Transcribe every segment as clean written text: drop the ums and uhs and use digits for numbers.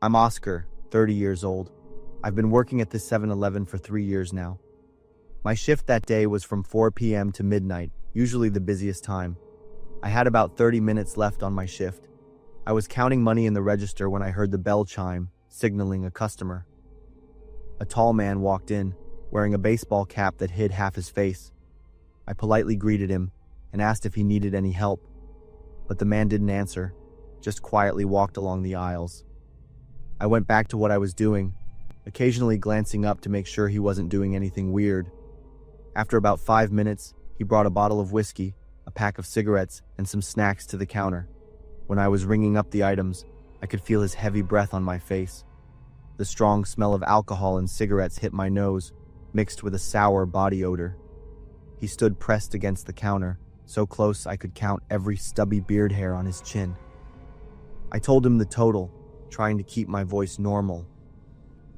I'm Oscar, 30 years old. I've been working at this 7-Eleven for 3 years now. My shift that day was from 4 p.m. to midnight, usually the busiest time. I had about 30 minutes left on my shift. I was counting money in the register when I heard the bell chime, signaling a customer. A tall man walked in, wearing a baseball cap that hid half his face. I politely greeted him and asked if he needed any help, but the man didn't answer, just quietly walked along the aisles. I went back to what I was doing, occasionally glancing up to make sure he wasn't doing anything weird. After about 5 minutes, he brought a bottle of whiskey, a pack of cigarettes, and some snacks to the counter. When I was ringing up the items, I could feel his heavy breath on my face. The strong smell of alcohol and cigarettes hit my nose, mixed with a sour body odor. He stood pressed against the counter, so close I could count every stubby beard hair on his chin. I told him the total, trying to keep my voice normal.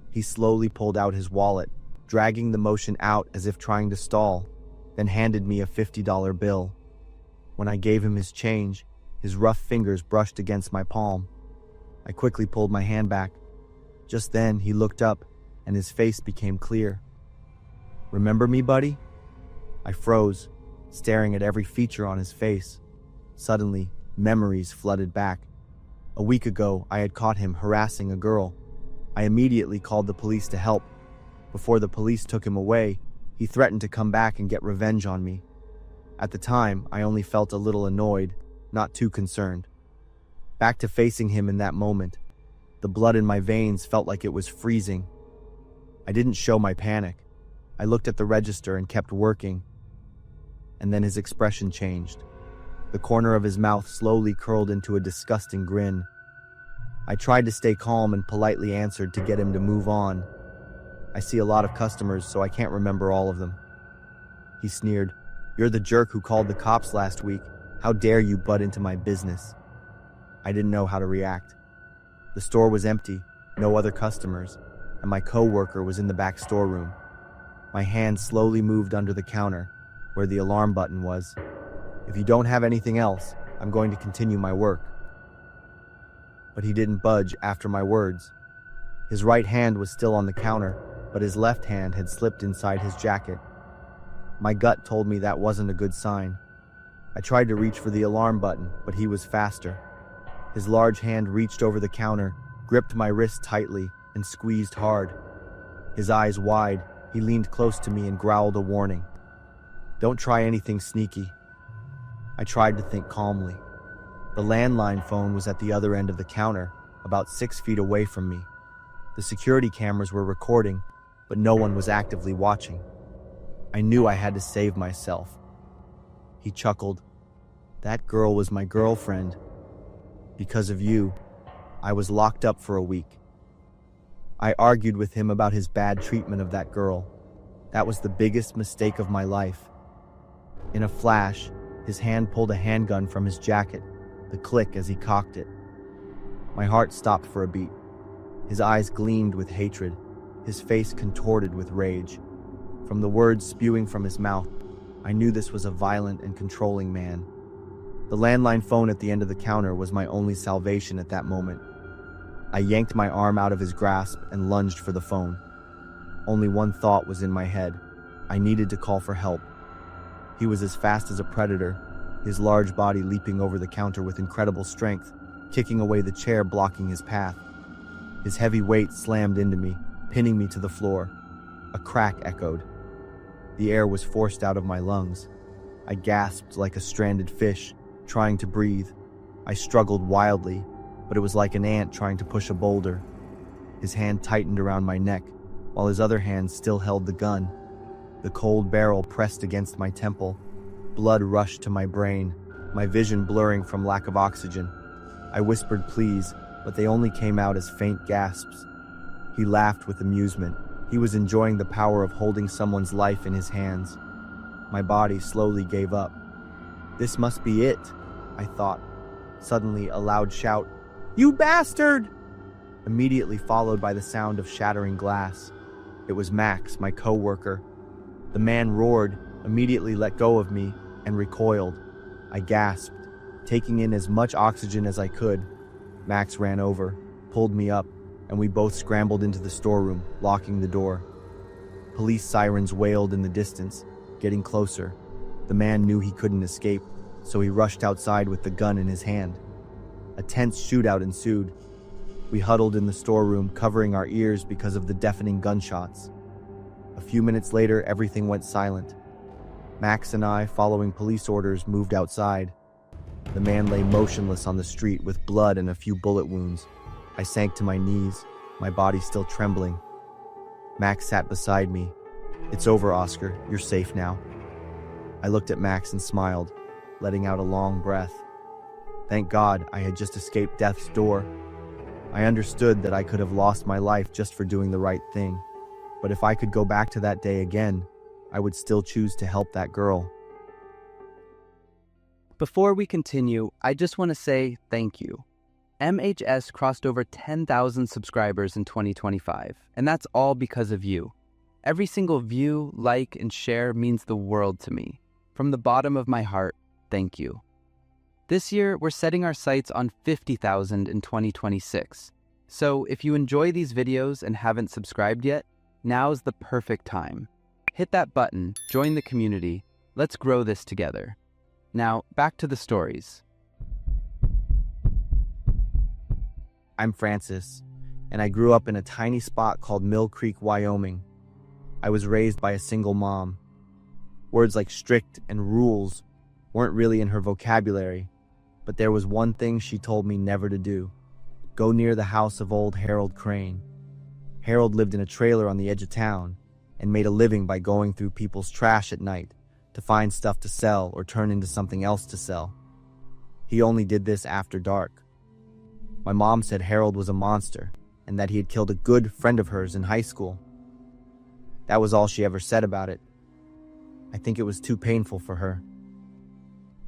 He slowly pulled out his wallet, dragging the motion out as if trying to stall, then handed me a $50 bill. When I gave him his change, his rough fingers brushed against my palm. I quickly pulled my hand back. Just then, he looked up, and his face became clear. "Remember me, buddy?" I froze, staring at every feature on his face. Suddenly, memories flooded back. A week ago, I had caught him harassing a girl. I immediately called the police to help. Before the police took him away, he threatened to come back and get revenge on me. At the time, I only felt a little annoyed, not too concerned. Back to facing him in that moment. The blood in my veins felt like it was freezing. I didn't show my panic. I looked at the register and kept working. And then his expression changed. The corner of his mouth slowly curled into a disgusting grin. I tried to stay calm and politely answered to get him to move on. "I see a lot of customers, so I can't remember all of them." He sneered, "You're the jerk who called the cops last week. How dare you butt into my business?" I didn't know how to react. The store was empty, no other customers, and my coworker was in the back storeroom. My hand slowly moved under the counter, where the alarm button was. "If you don't have anything else, I'm going to continue my work." But he didn't budge after my words. His right hand was still on the counter, but his left hand had slipped inside his jacket. My gut told me that wasn't a good sign. I tried to reach for the alarm button, but he was faster. His large hand reached over the counter, gripped my wrist tightly, and squeezed hard. His eyes wide, he leaned close to me and growled a warning. "Don't try anything sneaky." I tried to think calmly. The landline phone was at the other end of the counter, about 6 feet away from me. The security cameras were recording, but no one was actively watching. I knew I had to save myself. He chuckled. "That girl was my girlfriend. Because of you, I was locked up for a week." I argued with him about his bad treatment of that girl. That was the biggest mistake of my life. In a flash, his hand pulled a handgun from his jacket, the click as he cocked it. My heart stopped for a beat. His eyes gleamed with hatred, his face contorted with rage. From the words spewing from his mouth, I knew this was a violent and controlling man. The landline phone at the end of the counter was my only salvation at that moment. I yanked my arm out of his grasp and lunged for the phone. Only one thought was in my head. I needed to call for help. He was as fast as a predator, his large body leaping over the counter with incredible strength, kicking away the chair blocking his path. His heavy weight slammed into me, pinning me to the floor. A crack echoed. The air was forced out of my lungs. I gasped like a stranded fish, trying to breathe. I struggled wildly, but it was like an ant trying to push a boulder. His hand tightened around my neck, while his other hand still held the gun. The cold barrel pressed against my temple. Blood rushed to my brain, my vision blurring from lack of oxygen. I whispered please, but they only came out as faint gasps. He laughed with amusement. He was enjoying the power of holding someone's life in his hands. My body slowly gave up. This must be it, I thought. Suddenly, a loud shout, "You bastard!" immediately followed by the sound of shattering glass. It was Max, my coworker. The man roared, immediately let go of me, and recoiled. I gasped, taking in as much oxygen as I could. Max ran over, pulled me up, and we both scrambled into the storeroom, locking the door. Police sirens wailed in the distance, getting closer. The man knew he couldn't escape, so he rushed outside with the gun in his hand. A tense shootout ensued. We huddled in the storeroom, covering our ears because of the deafening gunshots. A few minutes later, everything went silent. Max and I, following police orders, moved outside. The man lay motionless on the street with blood and a few bullet wounds. I sank to my knees, my body still trembling. Max sat beside me. "It's over, Oscar. You're safe now." I looked at Max and smiled, letting out a long breath. Thank God I had just escaped death's door. I understood that I could have lost my life just for doing the right thing. But if I could go back to that day again, I would still choose to help that girl. Before we continue, I just want to say thank you. MHS crossed over 10,000 subscribers in 2025, and that's all because of you. Every single view, like, and share means the world to me. From the bottom of my heart, thank you. This year, we're setting our sights on 50,000 in 2026. So if you enjoy these videos and haven't subscribed yet, now's the perfect time. Hit that button, join the community, let's grow this together. Now, back to the stories. I'm Francis, and I grew up in a tiny spot called Mill Creek, Wyoming. I was raised by a single mom. Words like strict and rules weren't really in her vocabulary, but there was one thing she told me never to do: go near the house of old Harold Crane. Harold lived in a trailer on the edge of town and made a living by going through people's trash at night to find stuff to sell or turn into something else to sell. He only did this after dark. My mom said Harold was a monster and that he had killed a good friend of hers in high school. That was all she ever said about it. I think it was too painful for her.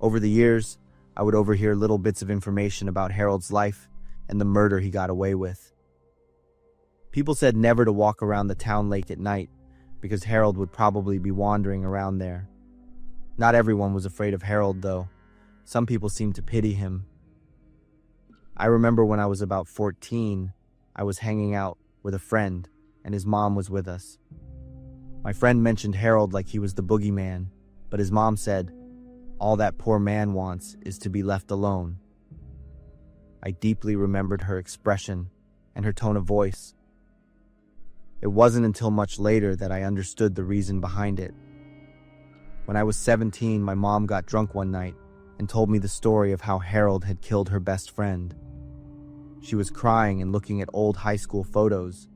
Over the years, I would overhear little bits of information about Harold's life and the murder he got away with. People said never to walk around the town lake at night because Harold would probably be wandering around there. Not everyone was afraid of Harold, though. Some people seemed to pity him. I remember when I was about 14, I was hanging out with a friend, and his mom was with us. My friend mentioned Harold like he was the boogeyman, but his mom said, "All that poor man wants is to be left alone." I deeply remembered her expression and her tone of voice. It wasn't until much later that I understood the reason behind it. When I was 17, my mom got drunk one night and told me the story of how Harold had killed her best friend. She was crying and looking at old high school photos.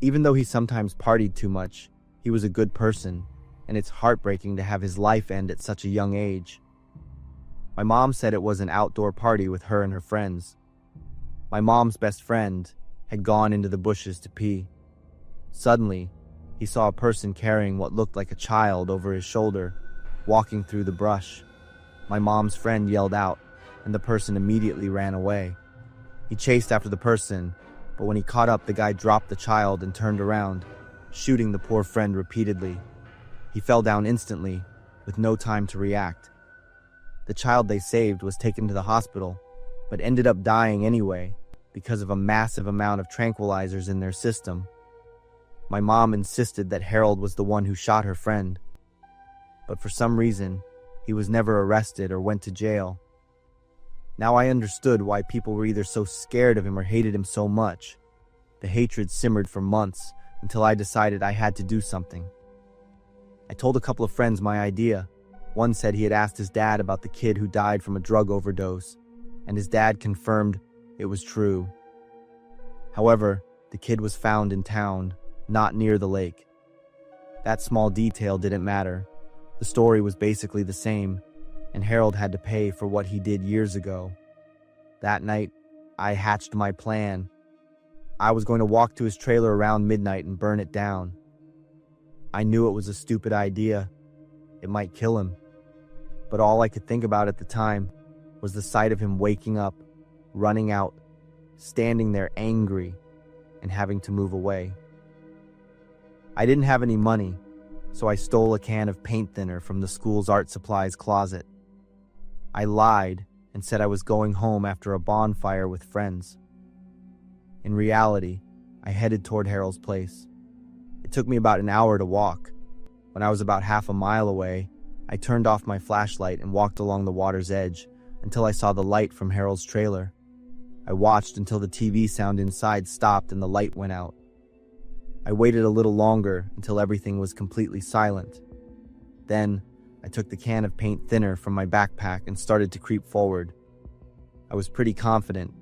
Even though he sometimes partied too much, he was a good person, and it's heartbreaking to have his life end at such a young age. My mom said it was an outdoor party with her and her friends. My mom's best friend had gone into the bushes to pee. Suddenly, he saw a person carrying what looked like a child over his shoulder, walking through the brush. My mom's friend yelled out, and the person immediately ran away. He chased after the person, but when he caught up, the guy dropped the child and turned around, shooting the poor friend repeatedly. He fell down instantly, with no time to react. The child they saved was taken to the hospital, but ended up dying anyway because of a massive amount of tranquilizers in their system. My mom insisted that Harold was the one who shot her friend, but for some reason, he was never arrested or went to jail. Now I understood why people were either so scared of him or hated him so much. The hatred simmered for months until I decided I had to do something. I told a couple of friends my idea. One said he had asked his dad about the kid who died from a drug overdose, and his dad confirmed it was true. However, the kid was found in town, not near the lake. That small detail didn't matter. The story was basically the same, and Harold had to pay for what he did years ago. That night, I hatched my plan. I was going to walk to his trailer around midnight and burn it down. I knew it was a stupid idea. It might kill him. But all I could think about at the time was the sight of him waking up, running out, standing there angry, and having to move away. I didn't have any money, so I stole a can of paint thinner from the school's art supplies closet. I lied and said I was going home after a bonfire with friends. In reality, I headed toward Harold's place. It took me about an hour to walk. When I was about half a mile away, I turned off my flashlight and walked along the water's edge until I saw the light from Harold's trailer. I watched until the TV sound inside stopped and the light went out. I waited a little longer until everything was completely silent. Then, I took the can of paint thinner from my backpack and started to creep forward. I was pretty confident,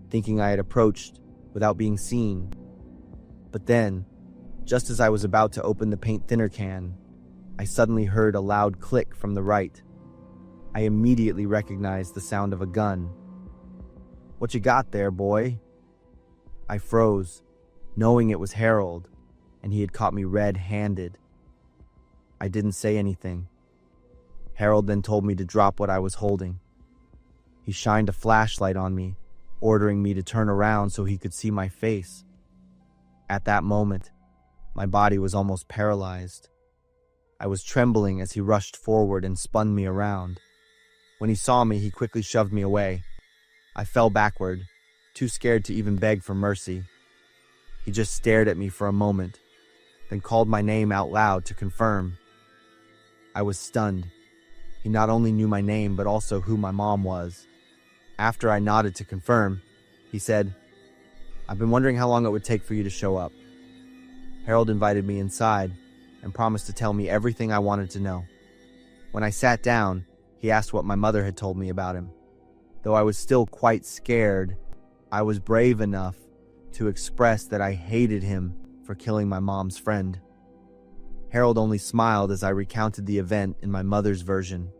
thinking I had approached without being seen. But then, just as I was about to open the paint thinner can, I suddenly heard a loud click from the right. I immediately recognized the sound of a gun. "What you got there, boy?" I froze, knowing it was Harold, and he had caught me red-handed. I didn't say anything. Harold then told me to drop what I was holding. He shined a flashlight on me, ordering me to turn around so he could see my face. At that moment, my body was almost paralyzed. I was trembling as he rushed forward and spun me around. When he saw me, he quickly shoved me away. I fell backward, too scared to even beg for mercy. He just stared at me for a moment, then called my name out loud to confirm. I was stunned. He not only knew my name, but also who my mom was. After I nodded to confirm, he said, "I've been wondering how long it would take for you to show up." Harold invited me inside and promised to tell me everything I wanted to know. When I sat down, he asked what my mother had told me about him. Though I was still quite scared, I was brave enough to express that I hated him for killing my mom's friend. Harold only smiled as I recounted the event in my mother's version.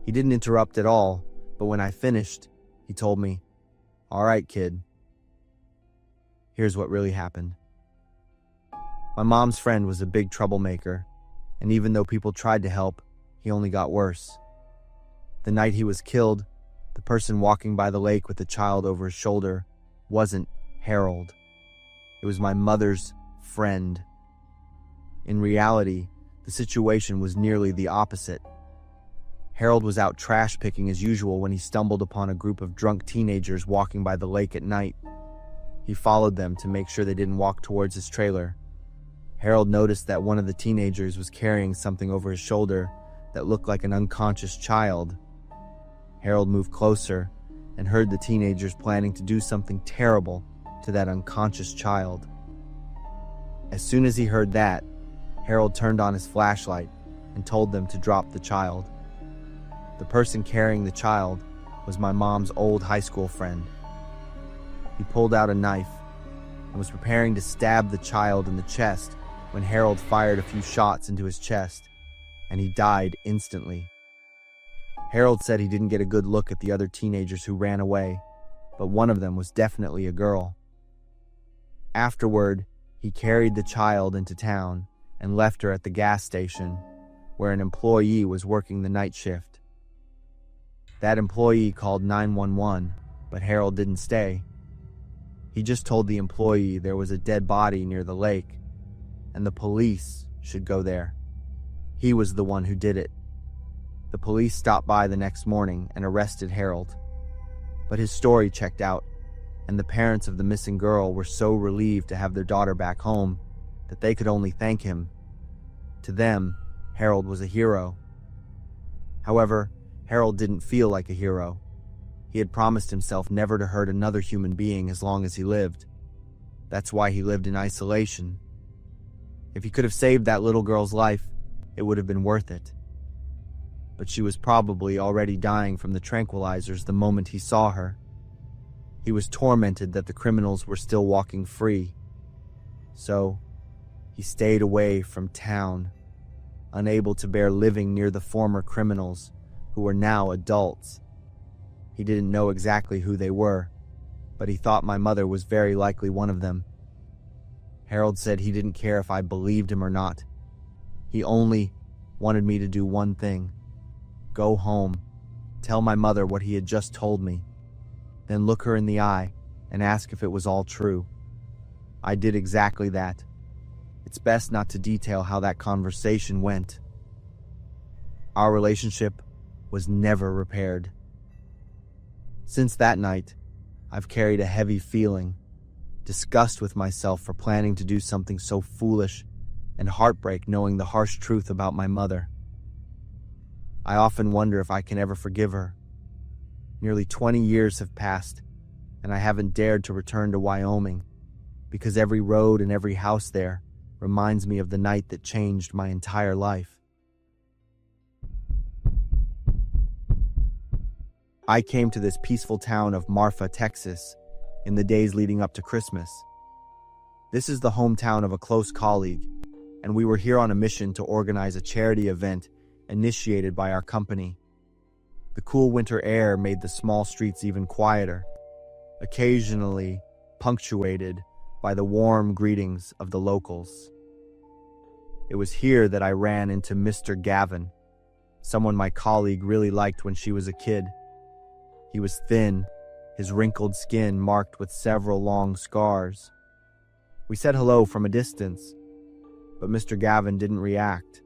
He didn't interrupt at all, but when I finished, he told me, "All right, kid. Here's what really happened." My mom's friend was a big troublemaker, and even though people tried to help, he only got worse. The night he was killed, the person walking by the lake with the child over his shoulder wasn't Harold. It was my mother's friend. In reality, the situation was nearly the opposite. Harold was out trash picking as usual when he stumbled upon a group of drunk teenagers walking by the lake at night. He followed them to make sure they didn't walk towards his trailer. Harold noticed that one of the teenagers was carrying something over his shoulder that looked like an unconscious child. Harold moved closer and heard the teenagers planning to do something terrible to that unconscious child. As soon as he heard that, Harold turned on his flashlight and told them to drop the child. The person carrying the child was my mom's old high school friend. He pulled out a knife and was preparing to stab the child in the chest when Harold fired a few shots into his chest, and he died instantly. Harold said he didn't get a good look at the other teenagers who ran away, but one of them was definitely a girl. Afterward, he carried the child into town and left her at the gas station, where an employee was working the night shift. That employee called 911, but Harold didn't stay. He just told the employee there was a dead body near the lake, and the police should go there. He was the one who did it. The police stopped by the next morning and arrested Harold. But his story checked out, and the parents of the missing girl were so relieved to have their daughter back home that they could only thank him. To them, Harold was a hero. However, Harold didn't feel like a hero. He had promised himself never to hurt another human being as long as he lived. That's why he lived in isolation. If he could have saved that little girl's life, it would have been worth it. But she was probably already dying from the tranquilizers the moment he saw her. He was tormented that the criminals were still walking free. So, he stayed away from town, unable to bear living near the former criminals, who were now adults. He didn't know exactly who they were, but he thought my mother was very likely one of them. Harold said he didn't care if I believed him or not. He only wanted me to do one thing: go home, tell my mother what he had just told me, then look her in the eye and ask if it was all true. I did exactly that. It's best not to detail how that conversation went. Our relationship was never repaired. Since that night, I've carried a heavy feeling, disgust with myself for planning to do something so foolish, and heartbreak knowing the harsh truth about my mother. I often wonder if I can ever forgive her. Nearly 20 years have passed, and I haven't dared to return to Wyoming because every road and every house there reminds me of the night that changed my entire life. I came to this peaceful town of Marfa, Texas, in the days leading up to Christmas. This is the hometown of a close colleague, and we were here on a mission to organize a charity event initiated by our company. The cool winter air made the small streets even quieter, occasionally punctuated by the warm greetings of the locals. It was here that I ran into Mr. Gavin, someone my colleague really liked when she was a kid. He was thin, his wrinkled skin marked with several long scars. We said hello from a distance, but Mr. Gavin didn't react.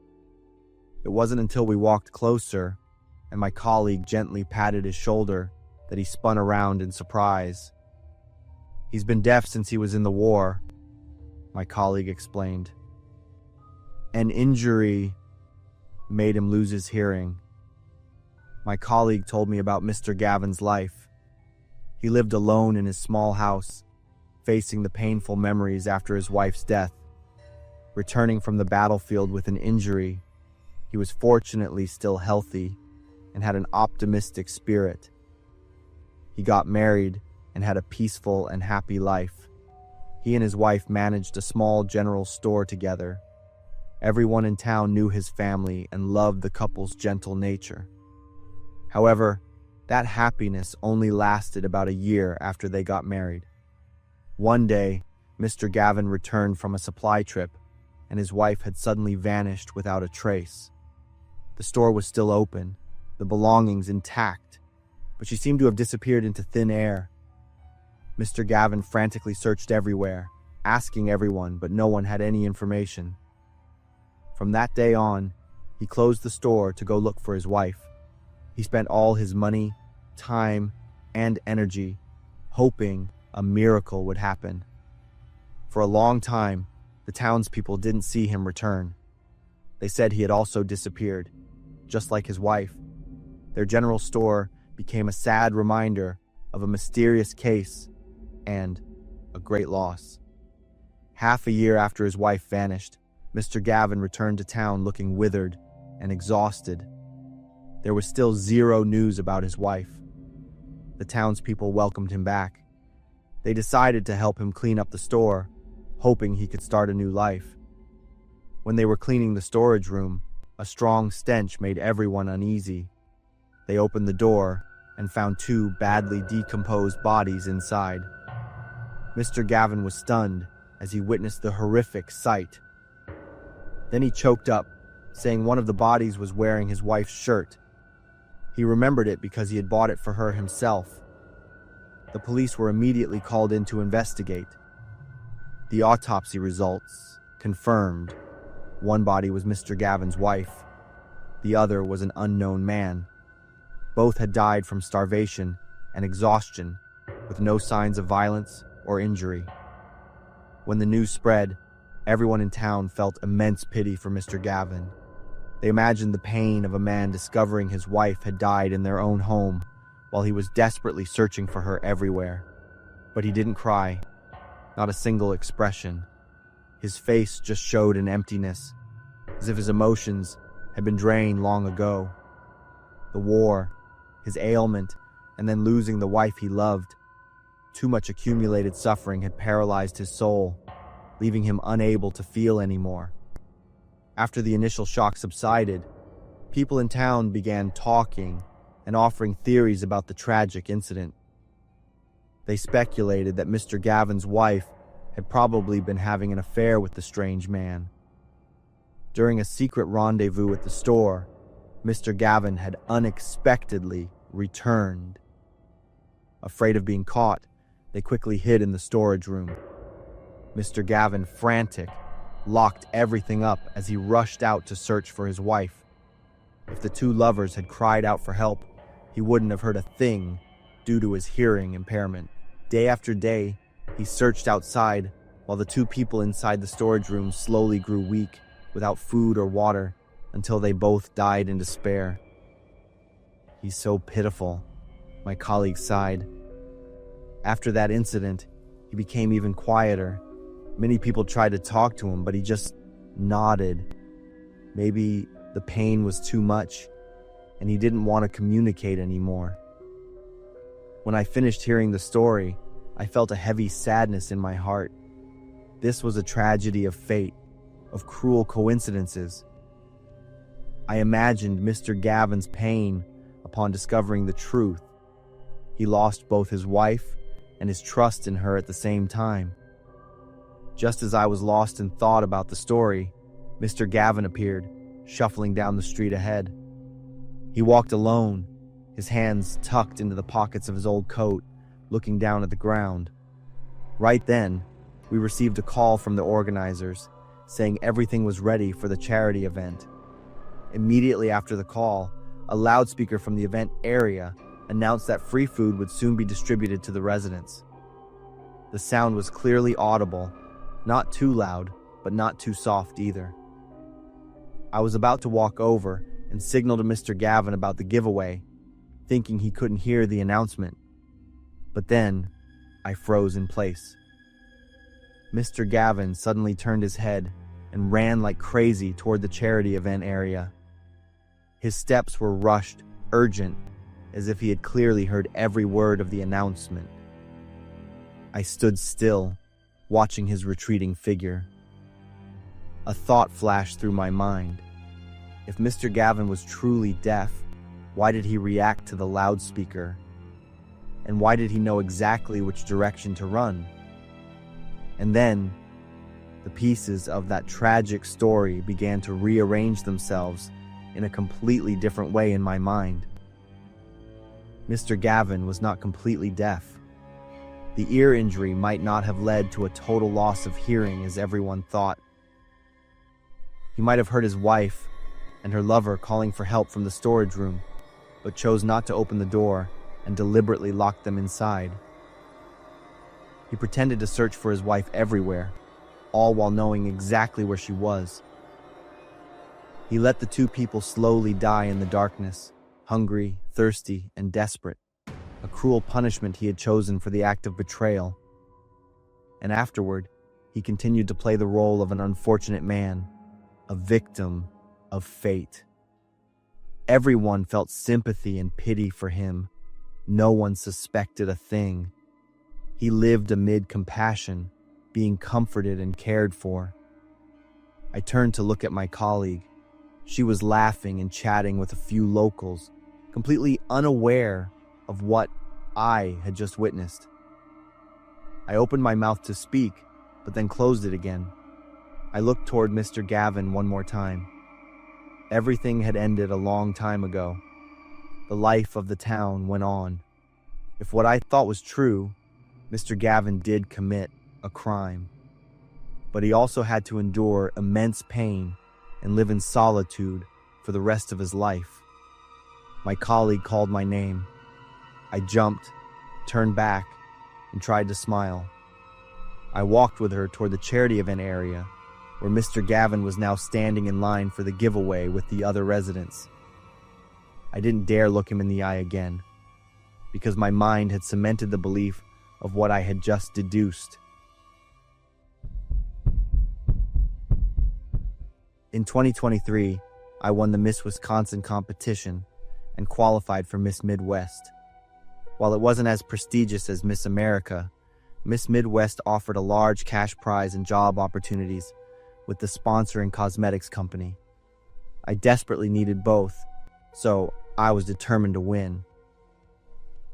It wasn't until we walked closer and my colleague gently patted his shoulder that he spun around in surprise. "He's been deaf since he was in the war," my colleague explained. "An injury made him lose his hearing." My colleague told me about Mr. Gavin's life. He lived alone in his small house, facing the painful memories after his wife's death. Returning from the battlefield with an injury, he was fortunately still healthy and had an optimistic spirit. He got married and had a peaceful and happy life. He and his wife managed a small general store together. Everyone in town knew his family and loved the couple's gentle nature. However, that happiness only lasted about a year after they got married. One day, Mr. Gavin returned from a supply trip, and his wife had suddenly vanished without a trace. The store was still open, the belongings intact, but she seemed to have disappeared into thin air. Mr. Gavin frantically searched everywhere, asking everyone, but no one had any information. From that day on, he closed the store to go look for his wife. He spent all his money, time, and energy hoping a miracle would happen. For a long time, the townspeople didn't see him return. They said he had also disappeared, just like his wife. Their general store became a sad reminder of a mysterious case and a great loss. Half a year after his wife vanished, Mr. Gavin returned to town looking withered and exhausted. There was still zero news about his wife. The townspeople welcomed him back. They decided to help him clean up the store, hoping he could start a new life. When they were cleaning the storage room, a strong stench made everyone uneasy. They opened the door and found two badly decomposed bodies inside. Mr. Gavin was stunned as he witnessed the horrific sight. Then he choked up, saying one of the bodies was wearing his wife's shirt. He remembered it because he had bought it for her himself. The police were immediately called in to investigate. The autopsy results confirmed one body was Mr. Gavin's wife. The other was an unknown man. Both had died from starvation and exhaustion, with no signs of violence or injury. When the news spread, everyone in town felt immense pity for Mr. Gavin. They imagined the pain of a man discovering his wife had died in their own home while he was desperately searching for her everywhere. But he didn't cry, not a single expression. His face just showed an emptiness, as if his emotions had been drained long ago. The war, his ailment, and then losing the wife he loved. Too much accumulated suffering had paralyzed his soul, leaving him unable to feel anymore. After the initial shock subsided, people in town began talking and offering theories about the tragic incident. They speculated that Mr. Gavin's wife had probably been having an affair with the strange man. During a secret rendezvous at the store, Mr. Gavin had unexpectedly returned. Afraid of being caught, they quickly hid in the storage room. Mr. Gavin, frantic, locked everything up as he rushed out to search for his wife. If the two lovers had cried out for help, he wouldn't have heard a thing due to his hearing impairment. Day after day, He searched outside, while the two people inside the storage room slowly grew weak, without food or water, until they both died in despair. "He's so pitiful," my colleague sighed. After that incident, he became even quieter. Many people tried to talk to him, but he just nodded. Maybe the pain was too much, and he didn't want to communicate anymore. When I finished hearing the story, I felt a heavy sadness in my heart. This was a tragedy of fate, of cruel coincidences. I imagined Mr. Gavin's pain upon discovering the truth. He lost both his wife and his trust in her at the same time. Just as I was lost in thought about the story, Mr. Gavin appeared, shuffling down the street ahead. He walked alone, his hands tucked into the pockets of his old coat, looking down at the ground. Right then, we received a call from the organizers, saying everything was ready for the charity event. Immediately after the call, a loudspeaker from the event area announced that free food would soon be distributed to the residents. The sound was clearly audible, not too loud, but not too soft either. I was about to walk over and signal to Mr. Gavin about the giveaway, thinking he couldn't hear the announcement. But then, I froze in place. Mr. Gavin suddenly turned his head and ran like crazy toward the charity event area. His steps were rushed, urgent, as if he had clearly heard every word of the announcement. I stood still, watching his retreating figure. A thought flashed through my mind. If Mr. Gavin was truly deaf, why did he react to the loudspeaker? And why did he know exactly which direction to run? And then, the pieces of that tragic story began to rearrange themselves in a completely different way in my mind. Mr. Gavin was not completely deaf. The ear injury might not have led to a total loss of hearing as everyone thought. He might have heard his wife and her lover calling for help from the storage room, but chose not to open the door and deliberately locked them inside. He pretended to search for his wife everywhere, all while knowing exactly where she was. He let the two people slowly die in the darkness, hungry, thirsty, and desperate, a cruel punishment he had chosen for the act of betrayal. And afterward, he continued to play the role of an unfortunate man, a victim of fate. Everyone felt sympathy and pity for him. No one suspected a thing. He lived amid compassion, being comforted and cared for. I turned to look at my colleague. She was laughing and chatting with a few locals, completely unaware of what I had just witnessed. I opened my mouth to speak, but then closed it again. I looked toward Mr. Gavin one more time. Everything had ended a long time ago. The life of the town went on. If what I thought was true, Mr. Gavin did commit a crime. But he also had to endure immense pain and live in solitude for the rest of his life. My colleague called my name. I jumped, turned back, and tried to smile. I walked with her toward the charity event area, where Mr. Gavin was now standing in line for the giveaway with the other residents. I didn't dare look him in the eye again, because my mind had cemented the belief of what I had just deduced. In 2023, I won the Miss Wisconsin competition and qualified for Miss Midwest. While it wasn't as prestigious as Miss America, Miss Midwest offered a large cash prize and job opportunities with the sponsoring cosmetics company. I desperately needed both, so I was determined to win.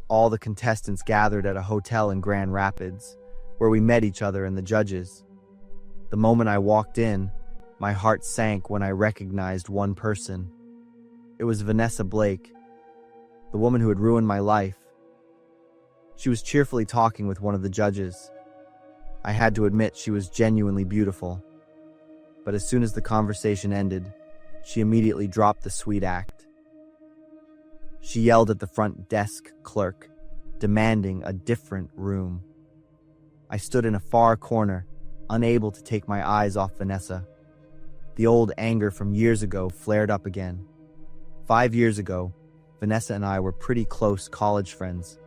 All the contestants gathered at a hotel in Grand Rapids, where we met each other and the judges. The moment I walked in, my heart sank when I recognized one person. It was Vanessa Blake, the woman who had ruined my life. She was cheerfully talking with one of the judges. I had to admit she was genuinely beautiful. But as soon as the conversation ended, she immediately dropped the sweet act. She yelled at the front desk clerk, demanding a different room. I stood in a far corner, unable to take my eyes off Vanessa. The old anger from years ago flared up again. 5 years ago, Vanessa and I were pretty close college friends.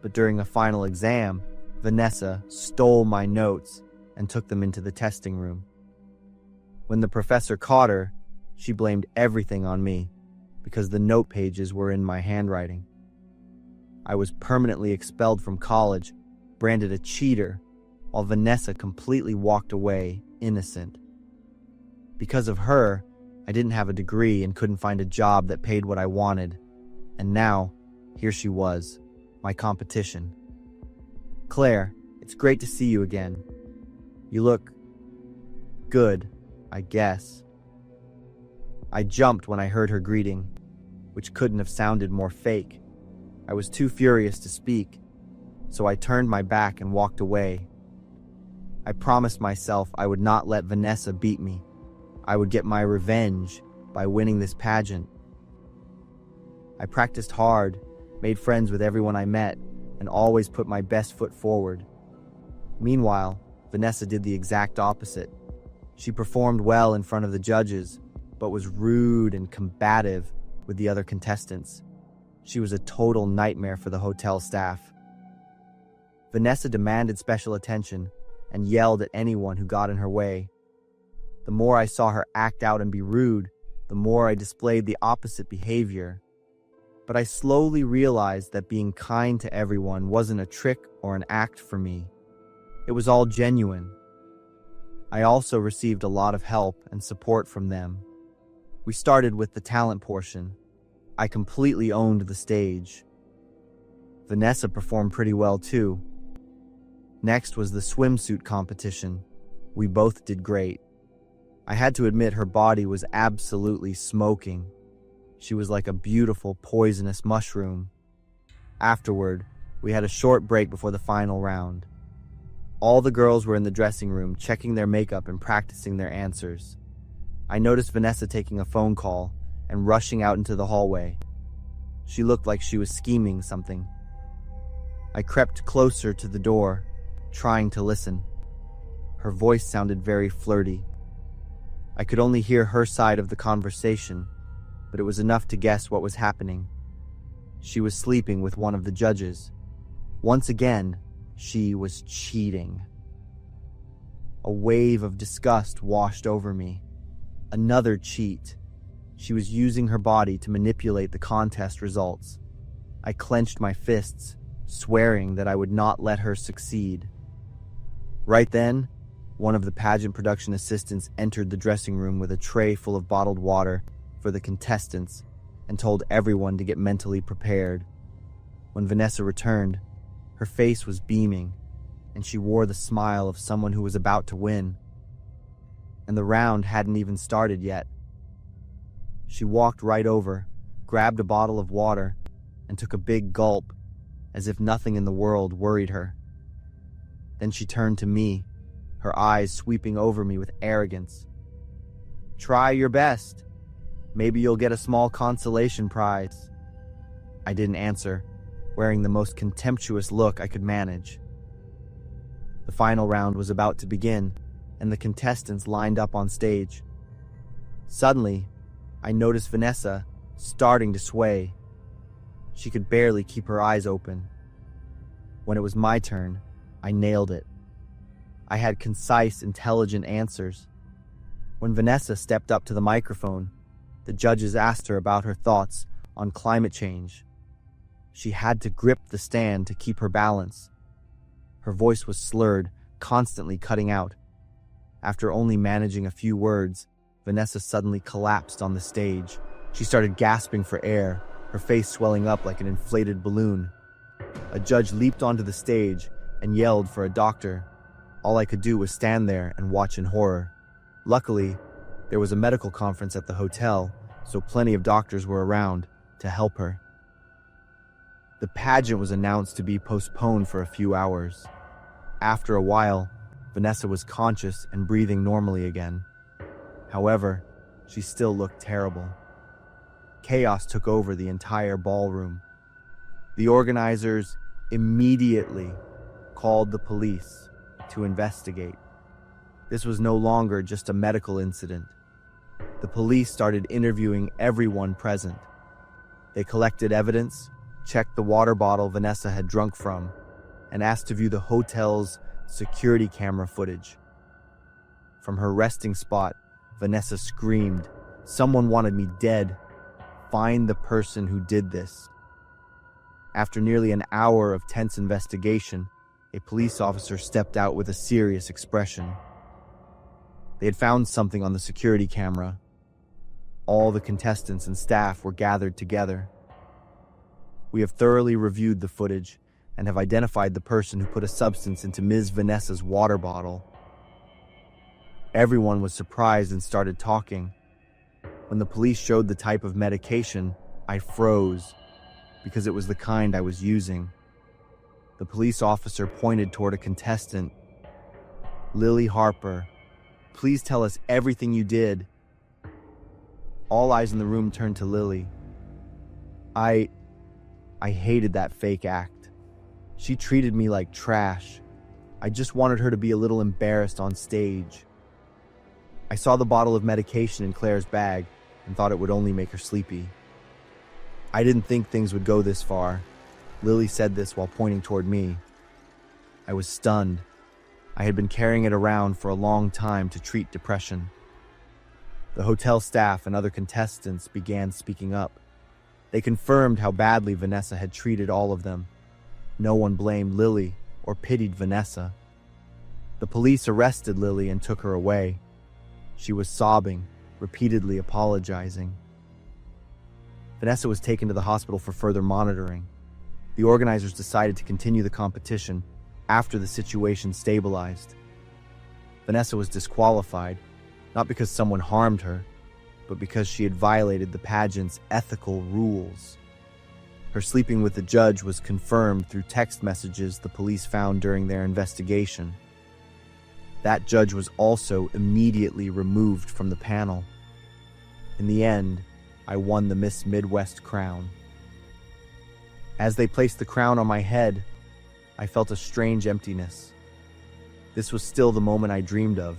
But during a final exam, Vanessa stole my notes and took them into the testing room. When the professor caught her, she blamed everything on me because the note pages were in my handwriting. I was permanently expelled from college, branded a cheater, while Vanessa completely walked away innocent. Because of her, I didn't have a degree and couldn't find a job that paid what I wanted. And now, here she was, my competition. Claire, it's great to see you again. You look good, I guess. I jumped when I heard her greeting, which couldn't have sounded more fake. I was too furious to speak, so I turned my back and walked away. I promised myself I would not let Vanessa beat me. I would get my revenge by winning this pageant. I practiced hard, made friends with everyone I met, and always put my best foot forward. Meanwhile, Vanessa did the exact opposite. She performed well in front of the judges, but was rude and combative with the other contestants. She was a total nightmare for the hotel staff. Vanessa demanded special attention and yelled at anyone who got in her way. The more I saw her act out and be rude, the more I displayed the opposite behavior. But I slowly realized that being kind to everyone wasn't a trick or an act for me. It was all genuine. I also received a lot of help and support from them. We started with the talent portion. I completely owned the stage. Vanessa performed pretty well too. Next was the swimsuit competition. We both did great. I had to admit her body was absolutely smoking. She was like a beautiful, poisonous mushroom. Afterward, we had a short break before the final round. All the girls were in the dressing room, checking their makeup and practicing their answers. I noticed Vanessa taking a phone call and rushing out into the hallway. She looked like she was scheming something. I crept closer to the door, trying to listen. Her voice sounded very flirty. I could only hear her side of the conversation, but it was enough to guess what was happening. She was sleeping with one of the judges. Once again, she was cheating. A wave of disgust washed over me. Another cheat. She was using her body to manipulate the contest results. I clenched my fists, swearing that I would not let her succeed. Right then, one of the pageant production assistants entered the dressing room with a tray full of bottled water for the contestants and told everyone to get mentally prepared. When Vanessa returned, her face was beaming, and she wore the smile of someone who was about to win. And the round hadn't even started yet. She walked right over, grabbed a bottle of water, and took a big gulp, as if nothing in the world worried her. Then she turned to me, her eyes sweeping over me with arrogance. "Try your best. Maybe you'll get a small consolation prize." I didn't answer, wearing the most contemptuous look I could manage. The final round was about to begin, and the contestants lined up on stage. Suddenly, I noticed Vanessa starting to sway. She could barely keep her eyes open. When it was my turn, I nailed it. I had concise, intelligent answers. When Vanessa stepped up to the microphone, the judges asked her about her thoughts on climate change. She had to grip the stand to keep her balance. Her voice was slurred, constantly cutting out. After only managing a few words, Vanessa suddenly collapsed on the stage. She started gasping for air, her face swelling up like an inflated balloon. A judge leaped onto the stage and yelled for a doctor. All I could do was stand there and watch in horror. Luckily, there was a medical conference at the hotel, so plenty of doctors were around to help her. The pageant was announced to be postponed for a few hours. After a while, Vanessa was conscious and breathing normally again. However, she still looked terrible. Chaos took over the entire ballroom. The organizers immediately called the police to investigate. This was no longer just a medical incident. The police started interviewing everyone present. They collected evidence, checked the water bottle Vanessa had drunk from, and asked to view the hotel's security camera footage. From her resting spot, Vanessa screamed, "Someone wanted me dead. Find the person who did this." After nearly an hour of tense investigation, a police officer stepped out with a serious expression. They had found something on the security camera. All the contestants and staff were gathered together. "We have thoroughly reviewed the footage and have identified the person who put a substance into Ms. Vanessa's water bottle." Everyone was surprised and started talking. When the police showed the type of medication, I froze because it was the kind I was using. The police officer pointed toward a contestant. "Lily Harper, please tell us everything you did." All eyes in the room turned to Lily. I hated that fake act. She treated me like trash. I just wanted her to be a little embarrassed on stage. I saw the bottle of medication in Claire's bag and thought it would only make her sleepy. "I didn't think things would go this far." Lily said this while pointing toward me. I was stunned. I had been carrying it around for a long time to treat depression. The hotel staff and other contestants began speaking up. They confirmed how badly Vanessa had treated all of them. No one blamed Lily or pitied Vanessa. The police arrested Lily and took her away. She was sobbing, repeatedly apologizing. Vanessa was taken to the hospital for further monitoring. The organizers decided to continue the competition after the situation stabilized. Vanessa was disqualified, not because someone harmed her, but because she had violated the pageant's ethical rules. Her sleeping with the judge was confirmed through text messages the police found during their investigation. That judge was also immediately removed from the panel. In the end, I won the Miss Midwest crown. As they placed the crown on my head, I felt a strange emptiness. This was still the moment I dreamed of,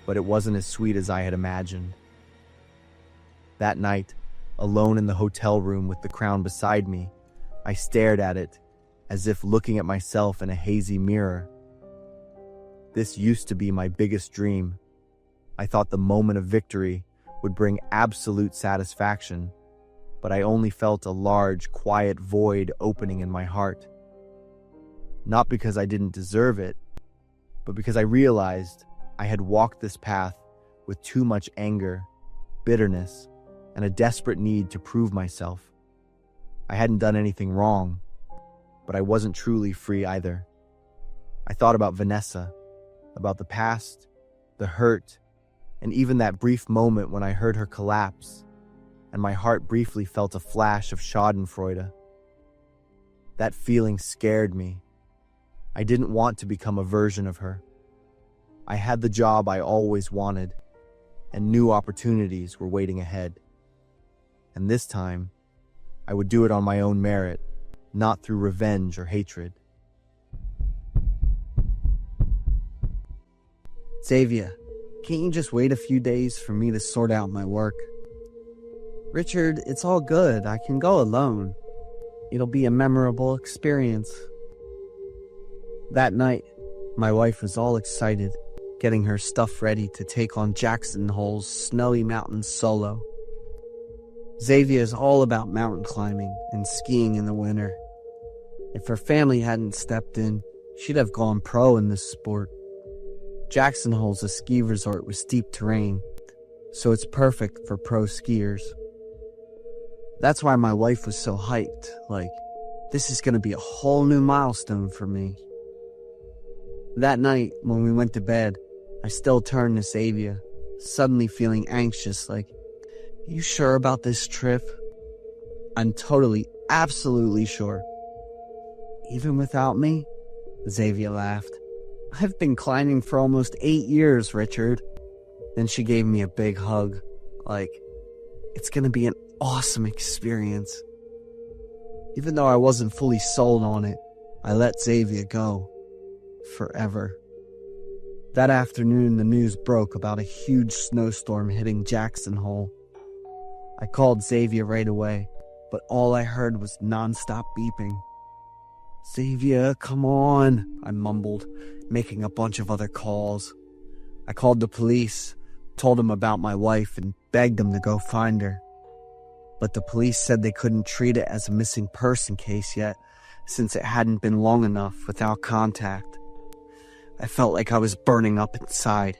but it wasn't as sweet as I had imagined. That night, alone in the hotel room with the crown beside me, I stared at it as if looking at myself in a hazy mirror. This used to be my biggest dream. I thought the moment of victory would bring absolute satisfaction, but I only felt a large, quiet void opening in my heart. Not because I didn't deserve it, but because I realized I had walked this path with too much anger, bitterness, and a desperate need to prove myself. I hadn't done anything wrong, but I wasn't truly free either. I thought about Vanessa, about the past, the hurt, and even that brief moment when I heard her collapse, and my heart briefly felt a flash of schadenfreude. That feeling scared me. I didn't want to become a version of her. I had the job I always wanted, and new opportunities were waiting ahead. And this time, I would do it on my own merit, not through revenge or hatred. Xavier, can't you just wait a few days for me to sort out my work? Richard, it's all good. I can go alone. It'll be a memorable experience. That night, my wife was all excited, getting her stuff ready to take on Jackson Hole's Snowy Mountains solo. Xavier's all about mountain climbing and skiing in the winter. If her family hadn't stepped in, she'd have gone pro in this sport. Jackson Hole's a ski resort with steep terrain, so it's perfect for pro skiers. That's why my wife was so hyped, like, this is gonna be a whole new milestone for me. That night, when we went to bed, I still turned to Xavier, suddenly feeling anxious, like, you sure about this trip? I'm totally, absolutely sure. Even without me? Xavier laughed. I've been climbing for almost 8 years, Richard. Then she gave me a big hug, like, it's gonna be an awesome experience. Even though I wasn't fully sold on it, I let Xavier go. forever. That afternoon, the news broke about a huge snowstorm hitting Jackson Hole. I called Xavier right away, but all I heard was nonstop beeping. "Xavier, come on," I mumbled, making a bunch of other calls. I called the police, told them about my wife, and begged them to go find her. But the police said they couldn't treat it as a missing person case yet, since it hadn't been long enough without contact. I felt like I was burning up inside.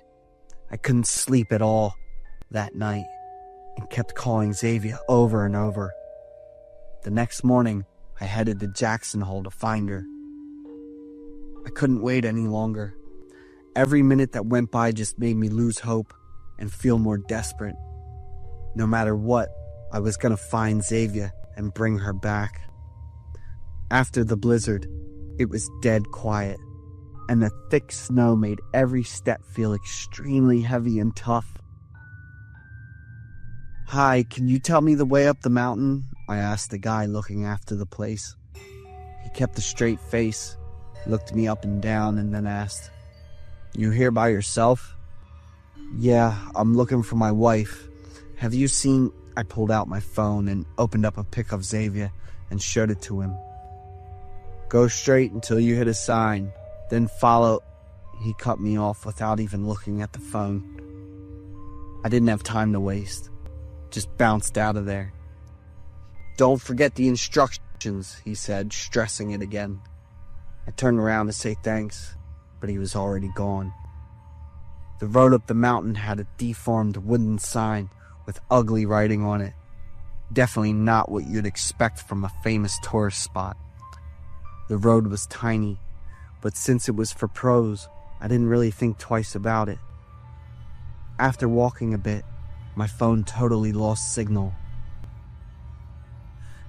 I couldn't sleep at all that night and kept calling Xavier over and over. The next morning, I headed to Jackson Hole to find her. I couldn't wait any longer. Every minute that went by just made me lose hope and feel more desperate. No matter what, I was gonna find Xavier and bring her back. After the blizzard, it was dead quiet, and the thick snow made every step feel extremely heavy and tough. "Hi, can you tell me the way up the mountain?" I asked the guy looking after the place. He kept a straight face, looked me up and down, and then asked, "You here by yourself?" "Yeah, I'm looking for my wife. Have you seen—" I pulled out my phone and opened up a pic of Xavier and showed it to him. "Go straight until you hit a sign, then follow—" He cut me off without even looking at the phone. I didn't have time to waste. Just bounced out of there. "Don't forget the instructions," he said, stressing it again. I turned around to say thanks, but he was already gone. The road up the mountain had a deformed wooden sign with ugly writing on it. Definitely not what you'd expect from a famous tourist spot. The road was tiny, but since it was for pros, I didn't really think twice about it. After walking a bit, my phone totally lost signal.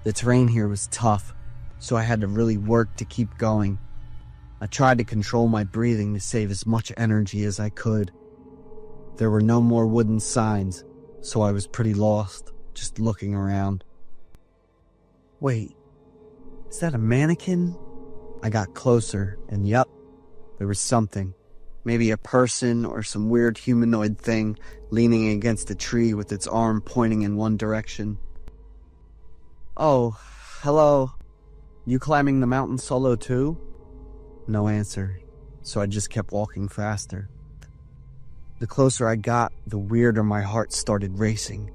The terrain here was tough, so I had to really work to keep going. I tried to control my breathing to save as much energy as I could. There were no more wooden signs, so I was pretty lost, just looking around. "Wait, is that a mannequin?" I got closer, and yup, there was something. Maybe a person or some weird humanoid thing leaning against a tree with its arm pointing in one direction. "Oh, hello. You climbing the mountain solo too?" No answer, so I just kept walking faster. The closer I got, the weirder my heart started racing.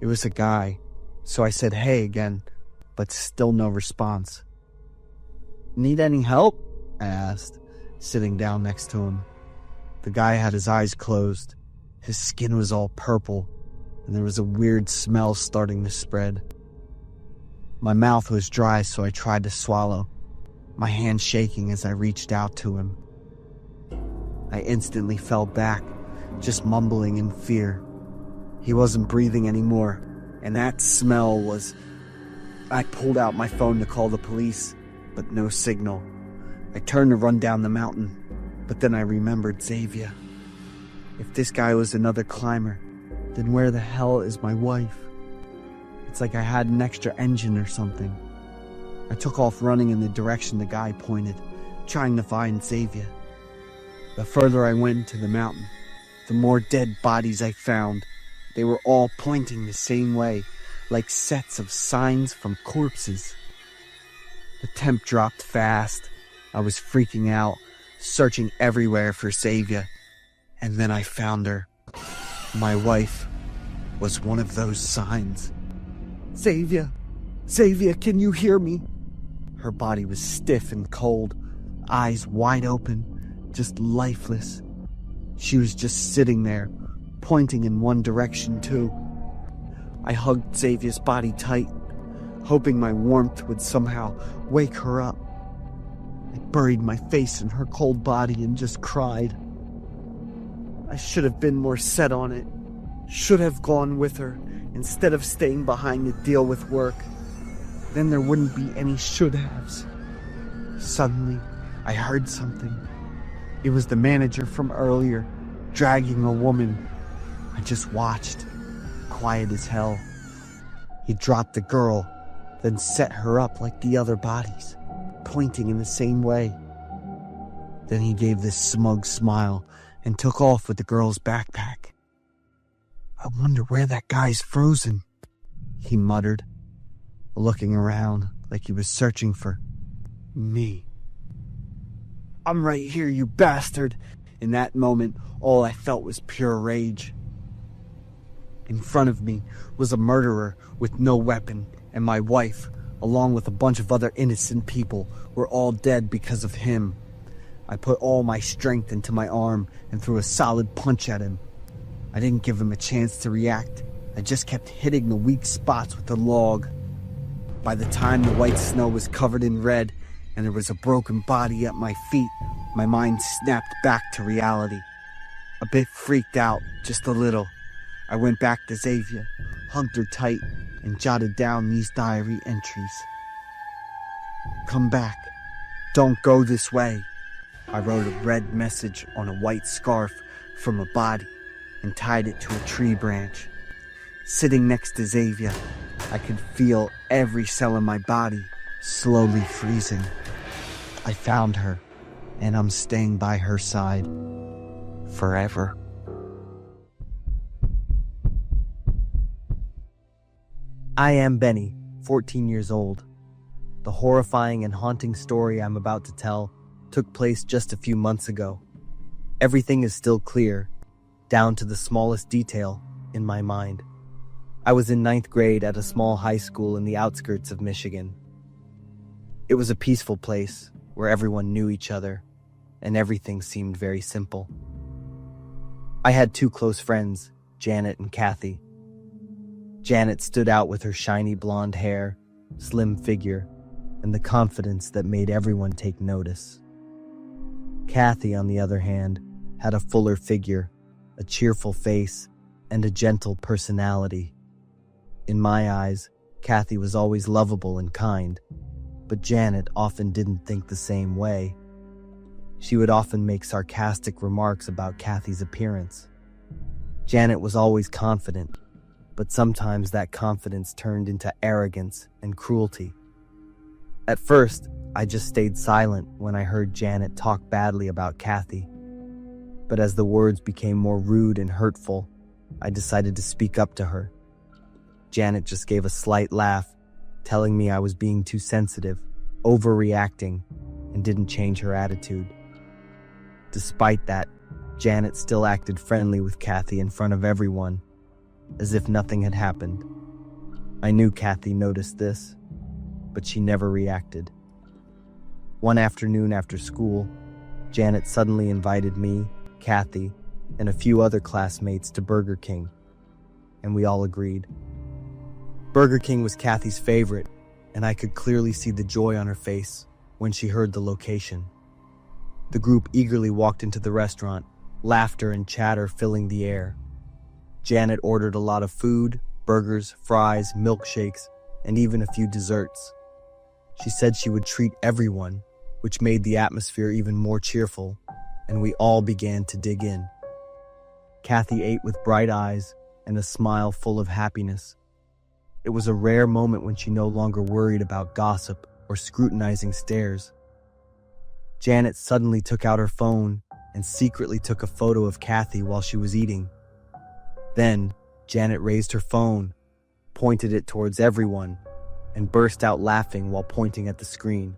It was a guy, so I said hey again, but still no response. "Need any help?" I asked, sitting down next to him. The guy had his eyes closed. His skin was all purple, and there was a weird smell starting to spread. My mouth was dry, so I tried to swallow, my hand shaking as I reached out to him. I instantly fell back, just mumbling in fear. He wasn't breathing anymore, and that smell was... I pulled out my phone to call the police, but no signal. I turned to run down the mountain, but then I remembered Xavier. If this guy was another climber, then where the hell is my wife? It's like I had an extra engine or something. I took off running in the direction the guy pointed, trying to find Xavier. The further I went into the mountain, the more dead bodies I found. They were all pointing the same way, like sets of signs from corpses. The temp dropped fast. I was freaking out, searching everywhere for Xavier. And then I found her. My wife was one of those signs. "Xavier! Xavier, can you hear me?" Her body was stiff and cold, eyes wide open, just lifeless. She was just sitting there, pointing in one direction too. I hugged Xavier's body tight, hoping my warmth would somehow wake her up. I buried my face in her cold body and just cried. I should have been more set on it. Should have gone with her instead of staying behind to deal with work. Then there wouldn't be any should-haves. Suddenly, I heard something. It was the manager from earlier, dragging a woman. I just watched, quiet as hell. He dropped the girl, then set her up like the other bodies, pointing in the same way. Then he gave this smug smile and took off with the girl's backpack. "I wonder where that guy's frozen," he muttered, looking around like he was searching for me. "I'm right here, you bastard!" In that moment, all I felt was pure rage. In front of me was a murderer with no weapon, and my wife, along with a bunch of other innocent people, were all dead because of him. I put all my strength into my arm and threw a solid punch at him. I didn't give him a chance to react. I just kept hitting the weak spots with the log. By the time the white snow was covered in red and there was a broken body at my feet, my mind snapped back to reality. A bit freaked out, just a little, I went back to Xavier, hugged her tight, and jotted down these diary entries. "Come back. Don't go this way." I wrote a red message on a white scarf from a body and tied it to a tree branch. Sitting next to Xavier, I could feel every cell in my body slowly freezing. I found her, and I'm staying by her side forever. I am Benny, 14 years old. The horrifying and haunting story I'm about to tell took place just a few months ago. Everything is still clear, down to the smallest detail in my mind. I was in 9th grade at a small high school in the outskirts of Michigan. It was a peaceful place where everyone knew each other, and everything seemed very simple. I had 2 close friends, Janet and Kathy. Janet stood out with her shiny blonde hair, slim figure, and the confidence that made everyone take notice. Kathy, on the other hand, had a fuller figure, a cheerful face, and a gentle personality. In my eyes, Kathy was always lovable and kind, but Janet often didn't think the same way. She would often make sarcastic remarks about Kathy's appearance. Janet was always confident, but sometimes that confidence turned into arrogance and cruelty. At first, I just stayed silent when I heard Janet talk badly about Kathy. But as the words became more rude and hurtful, I decided to speak up to her. Janet just gave a slight laugh, telling me I was being too sensitive, overreacting, and didn't change her attitude. Despite that, Janet still acted friendly with Kathy in front of everyone, as if nothing had happened. I knew Kathy noticed this, but she never reacted. One afternoon after school, Janet suddenly invited me, Kathy, and a few other classmates to Burger King, and we all agreed. Burger King was Kathy's favorite, and I could clearly see the joy on her face when she heard the location. The group eagerly walked into the restaurant, laughter and chatter filling the air. Janet ordered a lot of food, burgers, fries, milkshakes, and even a few desserts. She said she would treat everyone, which made the atmosphere even more cheerful, and we all began to dig in. Kathy ate with bright eyes and a smile full of happiness. It was a rare moment when she no longer worried about gossip or scrutinizing stares. Janet suddenly took out her phone and secretly took a photo of Kathy while she was eating. Then, Janet raised her phone, pointed it towards everyone, and burst out laughing while pointing at the screen.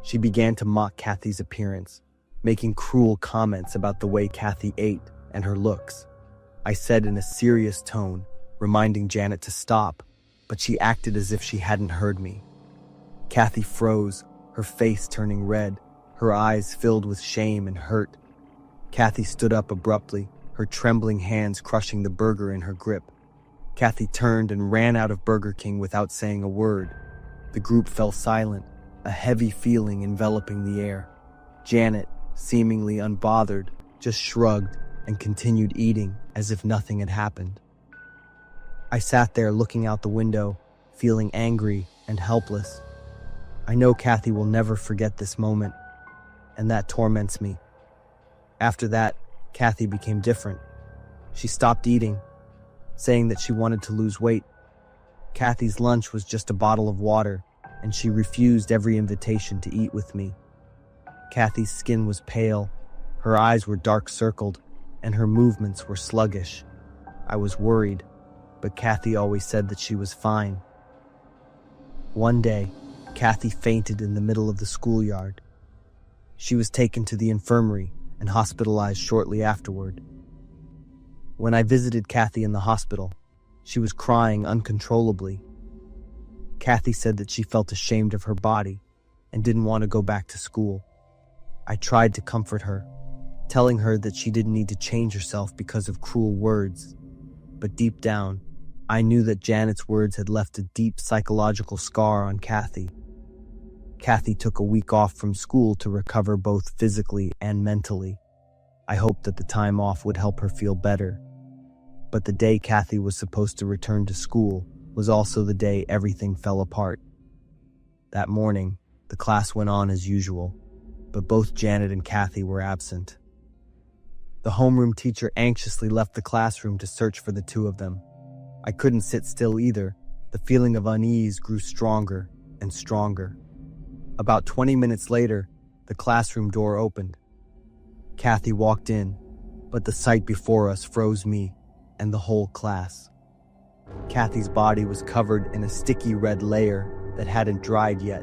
She began to mock Kathy's appearance, making cruel comments about the way Kathy ate and her looks. I said in a serious tone, reminding Janet to stop, but she acted as if she hadn't heard me. Kathy froze, her face turning red, her eyes filled with shame and hurt. Kathy stood up abruptly, her trembling hands crushing the burger in her grip. Kathy turned and ran out of Burger King without saying a word. The group fell silent, a heavy feeling enveloping the air. Janet, seemingly unbothered, just shrugged and continued eating as if nothing had happened. I sat there looking out the window, feeling angry and helpless. I know Kathy will never forget this moment, and that torments me. After that, Kathy became different. She stopped eating, saying that she wanted to lose weight. Kathy's lunch was just a bottle of water, and she refused every invitation to eat with me. Kathy's skin was pale, her eyes were dark circled, and her movements were sluggish. I was worried, but Kathy always said that she was fine. One day, Kathy fainted in the middle of the schoolyard. She was taken to the infirmary and hospitalized shortly afterward. When I visited Kathy in the hospital, she was crying uncontrollably. Kathy said that she felt ashamed of her body and didn't want to go back to school. I tried to comfort her, telling her that she didn't need to change herself because of cruel words. But deep down, I knew that Janet's words had left a deep psychological scar on Kathy. Kathy took a week off from school to recover both physically and mentally. I hoped that the time off would help her feel better. But the day Kathy was supposed to return to school was also the day everything fell apart. That morning, the class went on as usual, but both Janet and Kathy were absent. The homeroom teacher anxiously left the classroom to search for the two of them. I couldn't sit still either. The feeling of unease grew stronger and stronger. About 20 minutes later, the classroom door opened. Kathy walked in, but the sight before us froze me and the whole class. Kathy's body was covered in a sticky red layer that hadn't dried yet,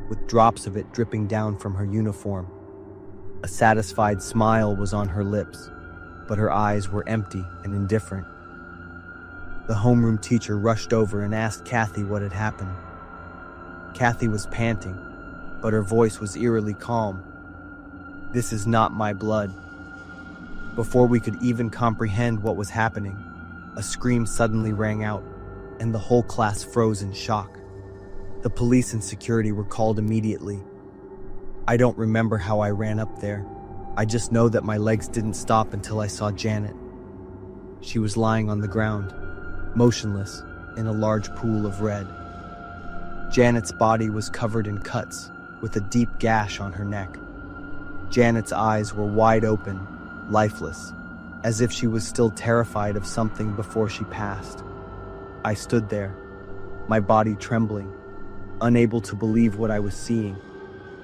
with drops of it dripping down from her uniform. A satisfied smile was on her lips, but her eyes were empty and indifferent. The homeroom teacher rushed over and asked Kathy what had happened. Kathy was panting, but her voice was eerily calm. "This is not my blood." Before we could even comprehend what was happening, a scream suddenly rang out, and the whole class froze in shock. The police and security were called immediately. I don't remember how I ran up there. I just know that my legs didn't stop until I saw Janet. She was lying on the ground, motionless, in a large pool of red. Janet's body was covered in cuts, with a deep gash on her neck. Janet's eyes were wide open, lifeless, as if she was still terrified of something before she passed. I stood there, my body trembling, unable to believe what I was seeing.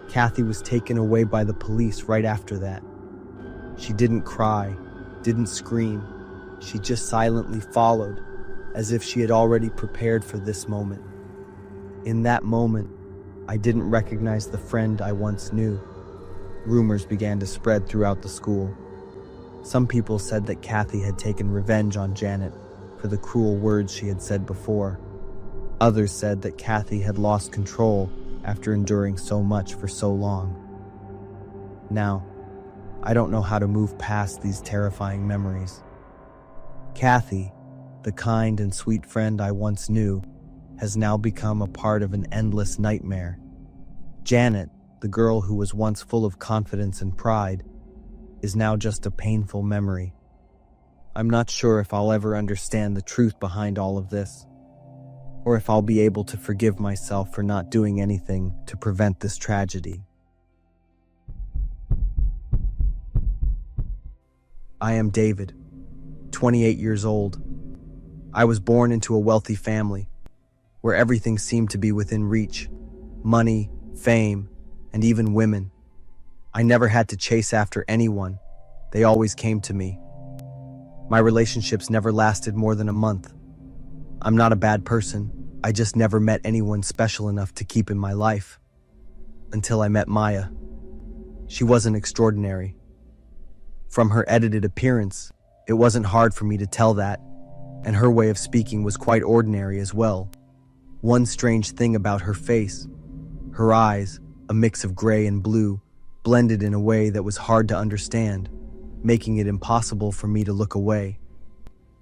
Kathy was taken away by the police right after that. She didn't cry, didn't scream. She just silently followed, as if she had already prepared for this moment. In that moment, I didn't recognize the friend I once knew. Rumors began to spread throughout the school. Some people said that Kathy had taken revenge on Janet for the cruel words she had said before. Others said that Kathy had lost control after enduring so much for so long. Now, I don't know how to move past these terrifying memories. Kathy, the kind and sweet friend I once knew, has now become a part of an endless nightmare. Janet, the girl who was once full of confidence and pride, is now just a painful memory. I'm not sure if I'll ever understand the truth behind all of this, or if I'll be able to forgive myself for not doing anything to prevent this tragedy. I am David, 28 years old. I was born into a wealthy family, where everything seemed to be within reach: money, fame, and even women. I never had to chase after anyone. They always came to me. My relationships never lasted more than a month. I'm not a bad person. I just never met anyone special enough to keep in my life. Until I met Maya. She wasn't extraordinary. From her edited appearance, it wasn't hard for me to tell that, and her way of speaking was quite ordinary as well. One strange thing about her face: her eyes, a mix of gray and blue, blended in a way that was hard to understand, making it impossible for me to look away.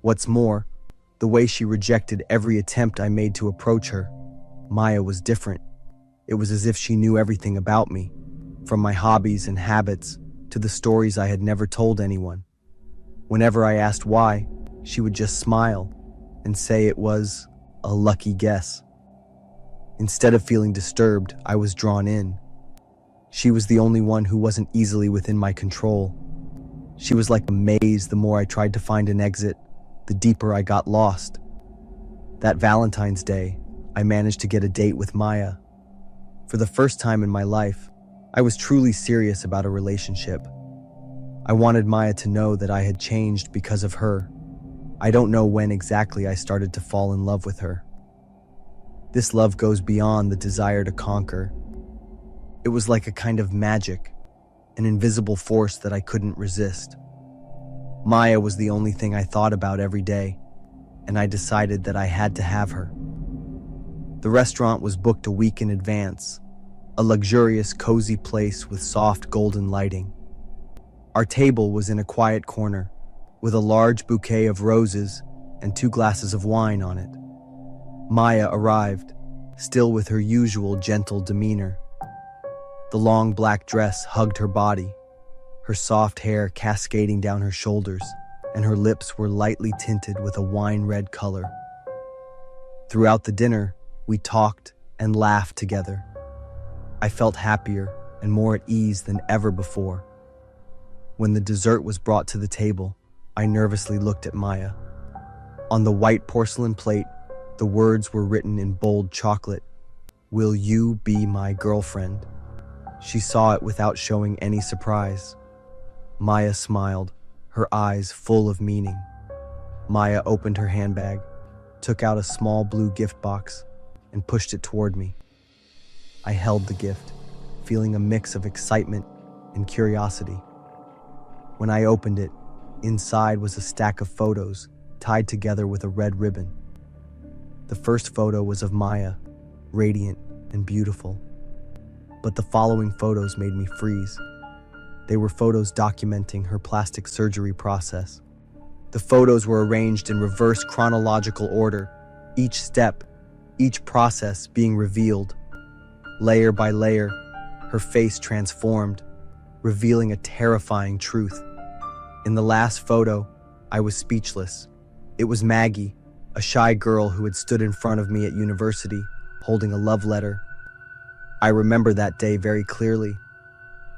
What's more, the way she rejected every attempt I made to approach her. Maya was different. It was as if she knew everything about me, from my hobbies and habits to the stories I had never told anyone. Whenever I asked why, she would just smile and say it was a lucky guess. Instead of feeling disturbed, I was drawn in. She was the only one who wasn't easily within my control. She was like a maze. The more I tried to find an exit, the deeper I got lost. That Valentine's Day, I managed to get a date with Maya. For the first time in my life, I was truly serious about a relationship. I wanted Maya to know that I had changed because of her. I don't know when exactly I started to fall in love with her. This love goes beyond the desire to conquer. It was like a kind of magic, an invisible force that I couldn't resist. Maya was the only thing I thought about every day, and I decided that I had to have her. The restaurant was booked a week in advance, a luxurious, cozy place with soft golden lighting. Our table was in a quiet corner, with a large bouquet of roses and 2 glasses of wine on it. Maya arrived, still with her usual gentle demeanor. The long black dress hugged her body, her soft hair cascading down her shoulders, and her lips were lightly tinted with a wine-red color. Throughout the dinner, we talked and laughed together. I felt happier and more at ease than ever before. When the dessert was brought to the table, I nervously looked at Maya. On the white porcelain plate, the words were written in bold chocolate, "Will you be my girlfriend?" She saw it without showing any surprise. Maya smiled, her eyes full of meaning. Maya opened her handbag, took out a small blue gift box, and pushed it toward me. I held the gift, feeling a mix of excitement and curiosity. When I opened it, inside was a stack of photos tied together with a red ribbon. The first photo was of Maya, radiant and beautiful. But the following photos made me freeze. They were photos documenting her plastic surgery process. The photos were arranged in reverse chronological order, each step, each process being revealed. Layer by layer, her face transformed, revealing a terrifying truth. In the last photo, I was speechless. It was Maggie, a shy girl who had stood in front of me at university, holding a love letter. I remember that day very clearly.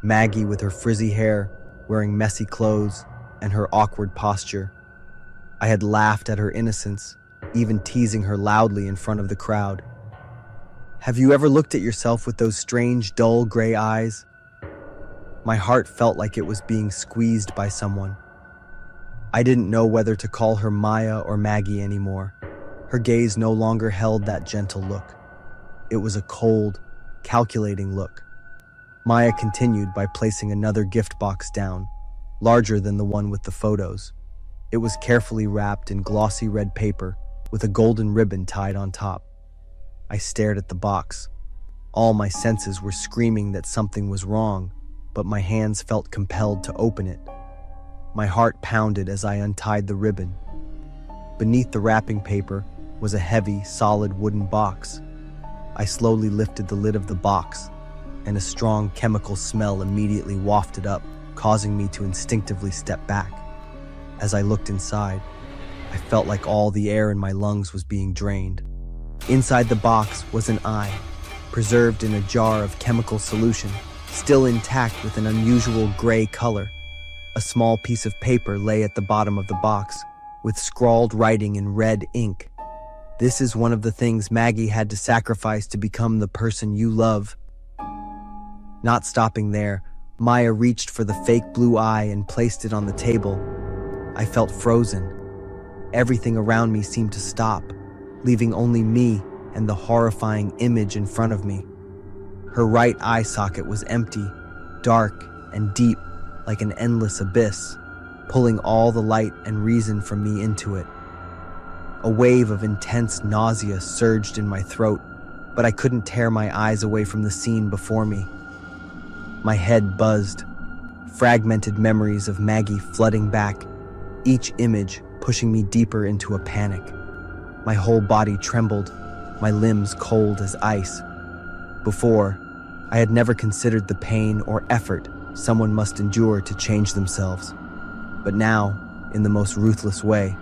Maggie with her frizzy hair, wearing messy clothes, and her awkward posture. I had laughed at her innocence, even teasing her loudly in front of the crowd. Have you ever looked at yourself with those strange, dull gray eyes? My heart felt like it was being squeezed by someone. I didn't know whether to call her Maya or Maggie anymore. Her gaze no longer held that gentle look. It was a cold, calculating look. Maya continued by placing another gift box down, larger than the one with the photos. It was carefully wrapped in glossy red paper with a golden ribbon tied on top. I stared at the box. All my senses were screaming that something was wrong, but my hands felt compelled to open it. My heart pounded as I untied the ribbon. Beneath the wrapping paper was a heavy, solid wooden box. I slowly lifted the lid of the box, and a strong chemical smell immediately wafted up, causing me to instinctively step back. As I looked inside, I felt like all the air in my lungs was being drained. Inside the box was an eye, preserved in a jar of chemical solution, still intact with an unusual gray color. A small piece of paper lay at the bottom of the box, with scrawled writing in red ink. "This is one of the things Maggie had to sacrifice to become the person you love." Not stopping there, Maya reached for the fake blue eye and placed it on the table. I felt frozen. Everything around me seemed to stop, leaving only me and the horrifying image in front of me. Her right eye socket was empty, dark and deep, like an endless abyss, pulling all the light and reason from me into it. A wave of intense nausea surged in my throat, but I couldn't tear my eyes away from the scene before me. My head buzzed, fragmented memories of Maggie flooding back, each image pushing me deeper into a panic. My whole body trembled, my limbs cold as ice. Before, I had never considered the pain or effort someone must endure to change themselves. But now, in the most ruthless way,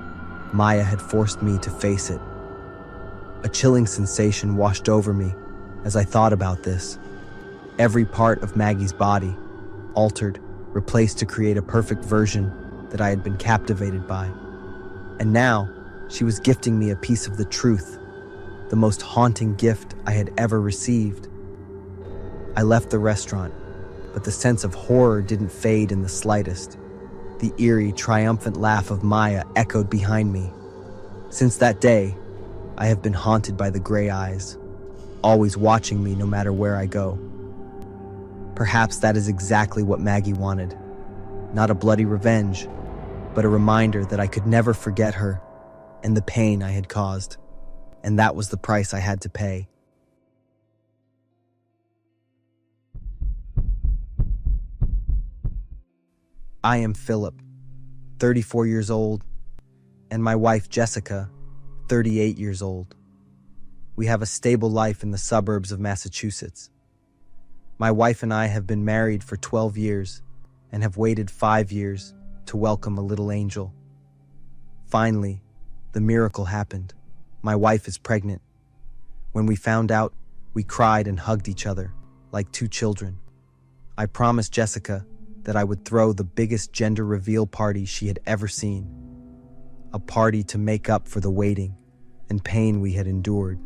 Maya had forced me to face it. A chilling sensation washed over me as I thought about this. Every part of Maggie's body, altered, replaced to create a perfect version that I had been captivated by. And now, she was gifting me a piece of the truth, the most haunting gift I had ever received. I left the restaurant, but the sense of horror didn't fade in the slightest. The eerie, triumphant laugh of Maya echoed behind me. Since that day, I have been haunted by the gray eyes, always watching me no matter where I go. Perhaps that is exactly what Maggie wanted. Not a bloody revenge, but a reminder that I could never forget her and the pain I had caused. And that was the price I had to pay. I am Philip, 34 years old, and my wife Jessica, 38 years old. We have a stable life in the suburbs of Massachusetts. My wife and I have been married for 12 years and have waited 5 years to welcome a little angel. Finally, the miracle happened. My wife is pregnant. When we found out, we cried and hugged each other like two children. I promised Jessica that I would throw the biggest gender reveal party she had ever seen. A party to make up for the waiting and pain we had endured.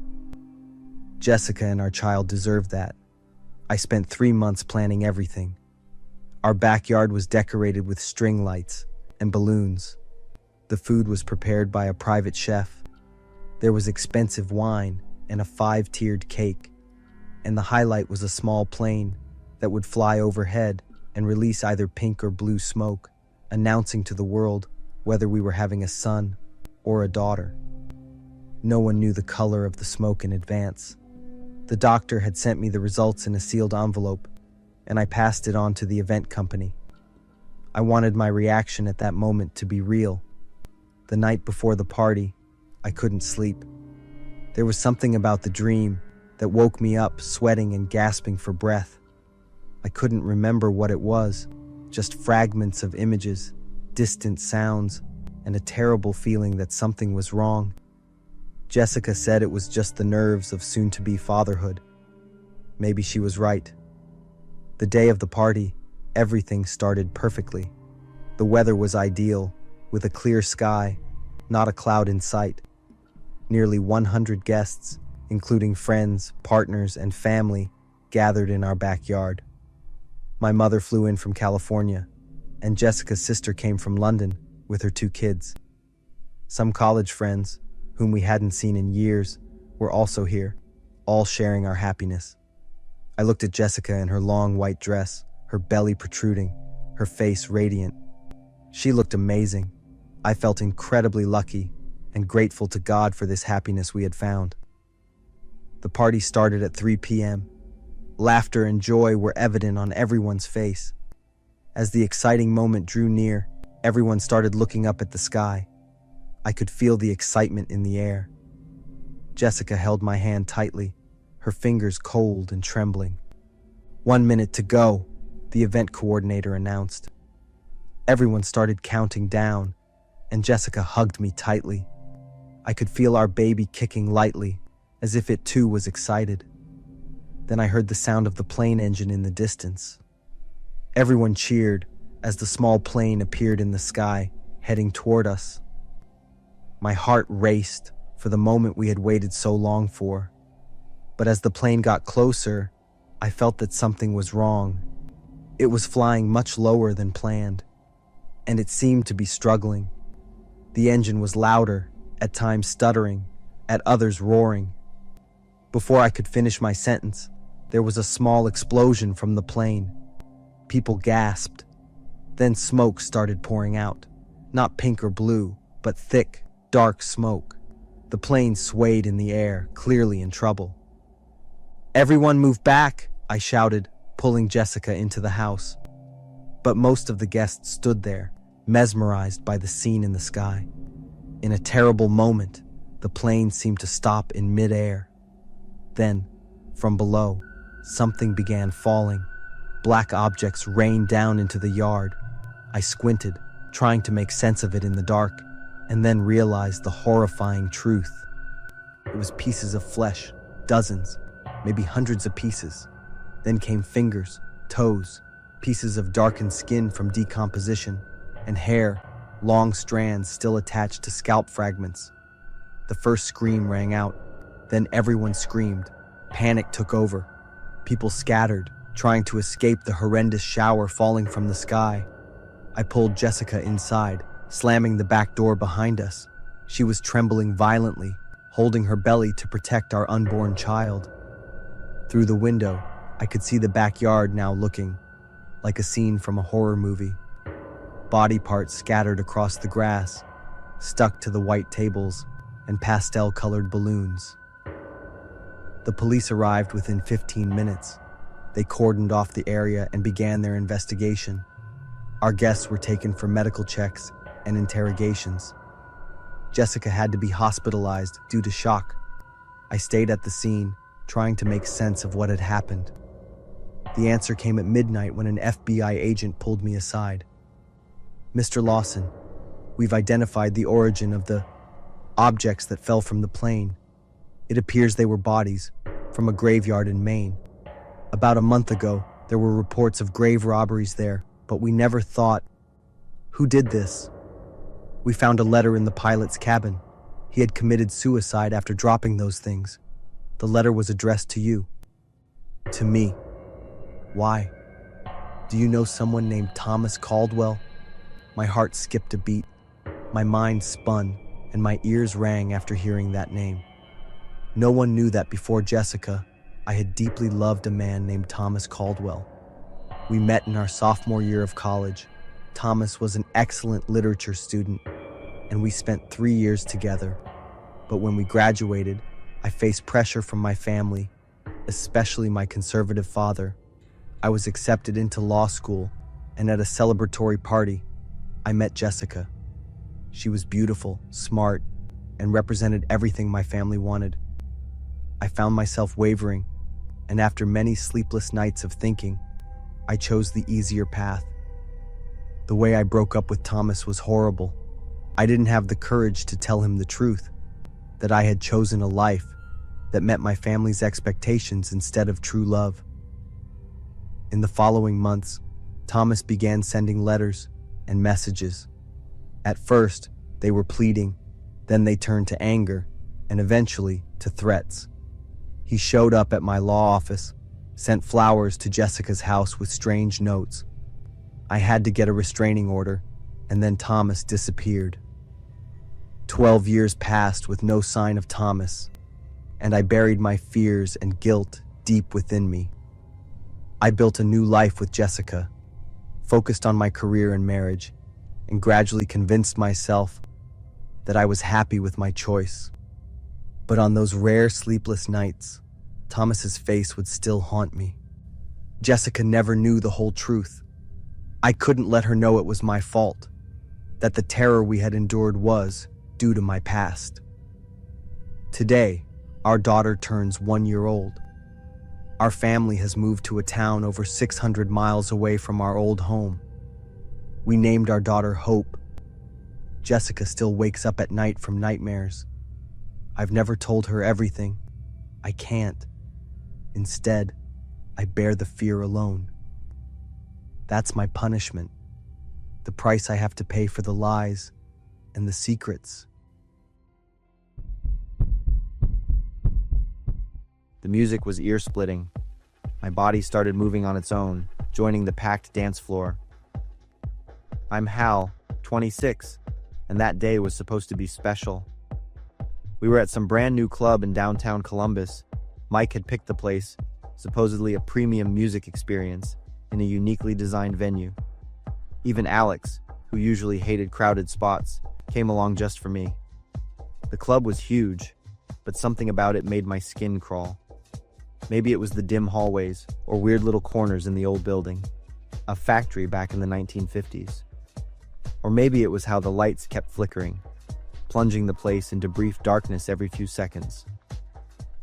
Jessica and our child deserved that. I spent 3 months planning everything. Our backyard was decorated with string lights and balloons. The food was prepared by a private chef. There was expensive wine and a 5-tiered cake. And the highlight was a small plane that would fly overhead and release either pink or blue smoke, announcing to the world whether we were having a son or a daughter. No one knew the color of the smoke in advance. The doctor had sent me the results in a sealed envelope, and I passed it on to the event company. I wanted my reaction at that moment to be real. The night before the party, I couldn't sleep. There was something about the dream that woke me up sweating and gasping for breath. I couldn't remember what it was, just fragments of images, distant sounds, and a terrible feeling that something was wrong. Jessica said it was just the nerves of soon-to-be fatherhood. Maybe she was right. The day of the party, everything started perfectly. The weather was ideal, with a clear sky, not a cloud in sight. Nearly 100 guests, including friends, partners, and family, gathered in our backyard. My mother flew in from California, and Jessica's sister came from London with her 2 kids. Some college friends, whom we hadn't seen in years, were also here, all sharing our happiness. I looked at Jessica in her long white dress, her belly protruding, her face radiant. She looked amazing. I felt incredibly lucky and grateful to God for this happiness we had found. The party started at 3 p.m. Laughter and joy were evident on everyone's face. As the exciting moment drew near, everyone started looking up at the sky. I could feel the excitement in the air. Jessica held my hand tightly, her fingers cold and trembling. 1 minute to go, the event coordinator announced. Everyone started counting down, and Jessica hugged me tightly. I could feel our baby kicking lightly, as if it too was excited. Then I heard the sound of the plane engine in the distance. Everyone cheered as the small plane appeared in the sky, heading toward us. My heart raced for the moment we had waited so long for. But as the plane got closer, I felt that something was wrong. It was flying much lower than planned, and it seemed to be struggling. The engine was louder, at times stuttering, at others roaring. Before I could finish my sentence, there was a small explosion from the plane. People gasped. Then smoke started pouring out. Not pink or blue, but thick, dark smoke. The plane swayed in the air, clearly in trouble. "Everyone move back," I shouted, pulling Jessica into the house. But most of the guests stood there, mesmerized by the scene in the sky. In a terrible moment, the plane seemed to stop in midair. Then, from below, something began falling. Black objects rained down into the yard. I squinted, trying to make sense of it in the dark, and then realized the horrifying truth. It was pieces of flesh, dozens, maybe hundreds of pieces. Then came fingers, toes, pieces of darkened skin from decomposition, and hair, long strands still attached to scalp fragments. The first scream rang out. Then everyone screamed. Panic took over. People scattered, trying to escape the horrendous shower falling from the sky. I pulled Jessica inside, slamming the back door behind us. She was trembling violently, holding her belly to protect our unborn child. Through the window, I could see the backyard now looking like a scene from a horror movie. Body parts scattered across the grass, stuck to the white tables and pastel-colored balloons. The police arrived within 15 minutes. They cordoned off the area and began their investigation. Our guests were taken for medical checks and interrogations. Jessica had to be hospitalized due to shock. I stayed at the scene, trying to make sense of what had happened. The answer came at midnight when an FBI agent pulled me aside. "Mr. Lawson, we've identified the origin of the objects that fell from the plane. It appears they were bodies from a graveyard in Maine. About a month ago, there were reports of grave robberies there, but we never thought, who did this? We found a letter in the pilot's cabin. He had committed suicide after dropping those things. The letter was addressed to you." "To me? Why? Do you know someone named Thomas Caldwell?" My heart skipped a beat. My mind spun, and my ears rang after hearing that name. No one knew that before Jessica, I had deeply loved a man named Thomas Caldwell. We met in our sophomore year of college. Thomas was an excellent literature student, and we spent 3 years together. But when we graduated, I faced pressure from my family, especially my conservative father. I was accepted into law school, and at a celebratory party, I met Jessica. She was beautiful, smart, and represented everything my family wanted. I found myself wavering, and after many sleepless nights of thinking, I chose the easier path. The way I broke up with Thomas was horrible. I didn't have the courage to tell him the truth, that I had chosen a life that met my family's expectations instead of true love. In the following months, Thomas began sending letters and messages. At first, they were pleading, then they turned to anger, and eventually to threats. He showed up at my law office, sent flowers to Jessica's house with strange notes. I had to get a restraining order, and then Thomas disappeared. 12 years passed with no sign of Thomas, and I buried my fears and guilt deep within me. I built a new life with Jessica, focused on my career and marriage, and gradually convinced myself that I was happy with my choice. But on those rare sleepless nights, Thomas's face would still haunt me. Jessica never knew the whole truth. I couldn't let her know it was my fault, that the terror we had endured was due to my past. Today, our daughter turns 1 year old. Our family has moved to a town over 600 miles away from our old home. We named our daughter Hope. Jessica still wakes up at night from nightmares. I've never told her everything. I can't. Instead, I bear the fear alone. That's my punishment, the price I have to pay for the lies and the secrets. The music was ear-splitting. My body started moving on its own, joining the packed dance floor. I'm Hal, 26, and that day was supposed to be special. We were at some brand new club in downtown Columbus. Mike had picked the place, supposedly a premium music experience, in a uniquely designed venue. Even Alex, who usually hated crowded spots, came along just for me. The club was huge, but something about it made my skin crawl. Maybe it was the dim hallways or weird little corners in the old building, a factory back in the 1950s. Or maybe it was how the lights kept flickering, plunging the place into brief darkness every few seconds.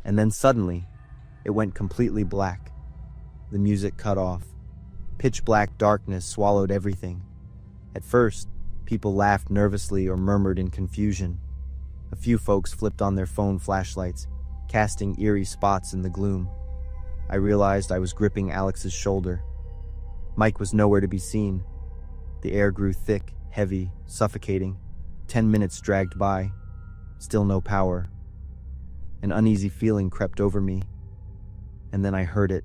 And then suddenly, it went completely black. The music cut off. Pitch black darkness swallowed everything. At first, people laughed nervously or murmured in confusion. A few folks flipped on their phone flashlights, casting eerie spots in the gloom. I realized I was gripping Alex's shoulder. Mike was nowhere to be seen. The air grew thick, heavy, suffocating. 10 minutes dragged by. Still no power. An uneasy feeling crept over me. And then I heard it.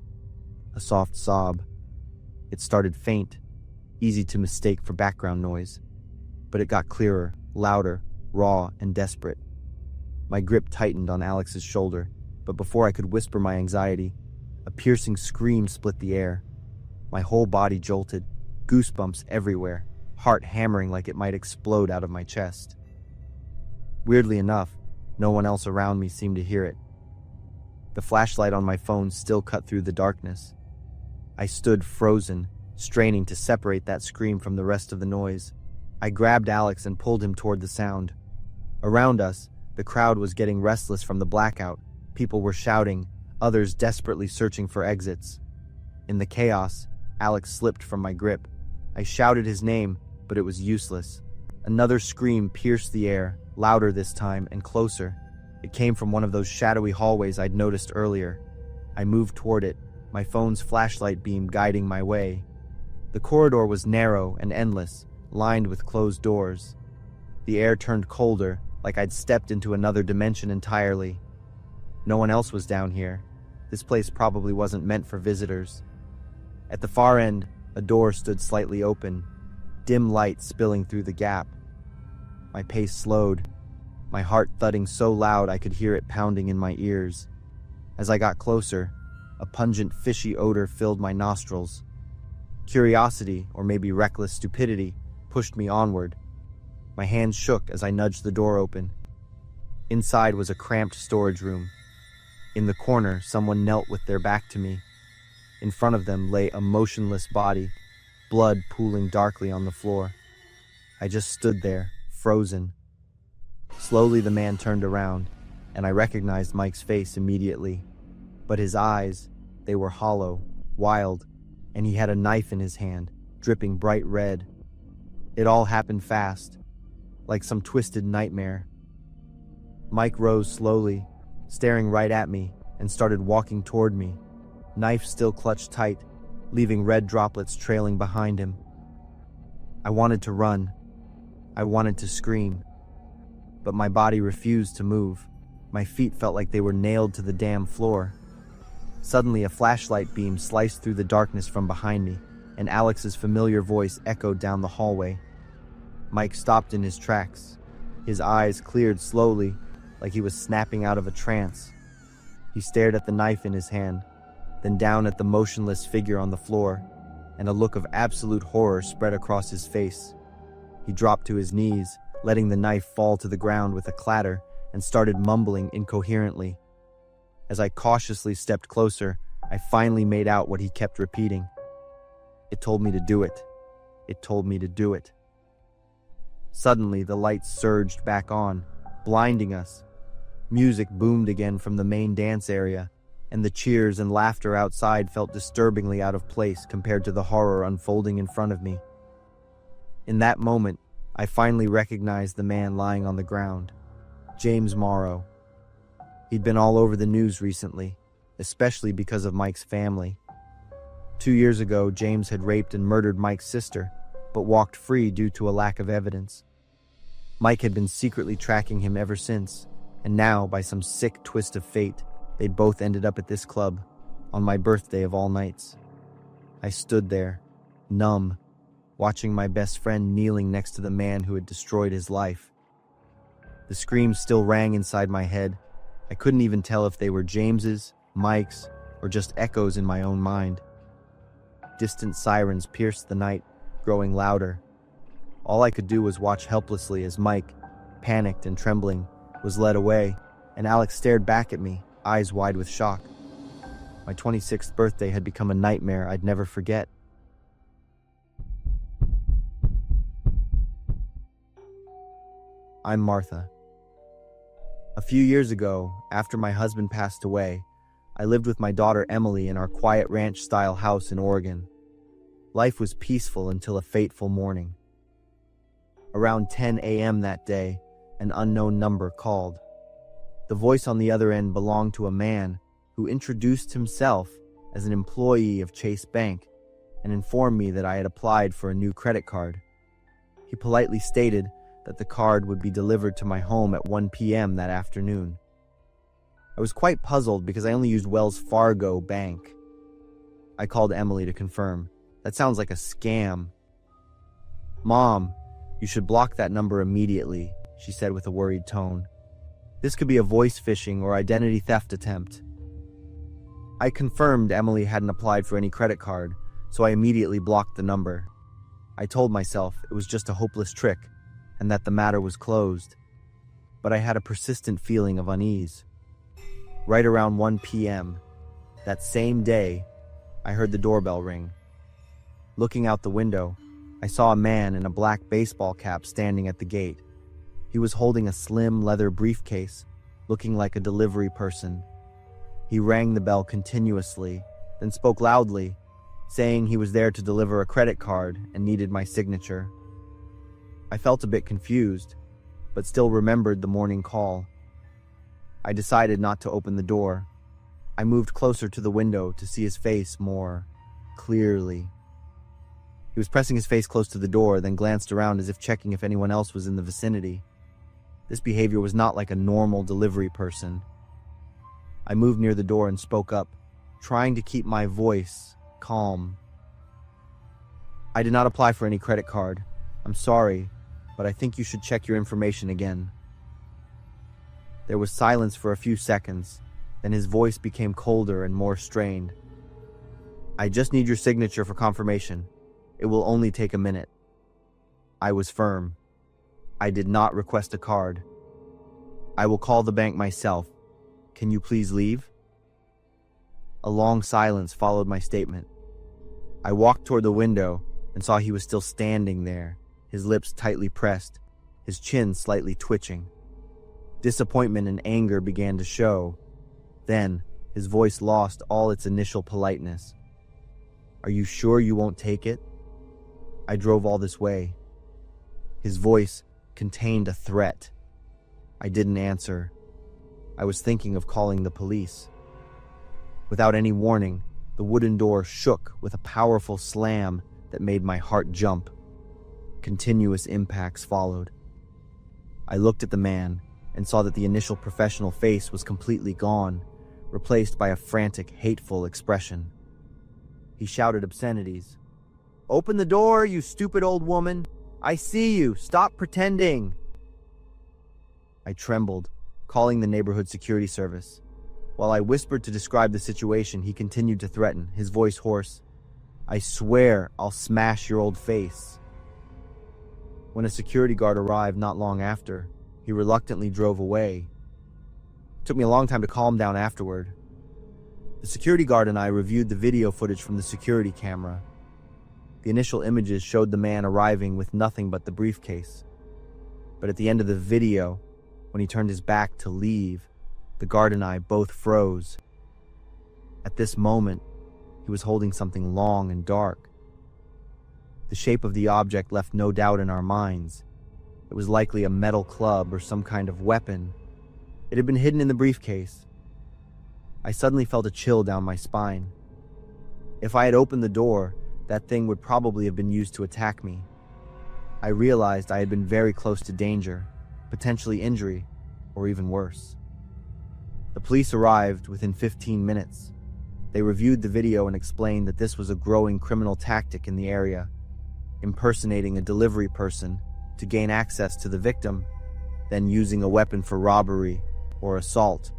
a soft sob. It started faint, easy to mistake for background noise, but it got clearer, louder, raw, and desperate. My grip tightened on Alex's shoulder, but before I could whisper my anxiety, a piercing scream split the air. My whole body jolted, goosebumps everywhere, heart hammering like it might explode out of my chest. Weirdly enough, no one else around me seemed to hear it. The flashlight on my phone still cut through the darkness. I stood frozen, straining to separate that scream from the rest of the noise. I grabbed Alex and pulled him toward the sound. Around us, the crowd was getting restless from the blackout. People were shouting, others desperately searching for exits. In the chaos, Alex slipped from my grip. I shouted his name, but it was useless. Another scream pierced the air, louder this time and closer. It came from one of those shadowy hallways I'd noticed earlier. I moved toward it, my phone's flashlight beam guiding my way. The corridor was narrow and endless, lined with closed doors. The air turned colder, like I'd stepped into another dimension entirely. No one else was down here. This place probably wasn't meant for visitors. At the far end, a door stood slightly open, dim light spilling through the gap. My pace slowed, my heart thudding so loud I could hear it pounding in my ears. As I got closer, a pungent, fishy odor filled my nostrils. Curiosity, or maybe reckless stupidity, pushed me onward. My hands shook as I nudged the door open. Inside was a cramped storage room. In the corner, someone knelt with their back to me. In front of them lay a motionless body, blood pooling darkly on the floor. I just stood there, frozen. Slowly the man turned around, and I recognized Mike's face immediately. But his eyes, they were hollow, wild, and he had a knife in his hand, dripping bright red. It all happened fast, like some twisted nightmare. Mike rose slowly, staring right at me, and started walking toward me, knife still clutched tight, leaving red droplets trailing behind him. I wanted to run. I wanted to scream. But my body refused to move. My feet felt like they were nailed to the damn floor. Suddenly, a flashlight beam sliced through the darkness from behind me, and Alex's familiar voice echoed down the hallway. Mike stopped in his tracks. His eyes cleared slowly, like he was snapping out of a trance. He stared at the knife in his hand, then down at the motionless figure on the floor, and a look of absolute horror spread across his face. He dropped to his knees, letting the knife fall to the ground with a clatter, and started mumbling incoherently. As I cautiously stepped closer, I finally made out what he kept repeating. It told me to do it. It told me to do it. Suddenly, the lights surged back on, blinding us. Music boomed again from the main dance area, and the cheers and laughter outside felt disturbingly out of place compared to the horror unfolding in front of me. In that moment, I finally recognized the man lying on the ground, James Morrow. He'd been all over the news recently, especially because of Mike's family. 2 years ago, James had raped and murdered Mike's sister, but walked free due to a lack of evidence. Mike had been secretly tracking him ever since, and now, by some sick twist of fate, they'd both ended up at this club, on my birthday of all nights. I stood there, numb, watching my best friend kneeling next to the man who had destroyed his life. The screams still rang inside my head. I couldn't even tell if they were James's, Mike's, or just echoes in my own mind. Distant sirens pierced the night, growing louder. All I could do was watch helplessly as Mike, panicked and trembling, was led away, and Alex stared back at me, eyes wide with shock. My 26th birthday had become a nightmare I'd never forget. I'm Martha. A few years ago, after my husband passed away, I lived with my daughter Emily in our quiet ranch-style house in Oregon. Life was peaceful until a fateful morning. Around 10 a.m. that day, an unknown number called. The voice on the other end belonged to a man who introduced himself as an employee of Chase Bank and informed me that I had applied for a new credit card. He politely stated that the card would be delivered to my home at 1 p.m. that afternoon. I was quite puzzled because I only used Wells Fargo Bank. I called Emily to confirm. That sounds like a scam. Mom, you should block that number immediately, she said with a worried tone. This could be a voice phishing or identity theft attempt. I confirmed Emily hadn't applied for any credit card, so I immediately blocked the number. I told myself it was just a hopeless trick and that the matter was closed. But I had a persistent feeling of unease. Right around 1 p.m. that same day, I heard the doorbell ring. Looking out the window, I saw a man in a black baseball cap standing at the gate. He was holding a slim leather briefcase, looking like a delivery person. He rang the bell continuously, then spoke loudly, saying he was there to deliver a credit card and needed my signature. I felt a bit confused, but still remembered the morning call. I decided not to open the door. I moved closer to the window to see his face more clearly. He was pressing his face close to the door, then glanced around as if checking if anyone else was in the vicinity. This behavior was not like a normal delivery person. I moved near the door and spoke up, trying to keep my voice calm. I did not apply for any credit card. I'm sorry, but I think you should check your information again. There was silence for a few seconds, then his voice became colder and more strained. I just need your signature for confirmation. It will only take a minute. I was firm. I did not request a card. I will call the bank myself. Can you please leave? A long silence followed my statement. I walked toward the window and saw he was still standing there, his lips tightly pressed, his chin slightly twitching. Disappointment and anger began to show. Then, his voice lost all its initial politeness. Are you sure you won't take it? I drove all this way. His voice contained a threat. I didn't answer. I was thinking of calling the police. Without any warning, the wooden door shook with a powerful slam that made my heart jump. Continuous impacts followed. I looked at the man and saw that the initial professional face was completely gone, replaced by a frantic, hateful expression. He shouted obscenities. Open the door, you stupid old woman! I see you! Stop pretending! I trembled, calling the neighborhood security service. While I whispered to describe the situation, he continued to threaten, his voice hoarse. I swear I'll smash your old face. When a security guard arrived not long after, he reluctantly drove away. It took me a long time to calm down afterward. The security guard and I reviewed the video footage from the security camera. The initial images showed the man arriving with nothing but the briefcase. But at the end of the video, when he turned his back to leave, the guard and I both froze. At this moment, he was holding something long and dark. The shape of the object left no doubt in our minds. It was likely a metal club or some kind of weapon. It had been hidden in the briefcase. I suddenly felt a chill down my spine. If I had opened the door, that thing would probably have been used to attack me. I realized I had been very close to danger, potentially injury, or even worse. The police arrived within 15 minutes. They reviewed the video and explained that this was a growing criminal tactic in the area, impersonating a delivery person to gain access to the victim, then using a weapon for robbery or assault.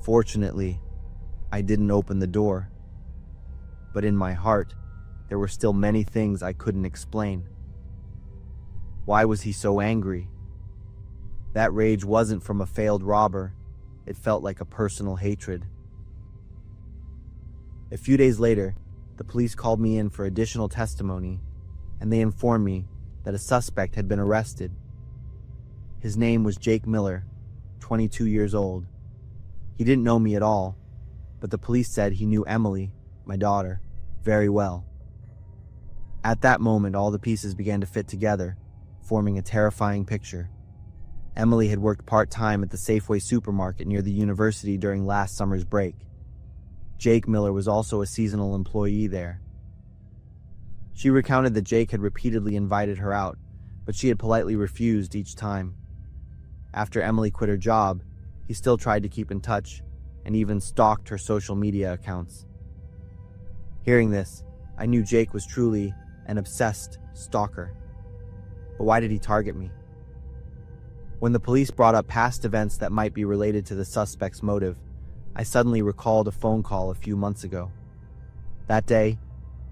Fortunately, I didn't open the door. But in my heart, there were still many things I couldn't explain. Why was he so angry? That rage wasn't from a failed robber. It felt like a personal hatred. A few days later, the police called me in for additional testimony, and they informed me that a suspect had been arrested. His name was Jake Miller, 22 years old. He didn't know me at all, but the police said he knew Emily, my daughter, very well. At that moment, all the pieces began to fit together, forming a terrifying picture. Emily had worked part-time at the Safeway supermarket near the university during last summer's break. Jake Miller was also a seasonal employee there. She recounted that Jake had repeatedly invited her out, but she had politely refused each time. After Emily quit her job, he still tried to keep in touch and even stalked her social media accounts. Hearing this, I knew Jake was truly an obsessed stalker. But why did he target me? When the police brought up past events that might be related to the suspect's motive, I suddenly recalled a phone call a few months ago. That day,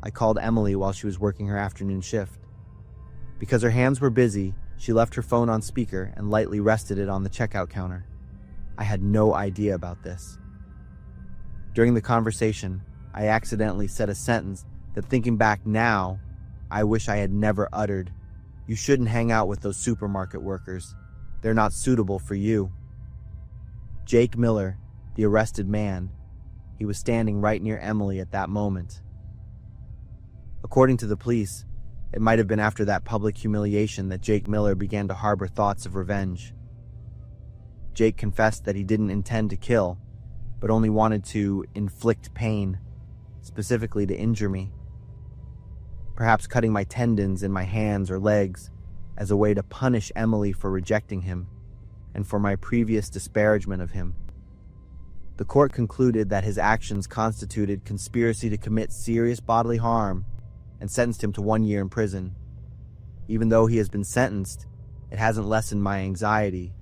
I called Emily while she was working her afternoon shift. Because her hands were busy, she left her phone on speaker and lightly rested it on the checkout counter. I had no idea about this. During the conversation, I accidentally said a sentence that, thinking back now, I wish I had never uttered. You shouldn't hang out with those supermarket workers. They're not suitable for you. Jake Miller, the arrested man, he was standing right near Emily at that moment. According to the police, it might have been after that public humiliation that Jake Miller began to harbor thoughts of revenge. Jake confessed that he didn't intend to kill, but only wanted to inflict pain, specifically to injure me. Perhaps cutting my tendons in my hands or legs as a way to punish Emily for rejecting him and for my previous disparagement of him. The court concluded that his actions constituted conspiracy to commit serious bodily harm and sentenced him to 1 year in prison. Even though he has been sentenced, it hasn't lessened my anxiety.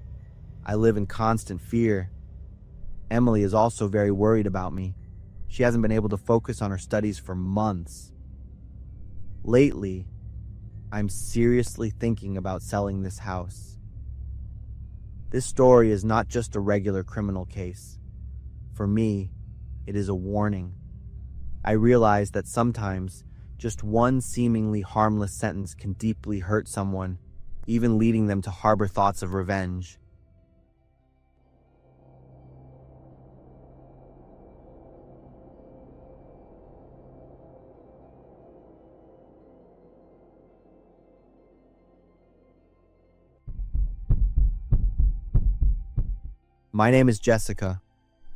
I live in constant fear. Emily is also very worried about me. She hasn't been able to focus on her studies for months. Lately, I'm seriously thinking about selling this house. This story is not just a regular criminal case. For me, it is a warning. I realize that sometimes just one seemingly harmless sentence can deeply hurt someone, even leading them to harbor thoughts of revenge. My name is Jessica.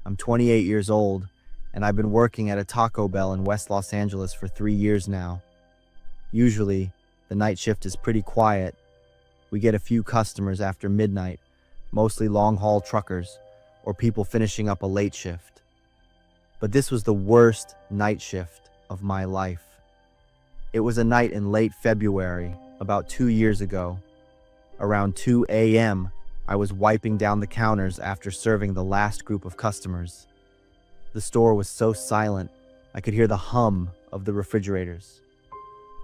I'm 28 years old, and I've been working at a Taco Bell in West Los Angeles for 3 years now. Usually, the night shift is pretty quiet. We get a few customers after midnight, mostly long-haul truckers or people finishing up a late shift. But this was the worst night shift of my life. It was a night in late February, about 2 years ago. Around 2 a.m., I was wiping down the counters after serving the last group of customers. The store was so silent, I could hear the hum of the refrigerators.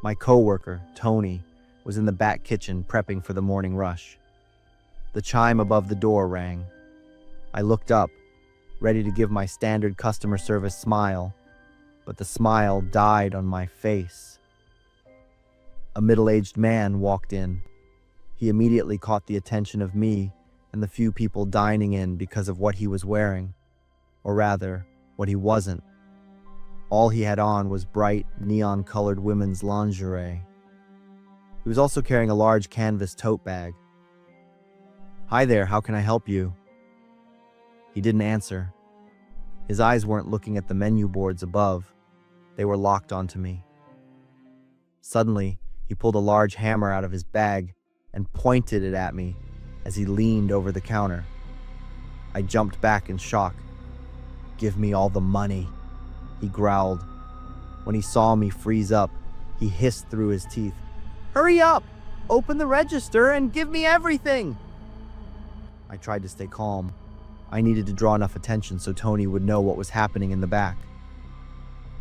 My coworker, Tony, was in the back kitchen prepping for the morning rush. The chime above the door rang. I looked up, ready to give my standard customer service smile, but the smile died on my face. A middle-aged man walked in. He immediately caught the attention of me and the few people dining in because of what he was wearing, or rather, what he wasn't. All he had on was bright, neon-colored women's lingerie. He was also carrying a large canvas tote bag. "Hi there, how can I help you?" He didn't answer. His eyes weren't looking at the menu boards above. They were locked onto me. Suddenly, he pulled a large hammer out of his bag and pointed it at me as he leaned over the counter. I jumped back in shock. "Give me all the money," he growled. When he saw me freeze up, he hissed through his teeth, "Hurry up! Open the register and give me everything!" I tried to stay calm. I needed to draw enough attention so Tony would know what was happening in the back.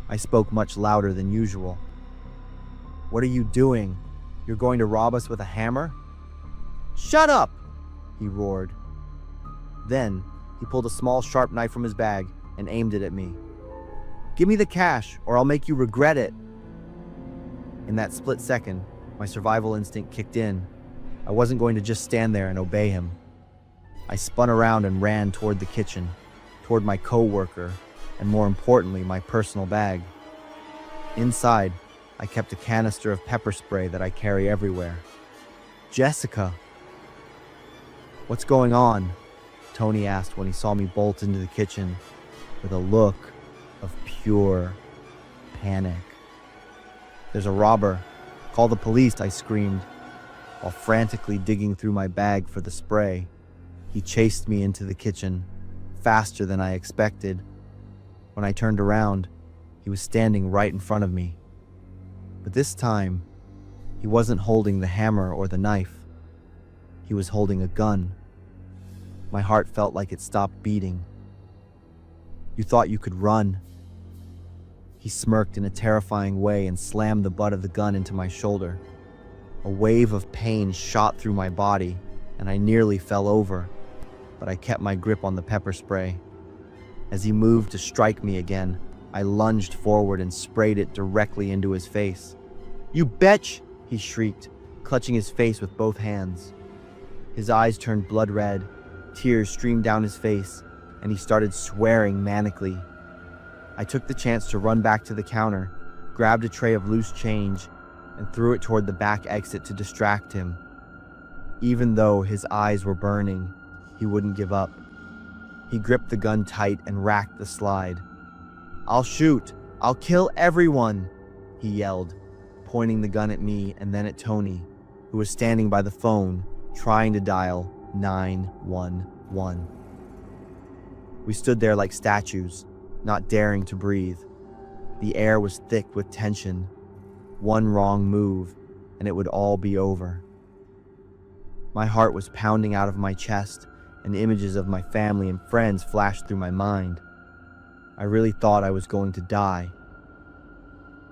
I spoke much louder than usual. "What are you doing? You're going to rob us with a hammer?" "Shut up!" he roared. Then, he pulled a small sharp knife from his bag and aimed it at me. "Give me the cash, or I'll make you regret it." In that split second, my survival instinct kicked in. I wasn't going to just stand there and obey him. I spun around and ran toward the kitchen, toward my coworker, and more importantly, my personal bag. Inside, I kept a canister of pepper spray that I carry everywhere. "Jessica!" "What's going on?" Tony asked when he saw me bolt into the kitchen with a look of pure panic. "There's a robber. Call the police," I screamed, while frantically digging through my bag for the spray. He chased me into the kitchen, faster than I expected. When I turned around, he He was standing right in front of me. But this time, he wasn't holding the hammer or the knife. He was holding a gun. My heart felt like it stopped beating. "You thought you could run." He smirked in a terrifying way and slammed the butt of the gun into my shoulder. A wave of pain shot through my body, and I nearly fell over, but I kept my grip on the pepper spray. As he moved to strike me again, I lunged forward and sprayed it directly into his face. "You betch!" he shrieked, clutching his face with both hands. His eyes turned blood red, tears streamed down his face, and he started swearing manically. I took the chance to run back to the counter, grabbed a tray of loose change, and threw it toward the back exit to distract him. Even though his eyes were burning, he wouldn't give up. He gripped the gun tight and racked the slide. "I'll shoot! I'll kill everyone!" he yelled, pointing the gun at me and then at Tony, who was standing by the phone, trying to dial 911. We stood there like statues, not daring to breathe. The air was thick with tension. One wrong move, and it would all be over. My heart was pounding out of my chest, and images of my family and friends flashed through my mind. I really thought I was going to die.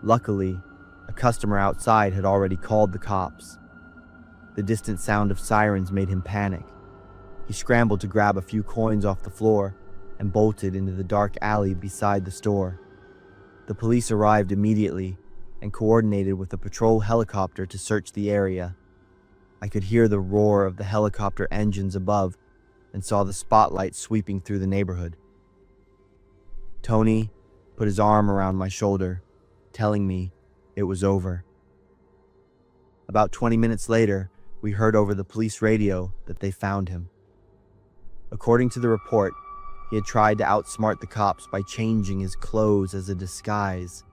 Luckily, a customer outside had already called the cops. The distant sound of sirens made him panic. He scrambled to grab a few coins off the floor and bolted into the dark alley beside the store. The police arrived immediately and coordinated with a patrol helicopter to search the area. I could hear the roar of the helicopter engines above and saw the spotlight sweeping through the neighborhood. Tony put his arm around my shoulder, telling me it was over. About 20 minutes later, we heard over the police radio that they found him. According to the report, he had tried to outsmart the cops by changing his clothes as a disguise,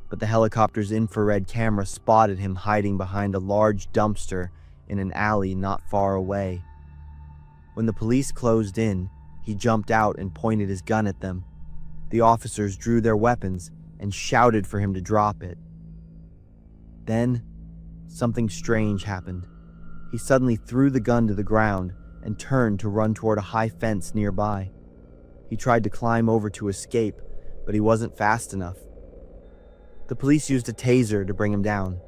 but the helicopter's infrared camera spotted him hiding behind a large dumpster in an alley not far away. When the police closed in, he jumped out and pointed his gun at them. The officers drew their weapons and shouted for him to drop it. Then, something strange happened. He suddenly threw the gun to the ground and turned to run toward a high fence nearby. He tried to climb over to escape, but he wasn't fast enough. The police used a taser to bring him down.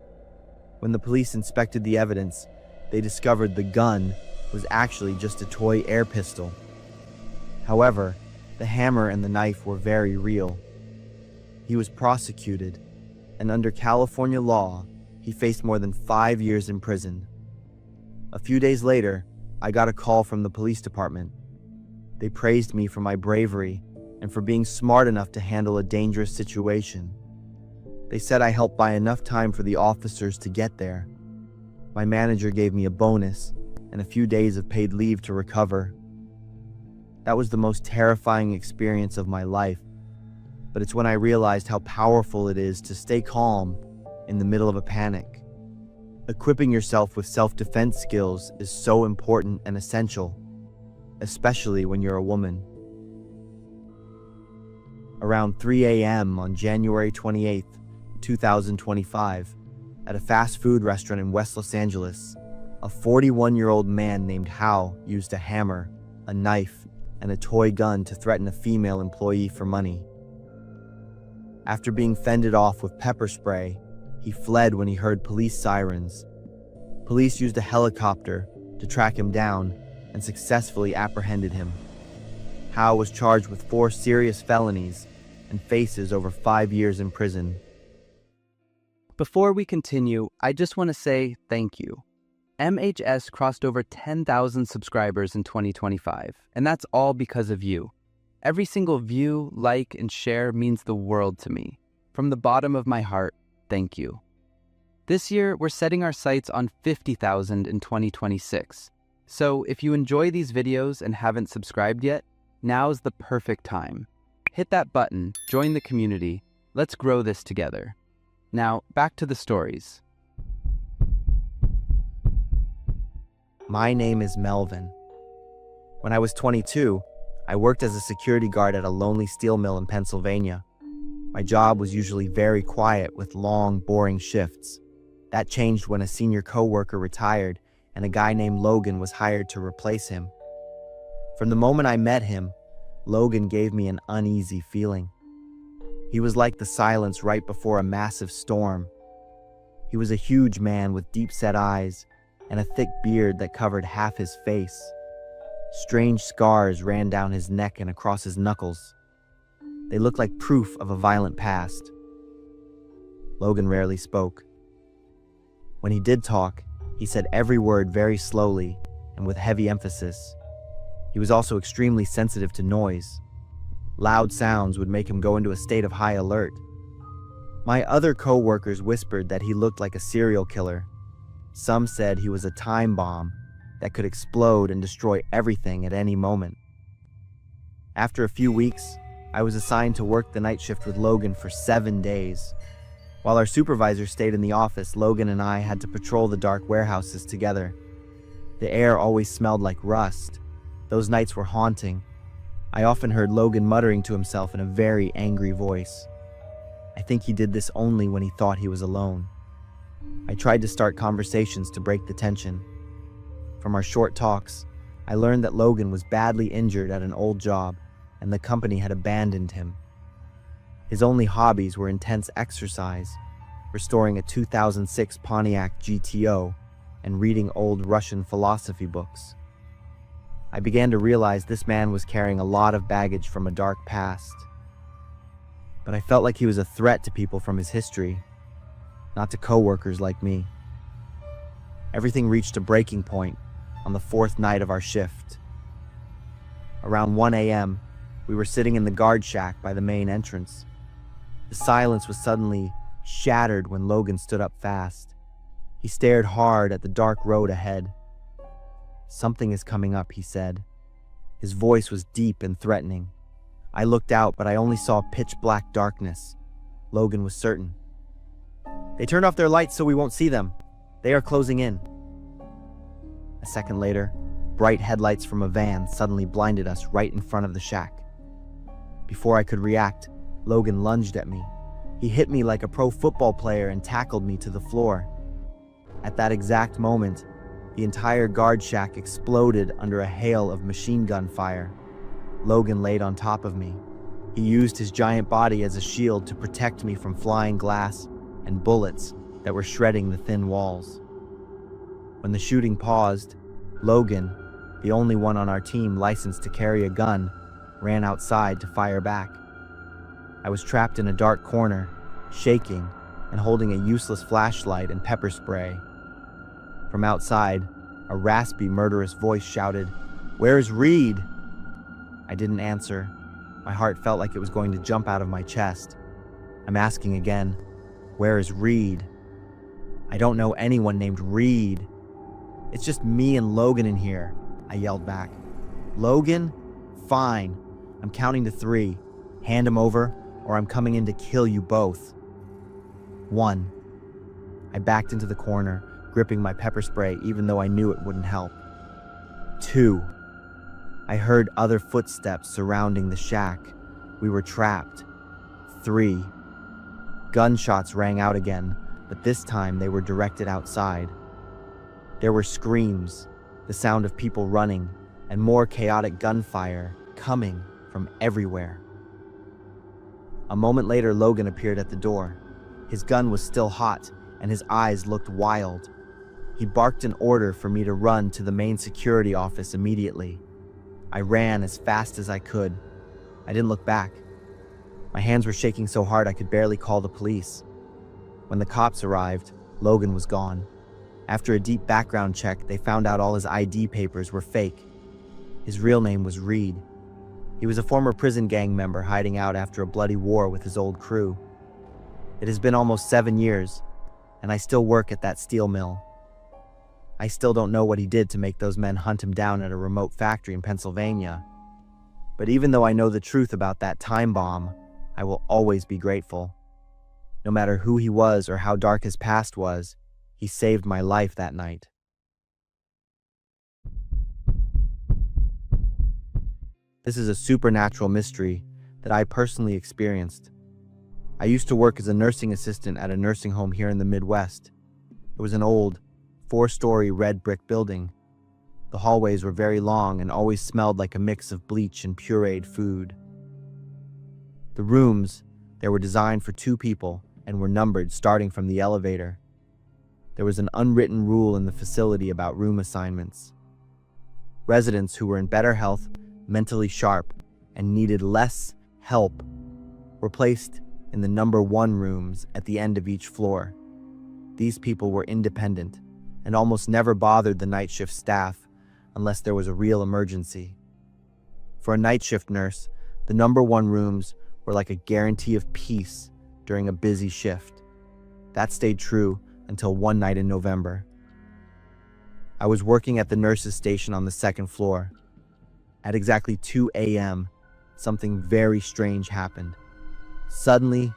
When the police inspected the evidence, they discovered the gun was actually just a toy air pistol. However, the hammer and the knife were very real. He was prosecuted, and under California law, he faced more than 5 years in prison. A few days later, I got a call from the police department. They praised me for my bravery and for being smart enough to handle a dangerous situation. They said I helped buy enough time for the officers to get there. My manager gave me a bonus and a few days of paid leave to recover. That was the most terrifying experience of my life, but it's when I realized how powerful it is to stay calm in the middle of a panic. Equipping yourself with self-defense skills is so important and essential, especially when you're a woman. Around 3 a.m. on January 28, 2025, at a fast food restaurant in West Los Angeles, a 41-year-old man named Hao used a hammer, a knife, and a toy gun to threaten a female employee for money. After being fended off with pepper spray, he fled when he heard police sirens. Police used a helicopter to track him down and successfully apprehended him. Hao was charged with 4 serious felonies and faces over 5 years in prison. Before we continue, I just want to say thank you. MHS crossed over 10,000 subscribers in 2025, and that's all because of you. Every single view, like, and share means the world to me. From the bottom of my heart, thank you. This year, we're setting our sights on 50,000 in 2026. So if you enjoy these videos and haven't subscribed yet, now's the perfect time. Hit that button, join the community, let's grow this together. Now, back to the stories. My name is Melvin. When I was 22, I worked as a security guard at a lonely steel mill in Pennsylvania. My job was usually very quiet with long, boring shifts. That changed when a senior coworker retired and a guy named Logan was hired to replace him. From the moment I met him, Logan gave me an uneasy feeling. He was like the silence right before a massive storm. He was a huge man with deep-set eyes and a thick beard that covered half his face. Strange scars ran down his neck and across his knuckles. They looked like proof of a violent past. Logan rarely spoke. When he did talk, he said every word very slowly and with heavy emphasis. He was also extremely sensitive to noise. Loud sounds would make him go into a state of high alert. My other co-workers whispered that he looked like a serial killer. Some said he was a time bomb that could explode and destroy everything at any moment. After a few weeks, I was assigned to work the night shift with Logan for 7 days. While our supervisor stayed in the office, Logan and I had to patrol the dark warehouses together. The air always smelled like rust. Those nights were haunting. I often heard Logan muttering to himself in a very angry voice. I think he did this only when he thought he was alone. I tried to start conversations to break the tension. From our short talks, I learned that Logan was badly injured at an old job, and the company had abandoned him. His only hobbies were intense exercise, restoring a 2006 Pontiac GTO, and reading old Russian philosophy books. I began to realize this man was carrying a lot of baggage from a dark past. But I felt like he was a threat to people from his history, not to coworkers like me. Everything reached a breaking point on the 4th night of our shift. Around 1 a.m., we were sitting in the guard shack by the main entrance. The silence was suddenly shattered when Logan stood up fast. He stared hard at the dark road ahead. "Something is coming up," he said. His voice was deep and threatening. I looked out, but I only saw pitch-black darkness. Logan was certain. "They turned off their lights so we won't see them. They are closing in." A second later, bright headlights from a van suddenly blinded us right in front of the shack. Before I could react, Logan lunged at me. He hit me like a pro football player and tackled me to the floor. At that exact moment, the entire guard shack exploded under a hail of machine gun fire. Logan laid on top of me. He used his giant body as a shield to protect me from flying glass and bullets that were shredding the thin walls. When the shooting paused, Logan, the only one on our team licensed to carry a gun, ran outside to fire back. I was trapped in a dark corner, shaking and holding a useless flashlight and pepper spray. From outside, a raspy, murderous voice shouted, "Where is Reed?" I didn't answer. My heart felt like it was going to jump out of my chest. I'm asking again, "Where is Reed?" "I don't know anyone named Reed. It's just me and Logan in here," I yelled back. "Logan? Fine. I'm counting to 3. Hand him over, or I'm coming in to kill you both." 1. I backed into the corner, gripping my pepper spray even though I knew it wouldn't help. 2. I heard other footsteps surrounding the shack. We were trapped. 3. Gunshots rang out again, but this time they were directed outside. There were screams, the sound of people running, and more chaotic gunfire coming from everywhere. A moment later, Logan appeared at the door. His gun was still hot, and his eyes looked wild. He barked an order for me to run to the main security office immediately. I ran as fast as I could. I didn't look back. My hands were shaking so hard I could barely call the police. When the cops arrived, Logan was gone. After a deep background check, they found out all his ID papers were fake. His real name was Reed. He was a former prison gang member hiding out after a bloody war with his old crew. It has been almost 7 years, and I still work at that steel mill. I still don't know what he did to make those men hunt him down at a remote factory in Pennsylvania. But even though I know the truth about that time bomb, I will always be grateful. No matter who he was or how dark his past was, he saved my life that night. This is a supernatural mystery that I personally experienced. I used to work as a nursing assistant at a nursing home here in the Midwest. It was an old, 4-story red brick building. The hallways were very long and always smelled like a mix of bleach and pureed food. The rooms, they were designed for 2 people and were numbered starting from the elevator. There was an unwritten rule in the facility about room assignments. Residents who were in better health, mentally sharp, and needed less help were placed in the number 1 rooms at the end of each floor. These people were independent and almost never bothered the night shift staff unless there was a real emergency. For a night shift nurse, the number 1 rooms were like a guarantee of peace during a busy shift. That stayed true until one night in November. I was working at the nurses' station on the 2nd floor. At exactly 2 a.m., something very strange happened. Suddenly,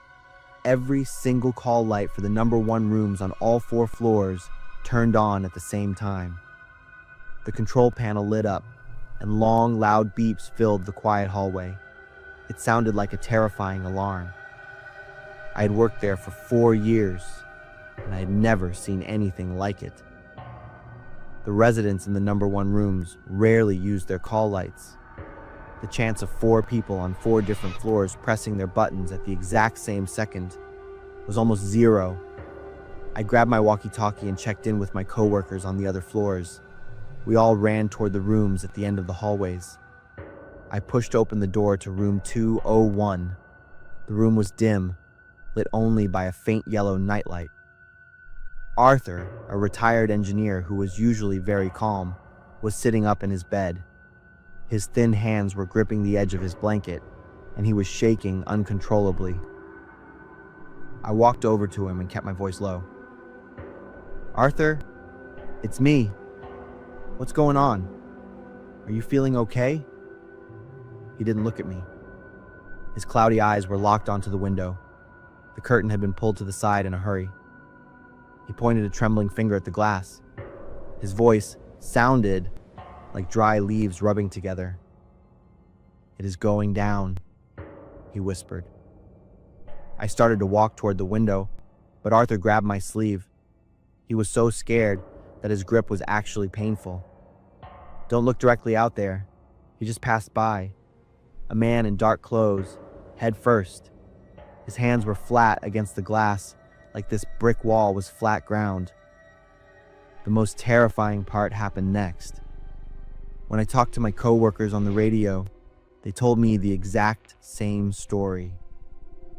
every single call light for the number 1 rooms on all 4 floors turned on at the same time. The control panel lit up, and long, loud beeps filled the quiet hallway. It sounded like a terrifying alarm. I had worked there for 4 years, and I had never seen anything like it. The residents in the number 1 rooms rarely used their call lights. The chance of 4 people on 4 different floors pressing their buttons at the exact same second was almost zero. I grabbed my walkie-talkie and checked in with my coworkers on the other floors. We all ran toward the rooms at the end of the hallways. I pushed open the door to room 201. The room was dim, lit only by a faint yellow nightlight. Arthur, a retired engineer who was usually very calm, was sitting up in his bed. His thin hands were gripping the edge of his blanket, and he was shaking uncontrollably. I walked over to him and kept my voice low. "Arthur, it's me. What's going on? Are you feeling okay?" He didn't look at me. His cloudy eyes were locked onto the window. The curtain had been pulled to the side in a hurry. He pointed a trembling finger at the glass. His voice sounded like dry leaves rubbing together. "It is going down," he whispered. I started to walk toward the window, but Arthur grabbed my sleeve. He was so scared that his grip was actually painful. "Don't look directly out there. He just passed by. A man in dark clothes, head first. His hands were flat against the glass, like this brick wall was flat ground." The most terrifying part happened next. When I talked to my coworkers on the radio, they told me the exact same story.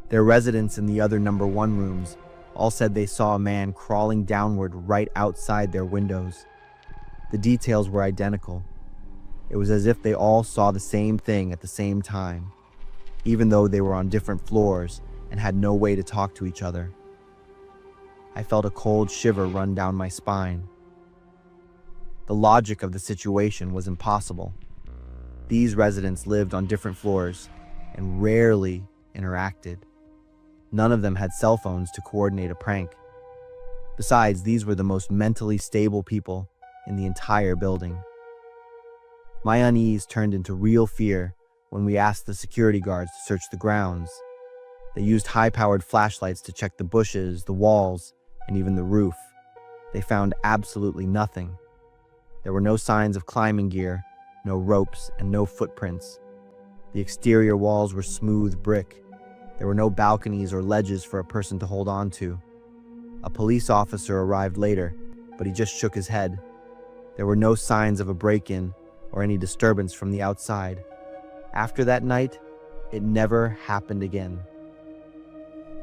Their residents in the other number 1 rooms all said they saw a man crawling downward right outside their windows. The details were identical. It was as if they all saw the same thing at the same time, even though they were on different floors and had no way to talk to each other. I felt a cold shiver run down my spine. The logic of the situation was impossible. These residents lived on different floors and rarely interacted. None of them had cell phones to coordinate a prank. Besides, these were the most mentally stable people in the entire building. My unease turned into real fear when we asked the security guards to search the grounds. They used high-powered flashlights to check the bushes, the walls, and even the roof. They found absolutely nothing. There were no signs of climbing gear, no ropes, and no footprints. The exterior walls were smooth brick. There were no balconies or ledges for a person to hold on to. A police officer arrived later, but he just shook his head. There were no signs of a break-in or any disturbance from the outside. After that night, it never happened again.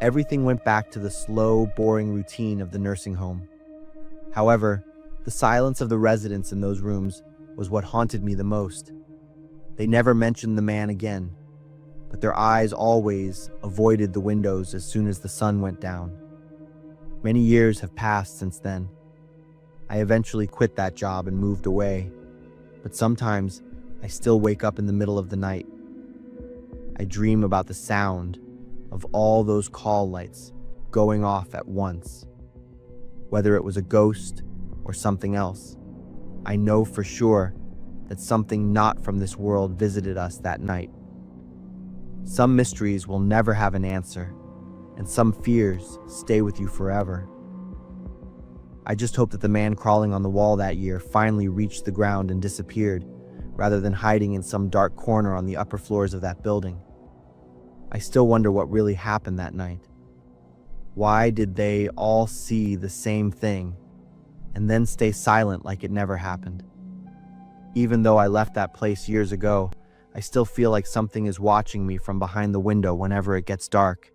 Everything went back to the slow, boring routine of the nursing home. However, the silence of the residents in those rooms was what haunted me the most. They never mentioned the man again, but their eyes always avoided the windows as soon as the sun went down. Many years have passed since then. I eventually quit that job and moved away, but sometimes I still wake up in the middle of the night. I dream about the sound of all those call lights going off at once. Whether it was a ghost or something else, I know for sure that something not from this world visited us that night. Some mysteries will never have an answer, and some fears stay with you forever. I just hope that the man crawling on the wall that year finally reached the ground and disappeared, rather than hiding in some dark corner on the upper floors of that building. I still wonder what really happened that night. Why did they all see the same thing and then stay silent like it never happened? Even though I left that place years ago, I still feel like something is watching me from behind the window whenever it gets dark.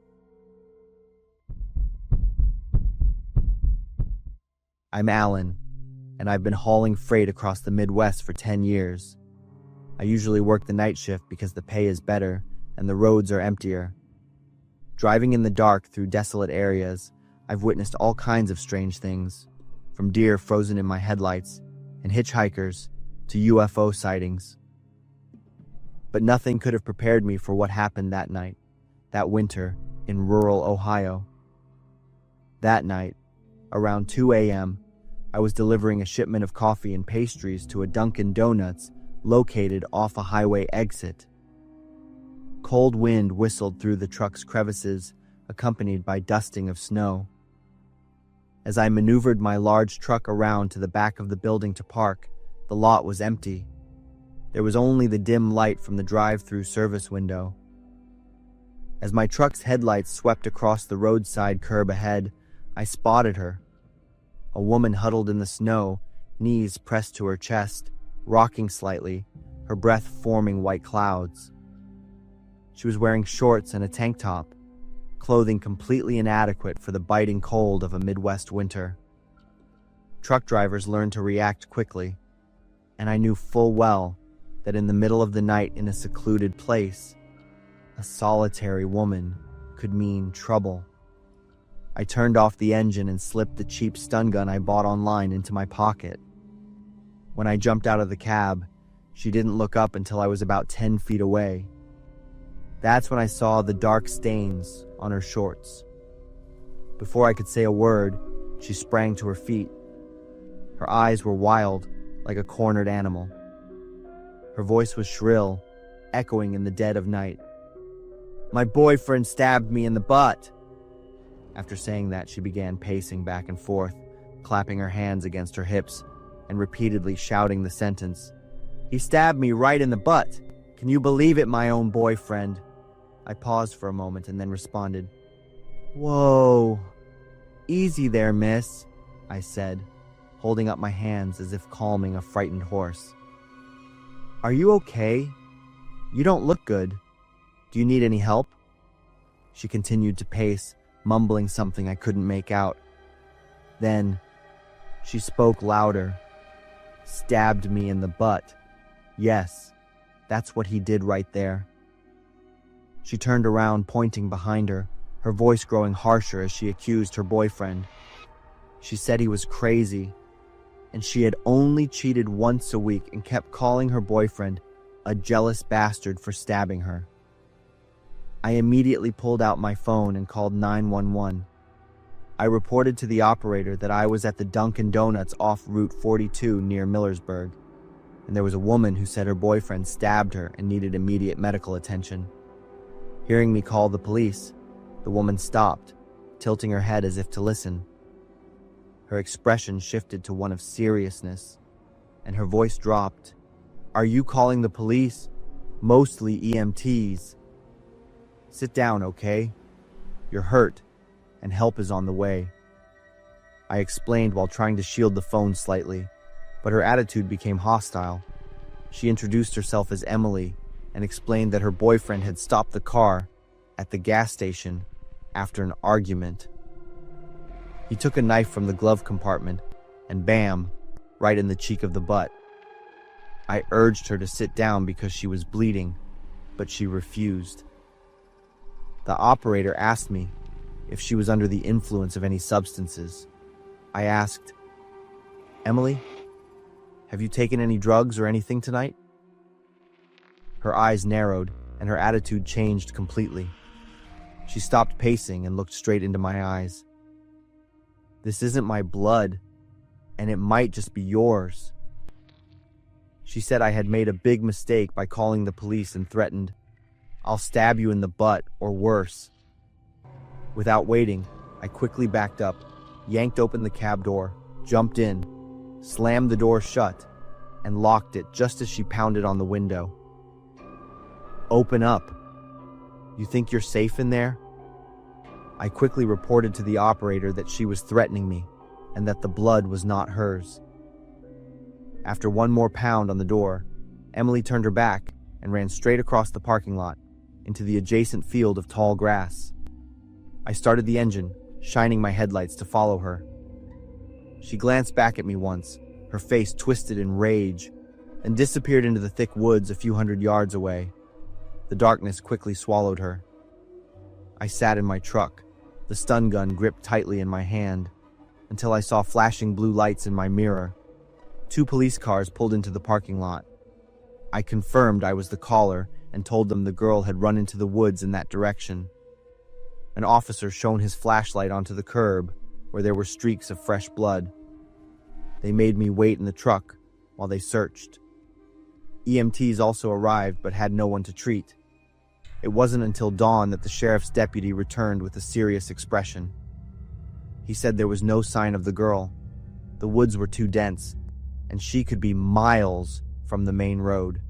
I'm Alan, and I've been hauling freight across the Midwest for 10 years. I usually work the night shift because the pay is better and the roads are emptier. Driving in the dark through desolate areas, I've witnessed all kinds of strange things, from deer frozen in my headlights and hitchhikers to UFO sightings. But nothing could have prepared me for what happened that night, that winter, in rural Ohio. That night, around 2 a.m., I was delivering a shipment of coffee and pastries to a Dunkin' Donuts located off a highway exit. Cold wind whistled through the truck's crevices, accompanied by dusting of snow. As I maneuvered my large truck around to the back of the building to park, the lot was empty. There was only the dim light from the drive-through service window. As my truck's headlights swept across the roadside curb ahead, I spotted her. A woman huddled in the snow, knees pressed to her chest, rocking slightly, her breath forming white clouds. She was wearing shorts and a tank top, clothing completely inadequate for the biting cold of a Midwest winter. Truck drivers learned to react quickly, and I knew full well that in the middle of the night in a secluded place, a solitary woman could mean trouble. I turned off the engine and slipped the cheap stun gun I bought online into my pocket. When I jumped out of the cab, she didn't look up until I was about 10 feet away. That's when I saw the dark stains on her shorts. Before I could say a word, she sprang to her feet. Her eyes were wild, like a cornered animal. Her voice was shrill, echoing in the dead of night. "My boyfriend stabbed me in the butt." After saying that, she began pacing back and forth, clapping her hands against her hips, and repeatedly shouting the sentence, "He stabbed me right in the butt. Can you believe it, my own boyfriend?" I paused for a moment and then responded, "Whoa, easy there, miss," I said, holding up my hands as if calming a frightened horse. "Are you okay? You don't look good. Do you need any help?" She continued to pace, mumbling something I couldn't make out. Then, she spoke louder. "Stabbed me in the butt. Yes, that's what he did right there." She turned around, pointing behind her, her voice growing harsher as she accused her boyfriend. She said he was crazy, and she had only cheated once a week and kept calling her boyfriend a jealous bastard for stabbing her. I immediately pulled out my phone and called 911. I reported to the operator that I was at the Dunkin' Donuts off Route 42 near Millersburg, and there was a woman who said her boyfriend stabbed her and needed immediate medical attention. Hearing me call the police, the woman stopped, tilting her head as if to listen. Her expression shifted to one of seriousness, and her voice dropped. "Are you calling the police? Mostly EMTs. Sit down, okay? You're hurt, and help is on the way." I explained while trying to shield the phone slightly, but her attitude became hostile. She introduced herself as Emily and explained that her boyfriend had stopped the car at the gas station after an argument. He took a knife from the glove compartment and bam, right in the cheek of the butt. I urged her to sit down because she was bleeding, but she refused. The operator asked me if she was under the influence of any substances. I asked, "Emily, have you taken any drugs or anything tonight?" Her eyes narrowed and her attitude changed completely. She stopped pacing and looked straight into my eyes. "This isn't my blood, and it might just be yours." She said I had made a big mistake by calling the police and threatened, "I'll stab you in the butt or worse." Without waiting, I quickly backed up, yanked open the cab door, jumped in, slammed the door shut, and locked it just as she pounded on the window. "Open up. You think you're safe in there?" I quickly reported to the operator that she was threatening me and that the blood was not hers. After one more pound on the door, Emily turned her back and ran straight across the parking lot into the adjacent field of tall grass. I started the engine, shining my headlights to follow her. She glanced back at me once, her face twisted in rage, and disappeared into the thick woods a few hundred yards away. The darkness quickly swallowed her. I sat in my truck, the stun gun gripped tightly in my hand, until I saw flashing blue lights in my mirror. 2 police cars pulled into the parking lot. I confirmed I was the caller and told them the girl had run into the woods in that direction. An officer shone his flashlight onto the curb, where there were streaks of fresh blood. They made me wait in the truck while they searched. EMTs also arrived but had no one to treat. It wasn't until dawn that the sheriff's deputy returned with a serious expression. He said there was no sign of the girl. The woods were too dense, and she could be miles from the main road.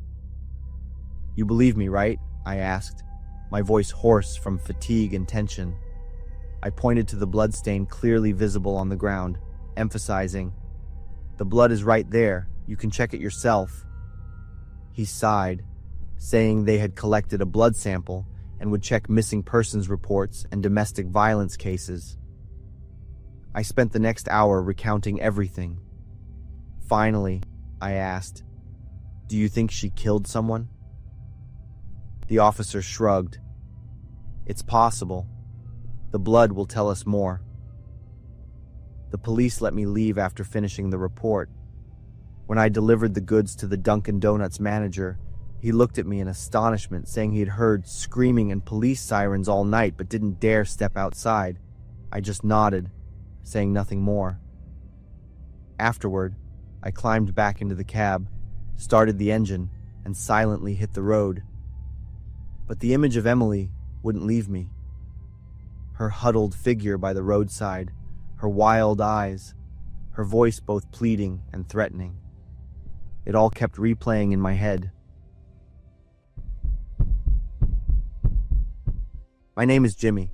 "You believe me, right?" I asked, my voice hoarse from fatigue and tension. I pointed to the bloodstain clearly visible on the ground, emphasizing, "The blood is right there. You can check it yourself." He sighed, saying they had collected a blood sample and would check missing persons reports and domestic violence cases. I spent the next hour recounting everything. Finally, I asked, "Do you think she killed someone?" The officer shrugged. "It's possible. The blood will tell us more." The police let me leave after finishing the report. When I delivered the goods to the Dunkin' Donuts manager, he looked at me in astonishment, saying he had heard screaming and police sirens all night but didn't dare step outside. I just nodded, saying nothing more. Afterward, I climbed back into the cab, started the engine, and silently hit the road. But the image of Emily wouldn't leave me. Her huddled figure by the roadside, her wild eyes, her voice both pleading and threatening. It all kept replaying in my head. My name is Jimmy.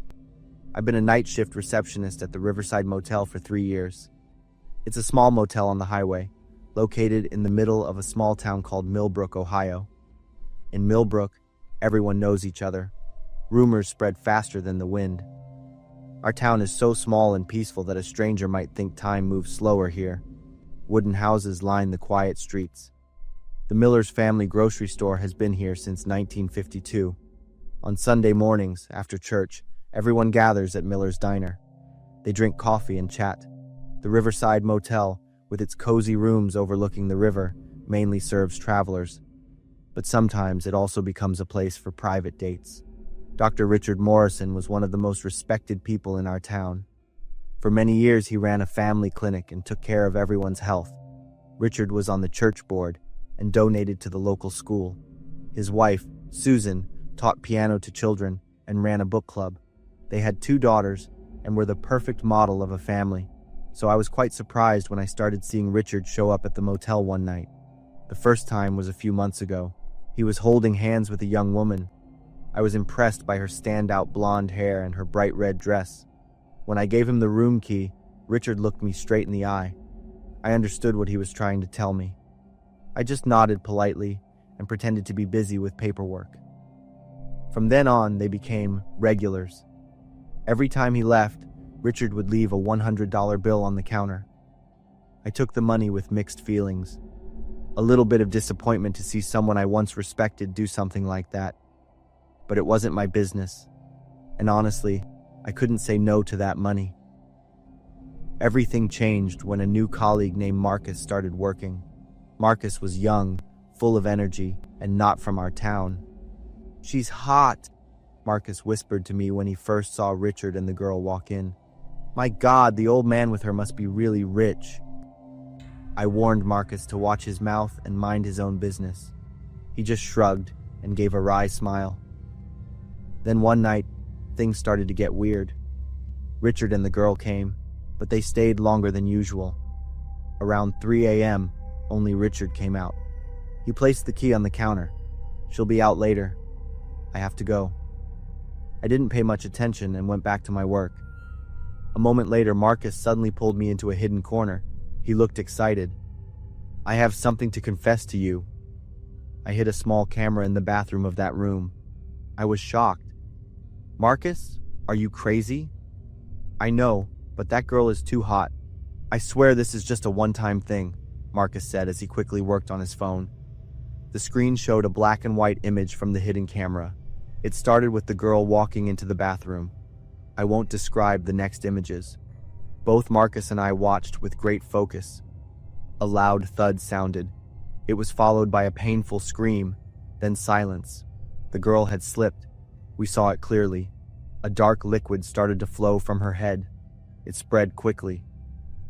I've been a night shift receptionist at the Riverside Motel for 3 years. It's a small motel on the highway, located in the middle of a small town called Millbrook, Ohio. In Millbrook, everyone knows each other. Rumors spread faster than the wind. Our town is so small and peaceful that a stranger might think time moves slower here. Wooden houses line the quiet streets. The Miller's family grocery store has been here since 1952. On Sunday mornings, after church, everyone gathers at Miller's Diner. They drink coffee and chat. The Riverside Motel, with its cozy rooms overlooking the river, mainly serves travelers. But sometimes it also becomes a place for private dates. Dr. Richard Morrison was one of the most respected people in our town. For many years, he ran a family clinic and took care of everyone's health. Richard was on the church board and donated to the local school. His wife, Susan, taught piano to children and ran a book club. They had 2 daughters and were the perfect model of a family. So I was quite surprised when I started seeing Richard show up at the motel one night. The first time was a few months ago. He was holding hands with a young woman. I was impressed by her standout blonde hair and her bright red dress. When I gave him the room key, Richard looked me straight in the eye. I understood what he was trying to tell me. I just nodded politely and pretended to be busy with paperwork. From then on, they became regulars. Every time he left, Richard would leave a $100 bill on the counter. I took the money with mixed feelings. A little bit of disappointment to see someone I once respected do something like that. But it wasn't my business. And honestly, I couldn't say no to that money. Everything changed when a new colleague named Marcus started working. Marcus was young, full of energy, and not from our town. "She's hot," Marcus whispered to me when he first saw Richard and the girl walk in. "My God, the old man with her must be really rich." I warned Marcus to watch his mouth and mind his own business. He just shrugged and gave a wry smile. Then one night, things started to get weird. Richard and the girl came, but they stayed longer than usual. Around 3 a.m., only Richard came out. He placed the key on the counter. "She'll be out later. I have to go." I didn't pay much attention and went back to my work. A moment later, Marcus suddenly pulled me into a hidden corner. He looked excited. "I have something to confess to you." I hid a small camera in the bathroom of that room. I was shocked. "Marcus, are you crazy?" "I know, but that girl is too hot. I swear this is just a one-time thing," Marcus said as he quickly worked on his phone. The screen showed a black and white image from the hidden camera. It started with the girl walking into the bathroom. I won't describe the next images. Both Marcus and I watched with great focus. A loud thud sounded. It was followed by a painful scream, then silence. The girl had slipped. We saw it clearly. A dark liquid started to flow from her head. It spread quickly.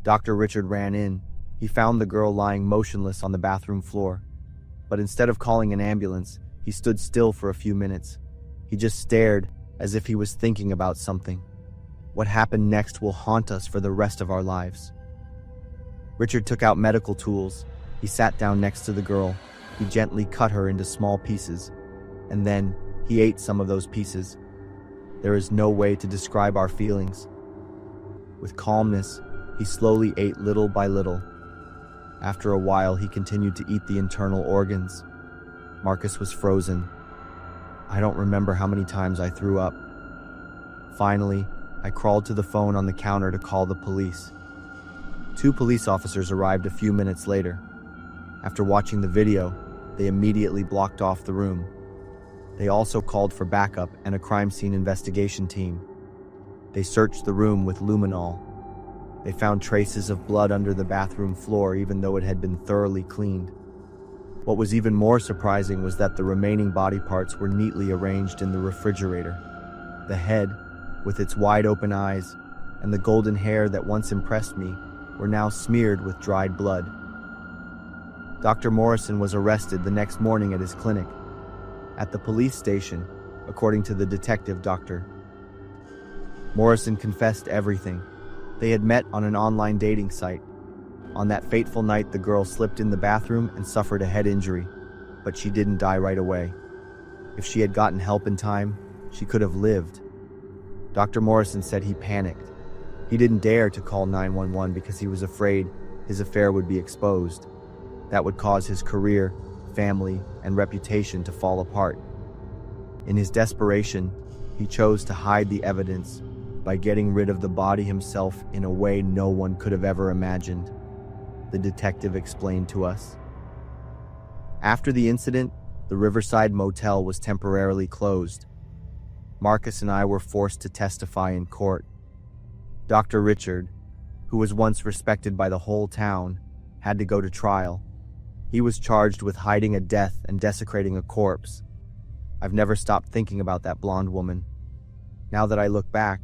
Dr. Richard ran in. He found the girl lying motionless on the bathroom floor. But instead of calling an ambulance, he stood still for a few minutes. He just stared, as if he was thinking about something. What happened next will haunt us for the rest of our lives. Richard took out medical tools. He sat down next to the girl. He gently cut her into small pieces. And then, he ate some of those pieces. There is no way to describe our feelings. With calmness, he slowly ate little by little. After a while, he continued to eat the internal organs. Marcus was frozen. I don't remember how many times I threw up. Finally, I crawled to the phone on the counter to call the police. 2 police officers arrived a few minutes later. After watching the video, they immediately blocked off the room. They also called for backup and a crime scene investigation team. They searched the room with luminol. They found traces of blood under the bathroom floor even though it had been thoroughly cleaned. What was even more surprising was that the remaining body parts were neatly arranged in the refrigerator. The head, with its wide-open eyes, and the golden hair that once impressed me, were now smeared with dried blood. Dr. Morrison was arrested the next morning at his clinic. At the police station, according to the detective doctor, Morrison confessed everything. They had met on an online dating site. On that fateful night, the girl slipped in the bathroom and suffered a head injury, but she didn't die right away. If she had gotten help in time, she could have lived. Dr. Morrison said he panicked. He didn't dare to call 911 because he was afraid his affair would be exposed. That would cause his career, family, and reputation to fall apart. In his desperation, he chose to hide the evidence by getting rid of the body himself in a way no one could have ever imagined, the detective explained to us. After the incident, the Riverside Motel was temporarily closed. Marcus and I were forced to testify in court. Dr. Richard, who was once respected by the whole town, had to go to trial. He was charged with hiding a death and desecrating a corpse. I've never stopped thinking about that blonde woman. Now that I look back,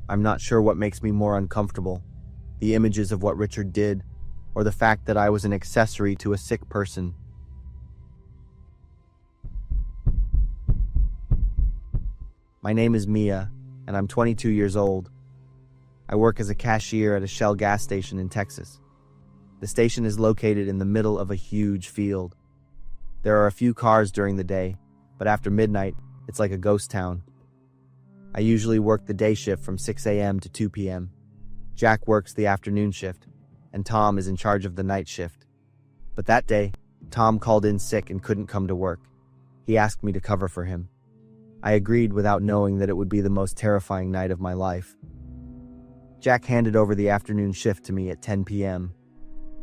I'm not sure what makes me more uncomfortable, the images of what Richard did, or the fact that I was an accessory to a sick person. My name is Mia, and I'm 22 years old. I work as a cashier at a Shell gas station in Texas. The station is located in the middle of a huge field. There are a few cars during the day, but after midnight, it's like a ghost town. I usually work the day shift from 6 a.m. to 2 p.m. Jack works the afternoon shift, and Tom is in charge of the night shift. But that day, Tom called in sick and couldn't come to work. He asked me to cover for him. I agreed without knowing that it would be the most terrifying night of my life. Jack handed over the afternoon shift to me at 10 p.m.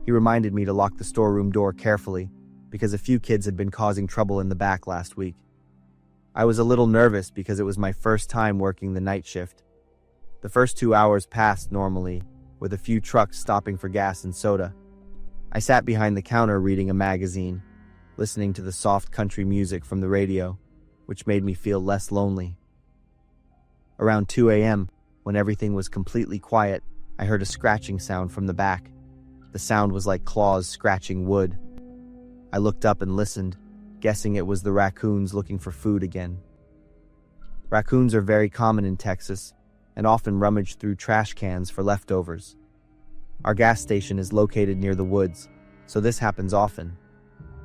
He reminded me to lock the storeroom door carefully because a few kids had been causing trouble in the back last week. I was a little nervous because it was my first time working the night shift. The first 2 hours passed normally, with a few trucks stopping for gas and soda. I sat behind the counter reading a magazine, listening to the soft country music from the radio, which made me feel less lonely. Around 2 a.m., when everything was completely quiet, I heard a scratching sound from the back. The sound was like claws scratching wood. I looked up and listened, guessing it was the raccoons looking for food again. Raccoons are very common in Texas, and often rummage through trash cans for leftovers. Our gas station is located near the woods, so this happens often.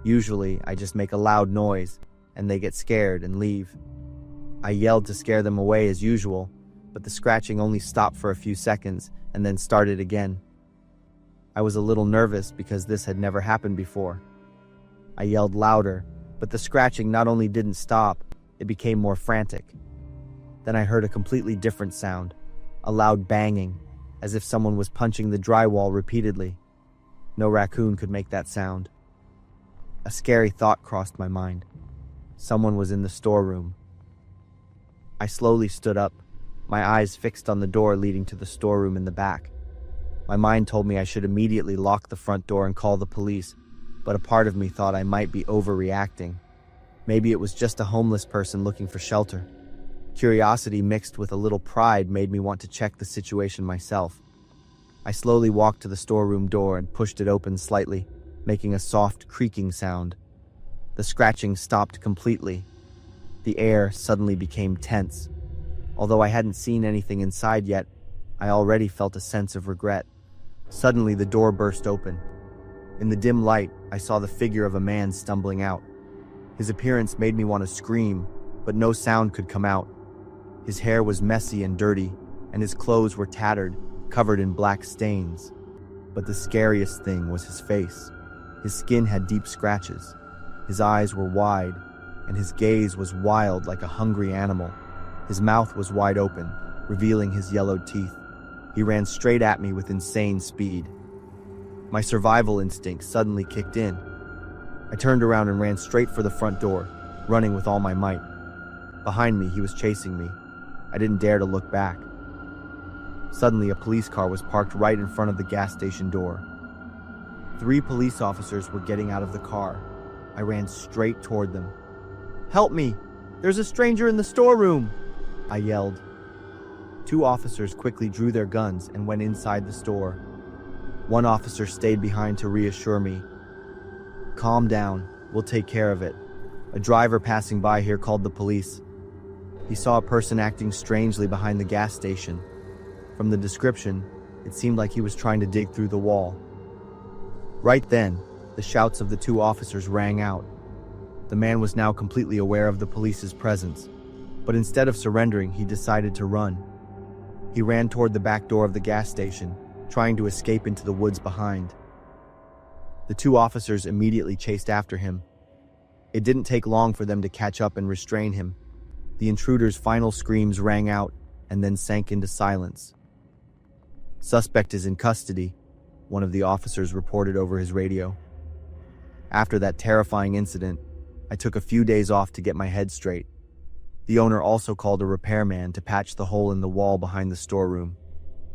Usually, I just make a loud noise, and they get scared and leave. I yelled to scare them away as usual, but the scratching only stopped for a few seconds and then started again. I was a little nervous because this had never happened before. I yelled louder, but the scratching not only didn't stop, it became more frantic. Then I heard a completely different sound, a loud banging, as if someone was punching the drywall repeatedly. No raccoon could make that sound. A scary thought crossed my mind. Someone was in the storeroom. I slowly stood up, my eyes fixed on the door leading to the storeroom in the back. My mind told me I should immediately lock the front door and call the police, but a part of me thought I might be overreacting. Maybe it was just a homeless person looking for shelter. Curiosity mixed with a little pride made me want to check the situation myself. I slowly walked to the storeroom door and pushed it open slightly, making a soft creaking sound. The scratching stopped completely. The air suddenly became tense. Although I hadn't seen anything inside yet, I already felt a sense of regret. Suddenly, the door burst open. In the dim light, I saw the figure of a man stumbling out. His appearance made me want to scream, but no sound could come out. His hair was messy and dirty, and his clothes were tattered, covered in black stains. But the scariest thing was his face. His skin had deep scratches. His eyes were wide, and his gaze was wild like a hungry animal. His mouth was wide open, revealing his yellowed teeth. He ran straight at me with insane speed. My survival instinct suddenly kicked in. I turned around and ran straight for the front door, running with all my might. Behind me, he was chasing me. I didn't dare to look back. Suddenly, a police car was parked right in front of the gas station door. 3 police officers were getting out of the car. I ran straight toward them. "Help me! There's a stranger in the storeroom!" I yelled. 2 officers quickly drew their guns and went inside the store. One officer stayed behind to reassure me. "Calm down, we'll take care of it." A driver passing by here called the police. He saw a person acting strangely behind the gas station. From the description, it seemed like he was trying to dig through the wall. Right then, the shouts of the 2 officers rang out. The man was now completely aware of the police's presence, but instead of surrendering, he decided to run. He ran toward the back door of the gas station, trying to escape into the woods behind. The 2 officers immediately chased after him. It didn't take long for them to catch up and restrain him. The intruder's final screams rang out and then sank into silence. "Suspect is in custody," one of the officers reported over his radio. After that terrifying incident, I took a few days off to get my head straight. The owner also called a repairman to patch the hole in the wall behind the storeroom.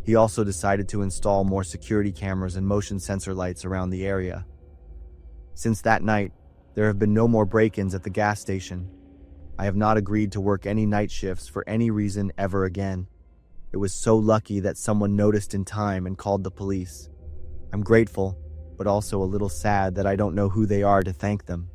He also decided to install more security cameras and motion sensor lights around the area. Since that night, there have been no more break-ins at the gas station. I have not agreed to work any night shifts for any reason ever again. It was so lucky that someone noticed in time and called the police. I'm grateful, but also a little sad that I don't know who they are to thank them.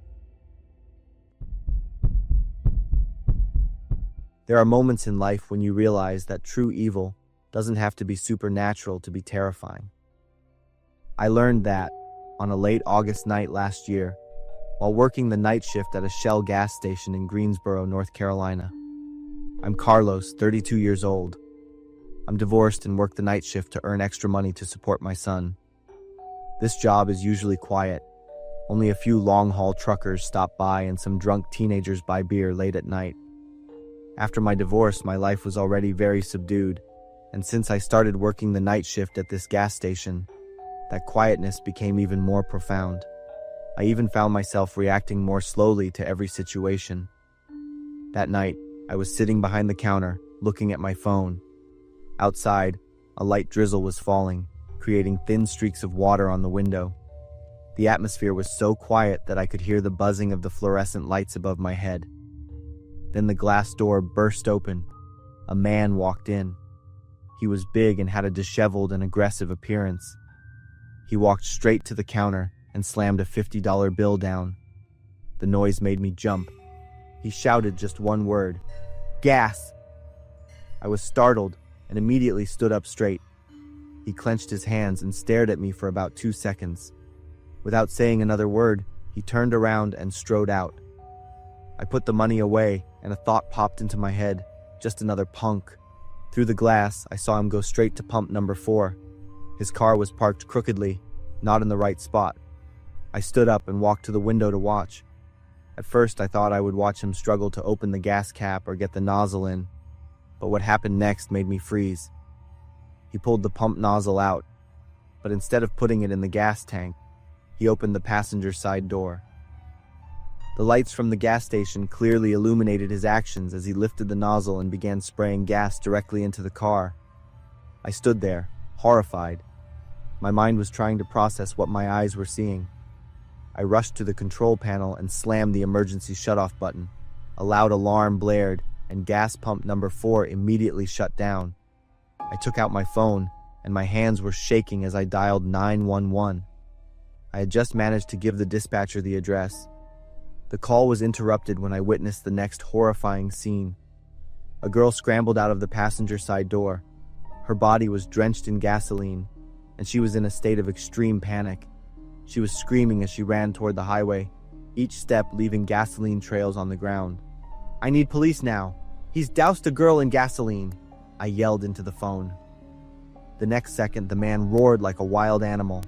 There are moments in life when you realize that true evil doesn't have to be supernatural to be terrifying. I learned that on a late August night last year, while working the night shift at a Shell gas station in Greensboro, North Carolina. I'm Carlos, 32 years old. I'm divorced and work the night shift to earn extra money to support my son. This job is usually quiet. Only a few long-haul truckers stop by and some drunk teenagers buy beer late at night. After my divorce, my life was already very subdued, and since I started working the night shift at this gas station, that quietness became even more profound. I even found myself reacting more slowly to every situation. That night, I was sitting behind the counter, looking at my phone. Outside, a light drizzle was falling, creating thin streaks of water on the window. The atmosphere was so quiet that I could hear the buzzing of the fluorescent lights above my head. Then the glass door burst open. A man walked in. He was big and had a disheveled and aggressive appearance. He walked straight to the counter and slammed a $50 bill down. The noise made me jump. He shouted just one word, "Gas!" I was startled and immediately stood up straight. He clenched his hands and stared at me for about 2 seconds. Without saying another word, he turned around and strode out. I put the money away, and a thought popped into my head. Just another punk. Through the glass, I saw him go straight to pump number 4. His car was parked crookedly, not in the right spot. I stood up and walked to the window to watch. At first, I thought I would watch him struggle to open the gas cap or get the nozzle in, but what happened next made me freeze. He pulled the pump nozzle out, but instead of putting it in the gas tank, he opened the passenger side door. The lights from the gas station clearly illuminated his actions as he lifted the nozzle and began spraying gas directly into the car. I stood there, horrified. My mind was trying to process what my eyes were seeing. I rushed to the control panel and slammed the emergency shutoff button. A loud alarm blared, and gas pump number 4 immediately shut down. I took out my phone, and my hands were shaking as I dialed 911. I had just managed to give the dispatcher the address. The call was interrupted when I witnessed the next horrifying scene. A girl scrambled out of the passenger side door. Her body was drenched in gasoline, and she was in a state of extreme panic. She was screaming as she ran toward the highway, each step leaving gasoline trails on the ground. "I need police now. He's doused a girl in gasoline," I yelled into the phone. The next second, the man roared like a wild animal.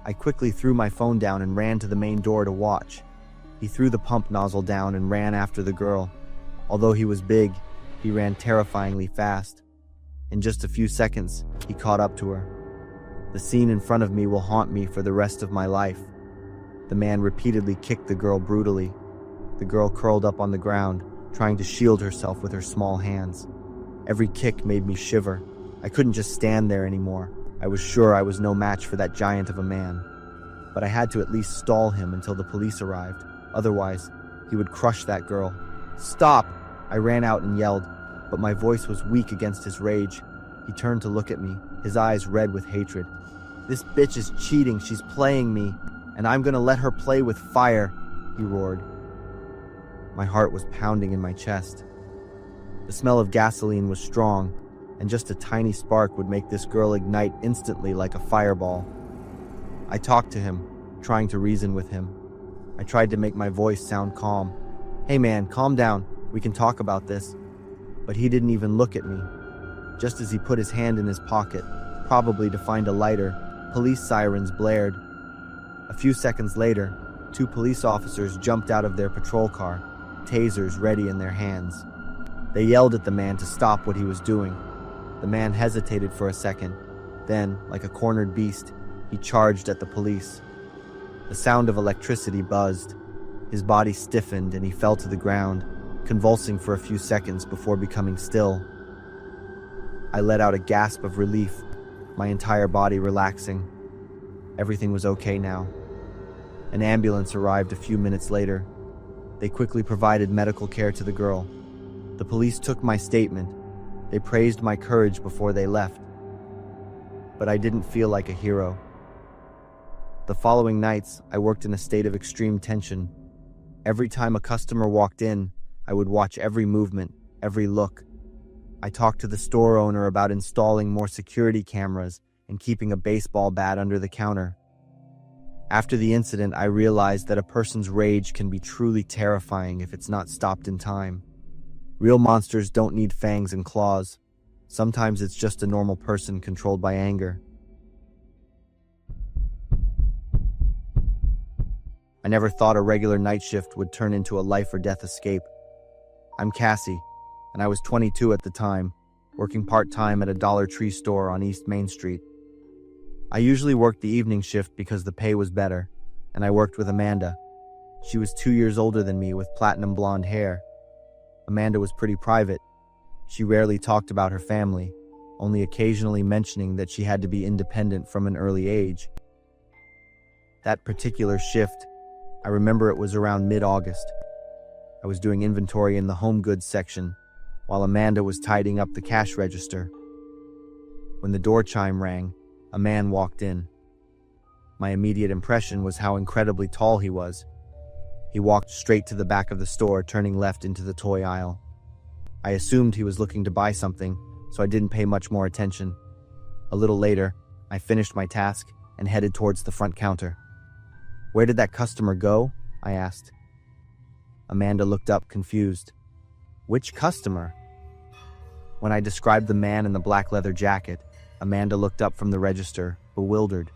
I quickly threw my phone down and ran to the main door to watch. He threw the pump nozzle down and ran after the girl. Although he was big, he ran terrifyingly fast. In just a few seconds, he caught up to her. The scene in front of me will haunt me for the rest of my life. The man repeatedly kicked the girl brutally. The girl curled up on the ground, trying to shield herself with her small hands. Every kick made me shiver. I couldn't just stand there anymore. I was sure I was no match for that giant of a man. But I had to at least stall him until the police arrived. Otherwise, he would crush that girl. "Stop!" I ran out and yelled, but my voice was weak against his rage. He turned to look at me, his eyes red with hatred. "This bitch is cheating, she's playing me, and I'm gonna let her play with fire," he roared. My heart was pounding in my chest. The smell of gasoline was strong, and just a tiny spark would make this girl ignite instantly like a fireball. I talked to him, trying to reason with him. I tried to make my voice sound calm. "Hey man, calm down, we can talk about this." But he didn't even look at me. Just as he put his hand in his pocket, probably to find a lighter, police sirens blared. A few seconds later, 2 police officers jumped out of their patrol car, tasers ready in their hands. They yelled at the man to stop what he was doing. The man hesitated for a second. Then, like a cornered beast, he charged at the police. The sound of electricity buzzed. His body stiffened and he fell to the ground, convulsing for a few seconds before becoming still. I let out a gasp of relief, my entire body relaxing. Everything was okay now. An ambulance arrived a few minutes later. They quickly provided medical care to the girl. The police took my statement. They praised my courage before they left. But I didn't feel like a hero. The following nights, I worked in a state of extreme tension. Every time a customer walked in, I would watch every movement, every look. I talked to the store owner about installing more security cameras and keeping a baseball bat under the counter. After the incident, I realized that a person's rage can be truly terrifying if it's not stopped in time. Real monsters don't need fangs and claws. Sometimes it's just a normal person controlled by anger. I never thought a regular night shift would turn into a life or death escape. I'm Cassie, and I was 22 at the time, working part-time at a Dollar Tree store on East Main Street. I usually worked the evening shift because the pay was better, and I worked with Amanda. She was 2 years older than me with platinum blonde hair. Amanda was pretty private. She rarely talked about her family, only occasionally mentioning that she had to be independent from an early age. That particular shift, I remember it was around mid-August. I was doing inventory in the home goods section, while Amanda was tidying up the cash register. When the door chime rang, a man walked in. My immediate impression was how incredibly tall he was. He walked straight to the back of the store, turning left into the toy aisle. I assumed he was looking to buy something, so I didn't pay much more attention. A little later, I finished my task and headed towards the front counter. "Where did that customer go?" I asked. Amanda looked up, confused. "Which customer?" When I described the man in the black leather jacket, Amanda looked up from the register, bewildered.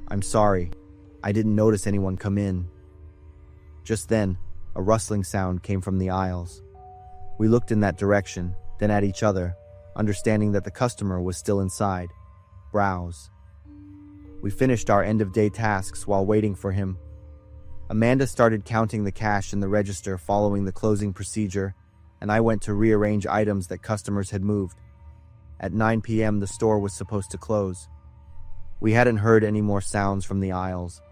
"I'm sorry, I didn't notice anyone come in." Just then, a rustling sound came from the aisles. We looked in that direction, then at each other, understanding that the customer was still inside. Browse. We finished our end-of-day tasks while waiting for him. Amanda started counting the cash in the register following the closing procedure, and I went to rearrange items that customers had moved. At 9 p.m., the store was supposed to close. We hadn't heard any more sounds from the aisles.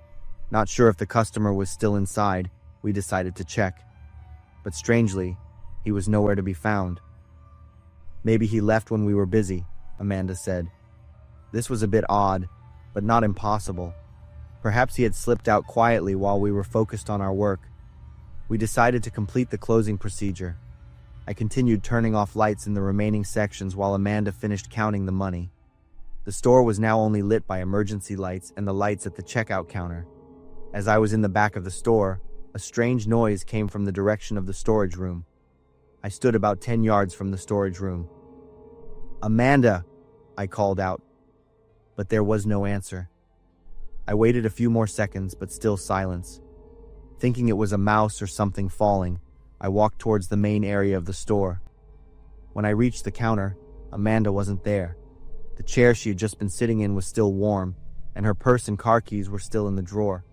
Not sure if the customer was still inside, we decided to check. But strangely, he was nowhere to be found. "Maybe he left when we were busy," Amanda said. This was a bit odd, but not impossible. Perhaps he had slipped out quietly while we were focused on our work. We decided to complete the closing procedure. I continued turning off lights in the remaining sections while Amanda finished counting the money. The store was now only lit by emergency lights and the lights at the checkout counter. As I was in the back of the store, a strange noise came from the direction of the storage room. I stood about 10 yards from the storage room. "Amanda!" I called out, but there was no answer. I waited a few more seconds, but still silence. Thinking it was a mouse or something falling, I walked towards the main area of the store. When I reached the counter, Amanda wasn't there. The chair she had just been sitting in was still warm, and her purse and car keys were still in the drawer.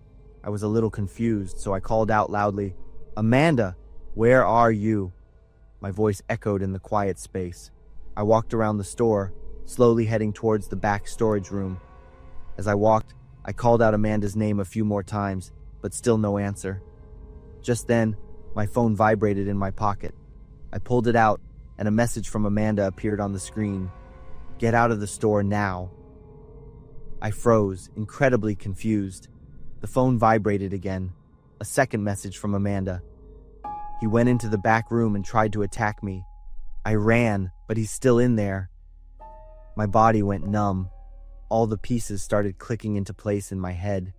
I was a little confused, so I called out loudly, "Amanda, where are you?" My voice echoed in the quiet space. I walked around the store, slowly heading towards the back storage room. As I walked, I called out Amanda's name a few more times, but still no answer. Just then, my phone vibrated in my pocket. I pulled it out, and a message from Amanda appeared on the screen. "Get out of the store now." I froze, incredibly confused. The phone vibrated again. A second message from Amanda. "He went into the back room and tried to attack me. I ran, but he's still in there." My body went numb. All the pieces started clicking into place in my head.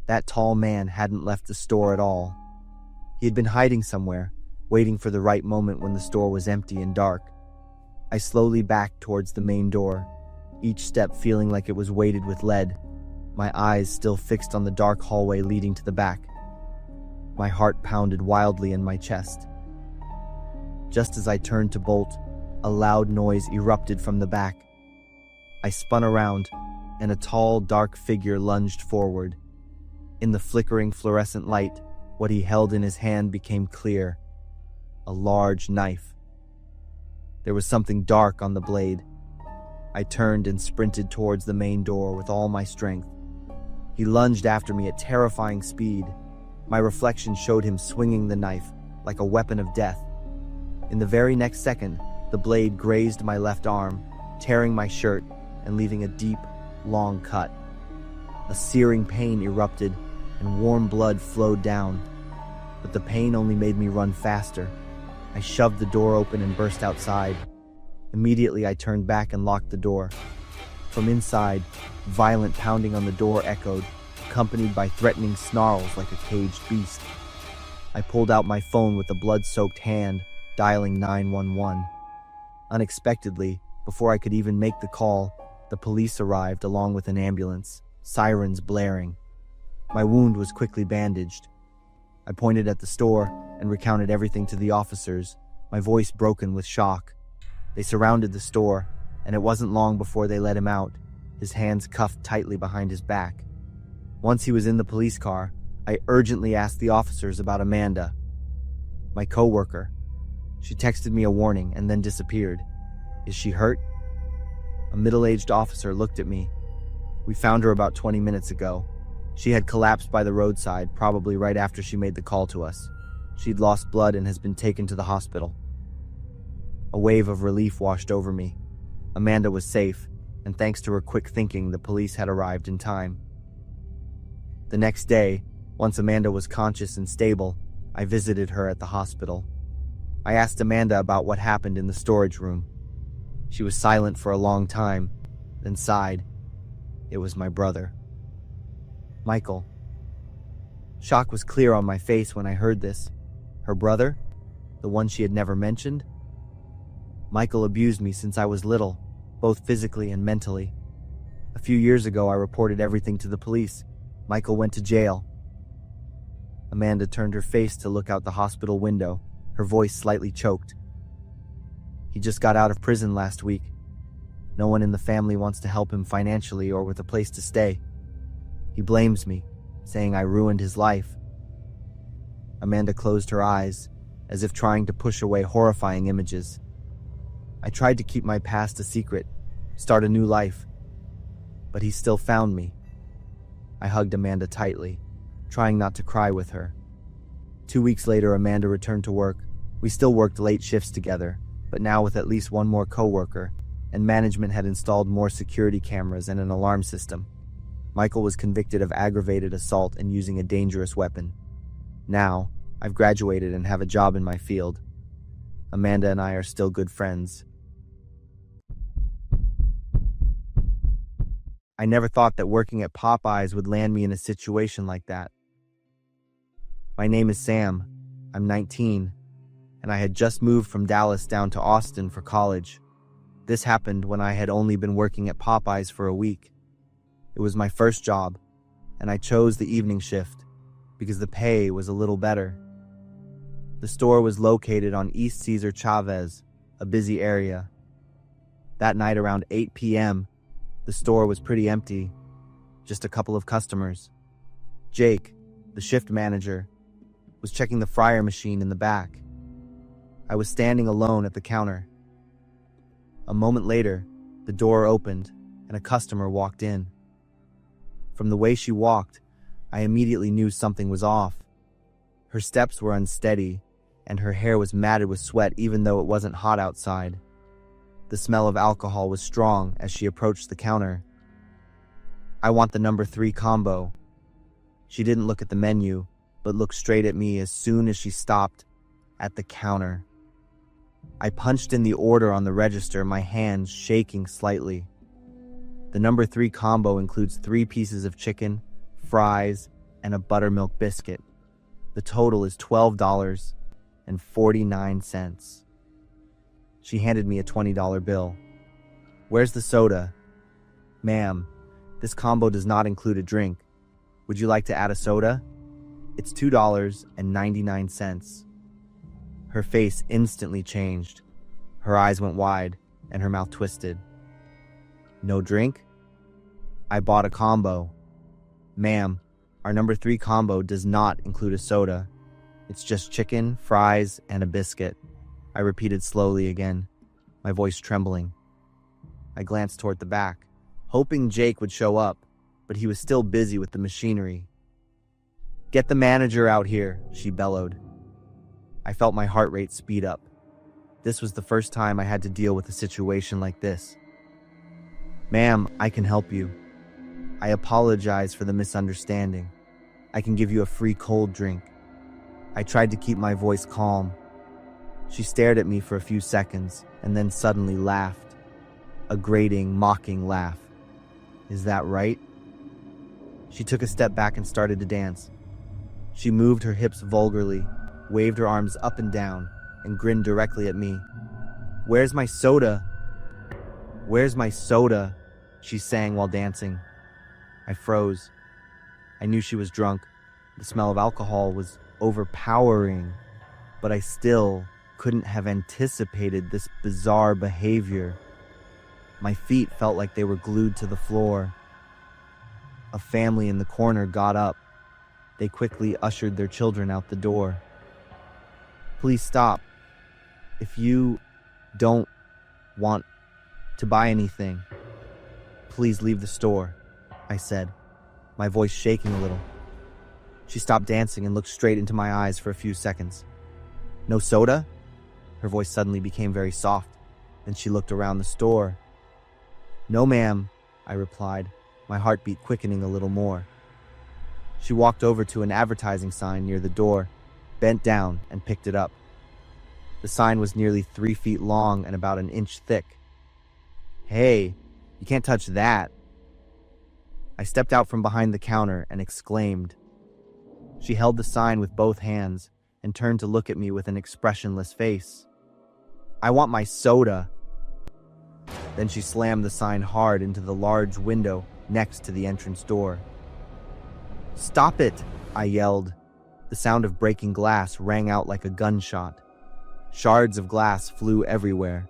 That tall man hadn't left the store at all. He had been hiding somewhere, waiting for the right moment when the store was empty and dark. I slowly backed towards the main door, each step feeling like it was weighted with lead, my eyes still fixed on the dark hallway leading to the back. My heart pounded wildly in my chest. Just as I turned to bolt, a loud noise erupted from the back. I spun around, and a tall, dark figure lunged forward. In the flickering fluorescent light, what he held in his hand became clear. A large knife. There was something dark on the blade. I turned and sprinted towards the main door with all my strength. He lunged after me at terrifying speed. My reflection showed him swinging the knife like a weapon of death. In the very next second, the blade grazed my left arm, tearing my shirt and leaving a deep, long cut. A searing pain erupted, and warm blood flowed down. But the pain only made me run faster. I shoved the door open and burst outside. Immediately, I turned back and locked the door. From inside, violent pounding on the door echoed, accompanied by threatening snarls like a caged beast. I pulled out my phone with a blood-soaked hand, dialing 911. Unexpectedly, before I could even make the call, the police arrived along with an ambulance, sirens blaring. My wound was quickly bandaged. I pointed at the store and recounted everything to the officers, my voice broken with shock. They surrounded the store, and it wasn't long before they let him out, his hands cuffed tightly behind his back. Once he was in the police car, I urgently asked the officers about Amanda, my coworker. She texted me a warning and then disappeared. Is she hurt? A middle-aged officer looked at me. We found her about 20 minutes ago. She had collapsed by the roadside, probably right after she made the call to us. She'd lost blood and has been taken to the hospital. A wave of relief washed over me. Amanda was safe, and thanks to her quick thinking, the police had arrived in time. The next day, once Amanda was conscious and stable, I visited her at the hospital. I asked Amanda about what happened in the storage room. She was silent for a long time, then sighed. It was my brother. Michael. Shock was clear on my face when I heard this. Her brother? The one she had never mentioned? Michael abused me since I was little, both physically and mentally. A few years ago, I reported everything to the police. Michael went to jail. Amanda turned her face to look out the hospital window, her voice slightly choked. He just got out of prison last week. No one in the family wants to help him financially or with a place to stay. He blames me, saying I ruined his life. Amanda closed her eyes, as if trying to push away horrifying images. I tried to keep my past a secret, start a new life. But he still found me. I hugged Amanda tightly, trying not to cry with her. 2 weeks later, Amanda returned to work. We still worked late shifts together, but now with at least one more coworker, and management had installed more security cameras and an alarm system. Michael was convicted of aggravated assault and using a dangerous weapon. Now, I've graduated and have a job in my field. Amanda and I are still good friends. I never thought that working at Popeyes would land me in a situation like that. My name is Sam. I'm 19, and I had just moved from Dallas down to Austin for college. This happened when I had only been working at Popeyes for a week. It was my first job, and I chose the evening shift because the pay was a little better. The store was located on East Cesar Chavez, a busy area. That night around 8 p.m., the store was pretty empty, just a couple of customers. Jake, the shift manager, was checking the fryer machine in the back. I was standing alone at the counter. A moment later, the door opened and a customer walked in. From the way she walked, I immediately knew something was off. Her steps were unsteady, and her hair was matted with sweat even though it wasn't hot outside. The smell of alcohol was strong as she approached the counter. "I want the number 3 combo." She didn't look at the menu, but looked straight at me as soon as she stopped at the counter. I punched in the order on the register, my hands shaking slightly. The number 3 combo includes 3 pieces of chicken, fries, and a buttermilk biscuit. The total is $12.49. She handed me a $20 bill. "Where's the soda?" "Ma'am, this combo does not include a drink. Would you like to add a soda? It's $2.99. Her face instantly changed. Her eyes went wide, and her mouth twisted. "No drink?" "I bought a combo." "Ma'am, our number 3 combo does not include a soda. It's just chicken, fries, and a biscuit," I repeated slowly again, my voice trembling. I glanced toward the back, hoping Jake would show up, but he was still busy with the machinery. "Get the manager out here," she bellowed. I felt my heart rate speed up. This was the first time I had to deal with a situation like this. "Ma'am, I can help you. I apologize for the misunderstanding. I can give you a free cold drink." I tried to keep my voice calm. She stared at me for a few seconds and then suddenly laughed. A grating, mocking laugh. "Is that right?" She took a step back and started to dance. She moved her hips vulgarly, waved her arms up and down, and grinned directly at me. "Where's my soda? Where's my soda?" she sang while dancing. I froze. I knew she was drunk. The smell of alcohol was overpowering, but I still couldn't have anticipated this bizarre behavior. My feet felt like they were glued to the floor. A family in the corner got up. They quickly ushered their children out the door. "Please stop. If you don't want to buy anything, please leave the store," I said, my voice shaking a little. She stopped dancing and looked straight into my eyes for a few seconds. "No soda?" Her voice suddenly became very soft. Then she looked around the store. "No, ma'am," I replied, my heartbeat quickening a little more. She walked over to an advertising sign near the door, bent down, and picked it up. The sign was nearly 3 feet long and about an inch thick. Hey, you can't touch that. I stepped out from behind the counter and exclaimed. She held the sign with both hands and turned to look at me with an expressionless face. I want my soda. Then she slammed the sign hard into the large window next to the entrance door. Stop it, I yelled. The sound of breaking glass rang out like a gunshot. Shards of glass flew everywhere.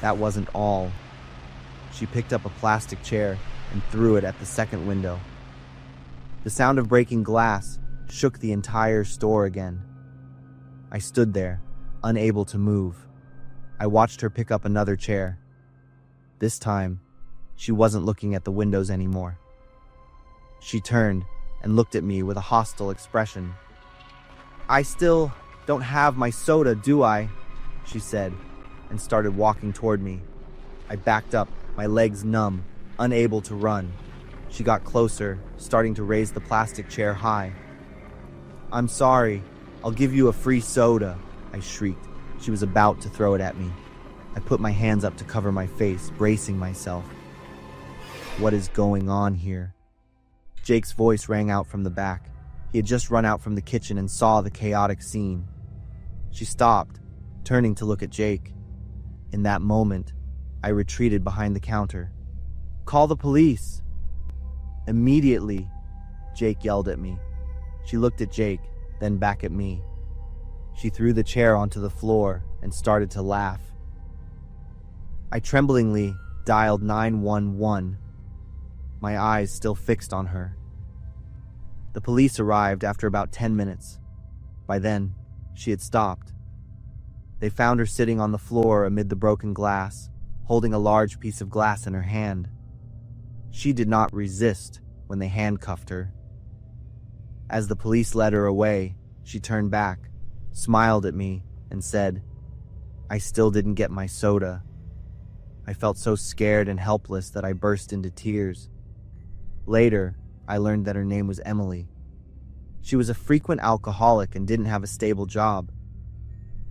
That wasn't all. She picked up a plastic chair and threw it at the second window. The sound of breaking glass shook the entire store again. I stood there, unable to move. I watched her pick up another chair. This time, she wasn't looking at the windows anymore. She turned and looked at me with a hostile expression. I still don't have my soda, do I? She said, and started walking toward me. I backed up, my legs numb, unable to run. She got closer, starting to raise the plastic chair high. I'm sorry, I'll give you a free soda, I shrieked. She was about to throw it at me. I put my hands up to cover my face, bracing myself. What is going on here? Jake's voice rang out from the back. He had just run out from the kitchen and saw the chaotic scene. She stopped, turning to look at Jake. In that moment, I retreated behind the counter. Call the police! Immediately, Jake yelled at me. She looked at Jake, then back at me. She threw the chair onto the floor and started to laugh. I tremblingly dialed 911, my eyes still fixed on her. The police arrived after about 10 minutes. By then, she had stopped. They found her sitting on the floor amid the broken glass, holding a large piece of glass in her hand. She did not resist when they handcuffed her. As the police led her away, she turned back, smiled at me, and said, I still didn't get my soda. I felt so scared and helpless that I burst into tears. Later, I learned that her name was Emily. She was a frequent alcoholic and didn't have a stable job.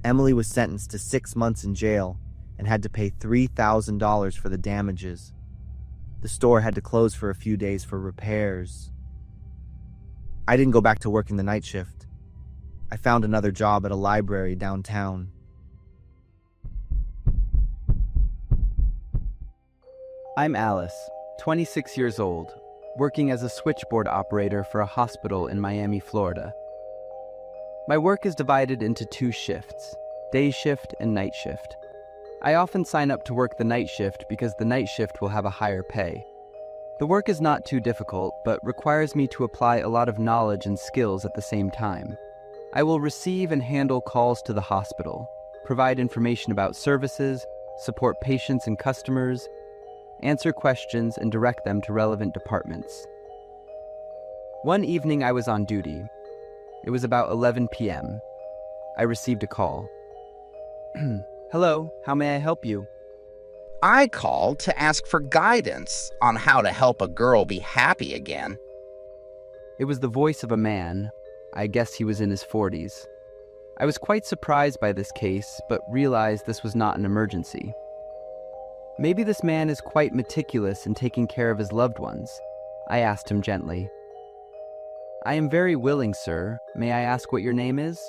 Emily was sentenced to 6 months in jail and had to pay $3,000 for the damages. The store had to close for a few days for repairs. I didn't go back to working the night shift. I found another job at a library downtown. I'm Alice, 26 years old, working as a switchboard operator for a hospital in Miami, Florida. My work is divided into 2 shifts, day shift and night shift. I often sign up to work the night shift because the night shift will have a higher pay. The work is not too difficult, but requires me to apply a lot of knowledge and skills at the same time. I will receive and handle calls to the hospital, provide information about services, support patients and customers, answer questions, and direct them to relevant departments. One evening I was on duty. It was about 11 p.m. I received a call. Hello, how may I help you? I called to ask for guidance on how to help a girl be happy again. It was the voice of a man. I guess he was in his 40s. I was quite surprised by this case, but realized this was not an emergency. Maybe this man is quite meticulous in taking care of his loved ones. I asked him gently. I am very willing, sir. May I ask what your name is?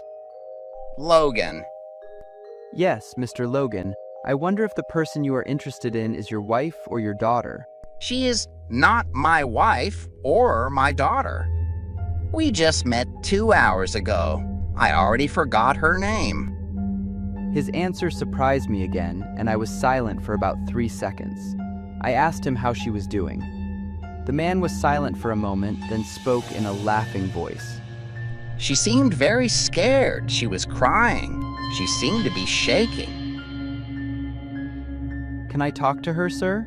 Logan. Yes, Mr. Logan. I wonder if the person you are interested in is your wife or your daughter. She is not my wife or my daughter. We just met 2 hours ago. I already forgot her name. His answer surprised me again, and I was silent for about 3 seconds. I asked him how she was doing. The man was silent for a moment, then spoke in a laughing voice. She seemed very scared. She was crying. She seemed to be shaking. Can I talk to her, sir?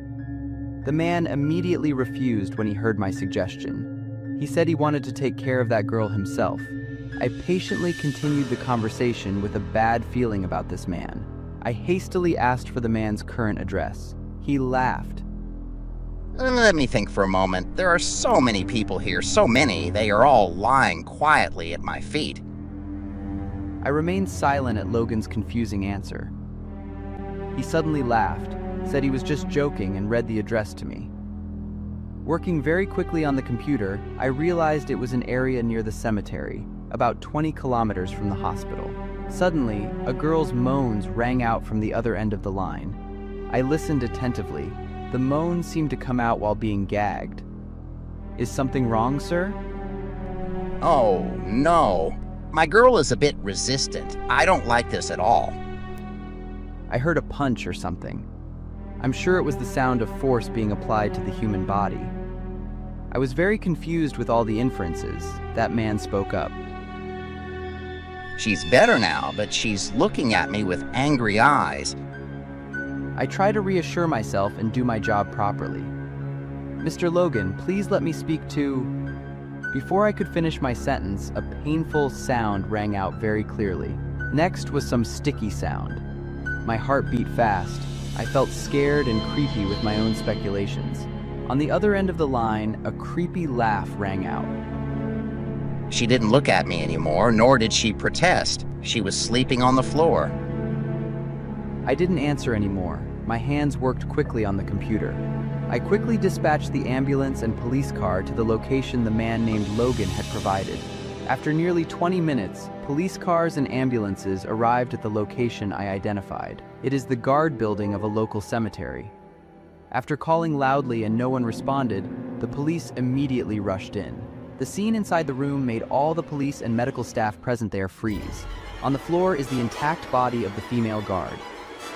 The man immediately refused when he heard my suggestion. He said he wanted to take care of that girl himself. I patiently continued the conversation with a bad feeling about this man. I hastily asked for the man's current address. He laughed. Let me think for a moment. There are so many people here, so many. They are all lying quietly at my feet. I remained silent at Logan's confusing answer. He suddenly laughed, said he was just joking and read the address to me. Working very quickly on the computer, I realized it was an area near the cemetery, about 20 kilometers from the hospital. Suddenly, a girl's moans rang out from the other end of the line. I listened attentively. The moans seemed to come out while being gagged. "Is something wrong, sir?" Oh, no. My girl is a bit resistant. I don't like this at all. I heard a punch or something. I'm sure it was the sound of force being applied to the human body. I was very confused with all the inferences. That man spoke up. She's better now, but she's looking at me with angry eyes. I try to reassure myself and do my job properly. "Mr. Logan, please let me speak to..." Before I could finish my sentence, a painful sound rang out very clearly. Next was some sticky sound. My heart beat fast. I felt scared and creepy with my own speculations. On the other end of the line, a creepy laugh rang out. She didn't look at me anymore, nor did she protest. She was sleeping on the floor. I didn't answer anymore. My hands worked quickly on the computer. I quickly dispatched the ambulance and police car to the location the man named Logan had provided. After nearly 20 minutes, police cars and ambulances arrived at the location I identified. It is the guard building of a local cemetery. After calling loudly and no one responded, the police immediately rushed in. The scene inside the room made all the police and medical staff present there freeze. On the floor is the intact body of the female guard.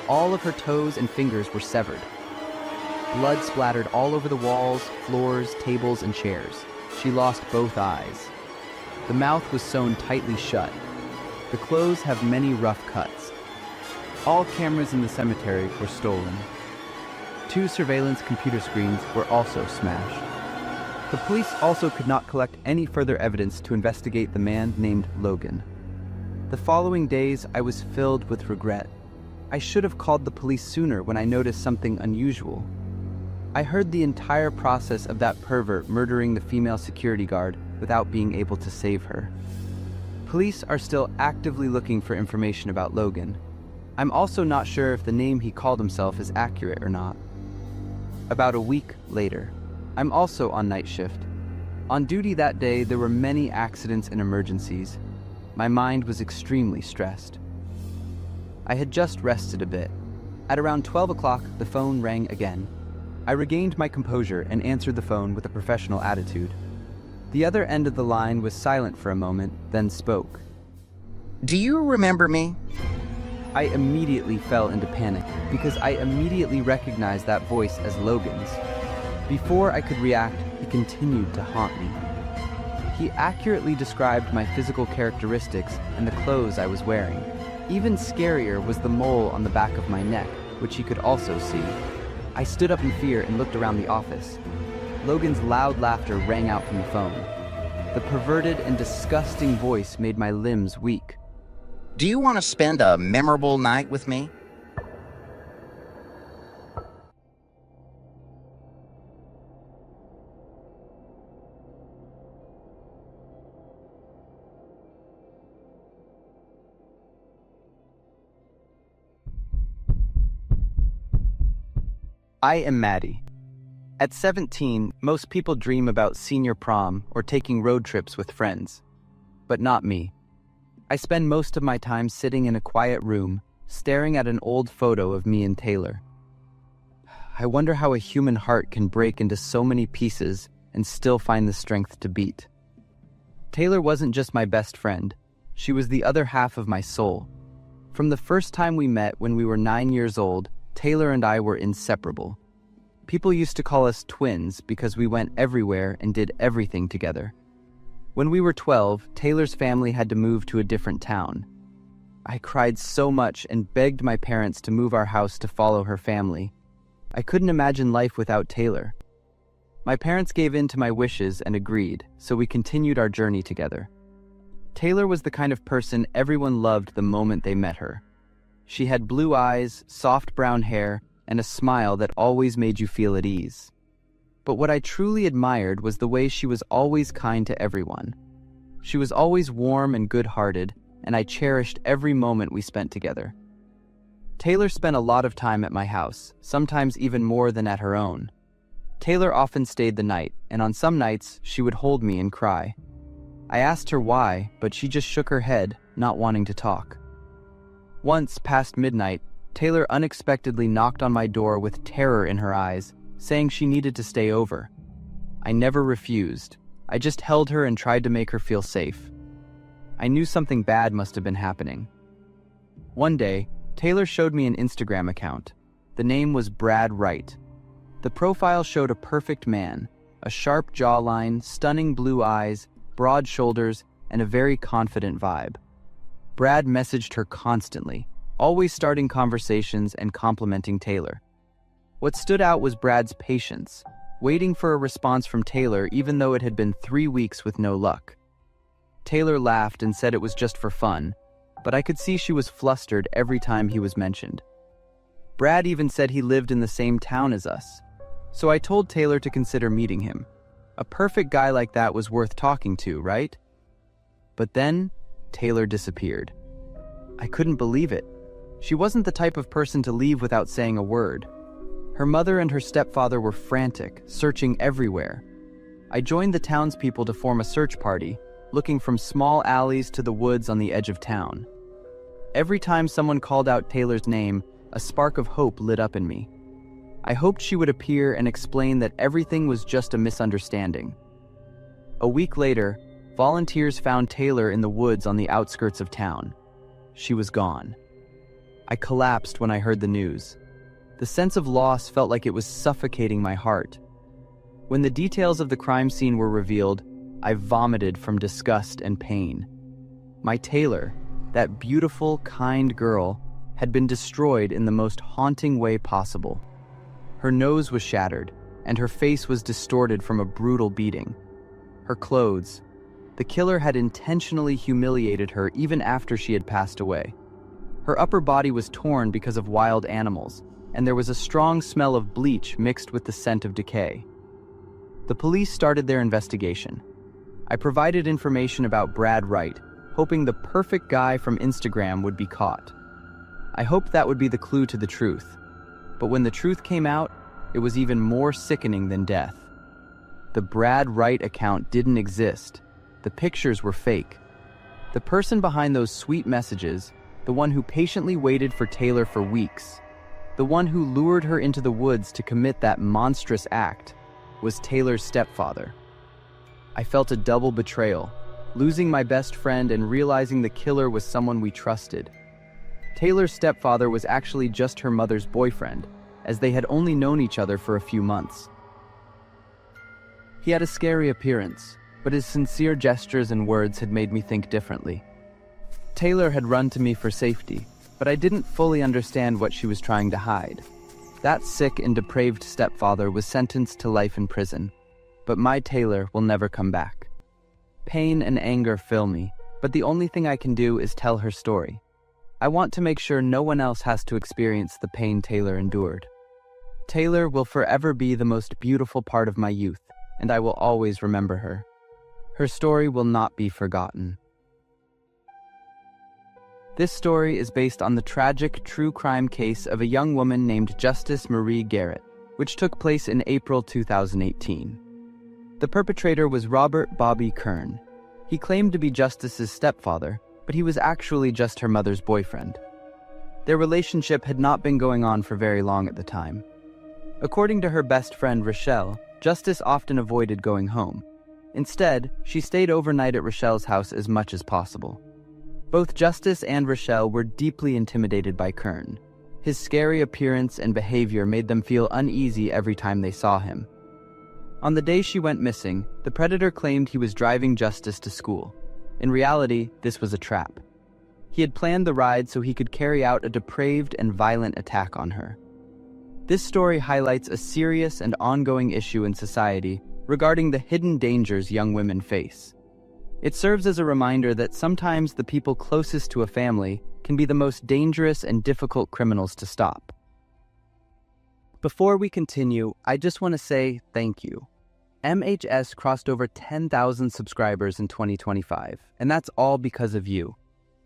All of her toes and fingers were severed. Blood splattered all over the walls, floors, tables, and chairs. She lost both eyes. The mouth was sewn tightly shut. The clothes have many rough cuts. All cameras in the cemetery were stolen. 2 surveillance computer screens were also smashed. The police also could not collect any further evidence to investigate the man named Logan. The following days, I was filled with regret. I should have called the police sooner when I noticed something unusual. I heard the entire process of that pervert murdering the female security guard without being able to save her. Police are still actively looking for information about Logan. I'm also not sure if the name he called himself is accurate or not. About a week later, I'm also on night shift. On duty that day, there were many accidents and emergencies. My mind was extremely stressed. I had just rested a bit. At around 12 o'clock, the phone rang again. I regained my composure and answered the phone with a professional attitude. The other end of the line was silent for a moment, then spoke. Do you remember me? I immediately fell into panic because I immediately recognized that voice as Logan's. Before I could react, he continued to haunt me. He accurately described my physical characteristics and the clothes I was wearing. Even scarier was the mole on the back of my neck, which he could also see. I stood up in fear and looked around the office. Logan's loud laughter rang out from the phone. The perverted and disgusting voice made my limbs weak. Do you want to spend a memorable night with me? I am Maddie. At 17, most people dream about senior prom or taking road trips with friends. But not me. I spend most of my time sitting in a quiet room, staring at an old photo of me and Taylor. I wonder how a human heart can break into so many pieces and still find the strength to beat. Taylor wasn't just my best friend. She was the other half of my soul. From the first time we met when we were 9 years old, Taylor and I were inseparable. People used to call us twins because we went everywhere and did everything together. When we were 12, Taylor's family had to move to a different town. I cried so much and begged my parents to move our house to follow her family. I couldn't imagine life without Taylor. My parents gave in to my wishes and agreed, so we continued our journey together. Taylor was the kind of person everyone loved the moment they met her. She had blue eyes, soft brown hair, and a smile that always made you feel at ease. But what I truly admired was the way she was always kind to everyone. She was always warm and good-hearted, and I cherished every moment we spent together. Taylor spent a lot of time at my house, sometimes even more than at her own. Taylor often stayed the night, and on some nights, she would hold me and cry. I asked her why, but she just shook her head, not wanting to talk. Once, past midnight, Taylor unexpectedly knocked on my door with terror in her eyes, saying she needed to stay over. I never refused. I just held her and tried to make her feel safe. I knew something bad must have been happening. One day, Taylor showed me an Instagram account. The name was Brad Wright. The profile showed a perfect man, a sharp jawline, stunning blue eyes, broad shoulders, and a very confident vibe. Brad messaged her constantly, always starting conversations and complimenting Taylor. What stood out was Brad's patience, waiting for a response from Taylor even though it had been 3 weeks with no luck. Taylor laughed and said it was just for fun, but I could see she was flustered every time he was mentioned. Brad even said he lived in the same town as us, so I told Taylor to consider meeting him. A perfect guy like that was worth talking to, right? But then, Taylor disappeared. I couldn't believe it. She wasn't the type of person to leave without saying a word. Her mother and her stepfather were frantic, searching everywhere. I joined the townspeople to form a search party, looking from small alleys to the woods on the edge of town. Every time someone called out Taylor's name, a spark of hope lit up in me. I hoped she would appear and explain that everything was just a misunderstanding. A week later, volunteers found Taylor in the woods on the outskirts of town. She was gone. I collapsed when I heard the news. The sense of loss felt like it was suffocating my heart. When the details of the crime scene were revealed, I vomited from disgust and pain. My Taylor, that beautiful, kind girl, had been destroyed in the most haunting way possible. Her nose was shattered, and her face was distorted from a brutal beating. Her clothes. The killer had intentionally humiliated her even after she had passed away. Her upper body was torn because of wild animals, and there was a strong smell of bleach mixed with the scent of decay. The police started their investigation. I provided information about Brad Wright, hoping the perfect guy from Instagram would be caught. I hoped that would be the clue to the truth. But when the truth came out, it was even more sickening than death. The Brad Wright account didn't exist. The pictures were fake. The person behind those sweet messages, the one who patiently waited for Taylor for weeks, the one who lured her into the woods to commit that monstrous act, was Taylor's stepfather. I felt a double betrayal, losing my best friend and realizing the killer was someone we trusted. Taylor's stepfather was actually just her mother's boyfriend, as they had only known each other for a few months. He had a scary appearance, but his sincere gestures and words had made me think differently. Taylor had run to me for safety, but I didn't fully understand what she was trying to hide. That sick and depraved stepfather was sentenced to life in prison, but my Taylor will never come back. Pain and anger fill me, but the only thing I can do is tell her story. I want to make sure no one else has to experience the pain Taylor endured. Taylor will forever be the most beautiful part of my youth, and I will always remember her. Her story will not be forgotten. This story is based on the tragic true crime case of a young woman named Justice Marie Garrett, which took place in April 2018. The perpetrator was Robert Bobby Kern. He claimed to be Justice's stepfather, but he was actually just her mother's boyfriend. Their relationship had not been going on for very long at the time. According to her best friend Rochelle, Justice often avoided going home. Instead, she stayed overnight at Rochelle's house as much as possible. Both Justice and Rochelle were deeply intimidated by Kern. His scary appearance and behavior made them feel uneasy every time they saw him. On the day she went missing, the predator claimed he was driving Justice to school. In reality, this was a trap. He had planned the ride so he could carry out a depraved and violent attack on her. This story highlights a serious and ongoing issue in society regarding the hidden dangers young women face. It serves as a reminder that sometimes the people closest to a family can be the most dangerous and difficult criminals to stop. Before we continue, I just want to say thank you. MHS crossed over 10,000 subscribers in 2025, and that's all because of you.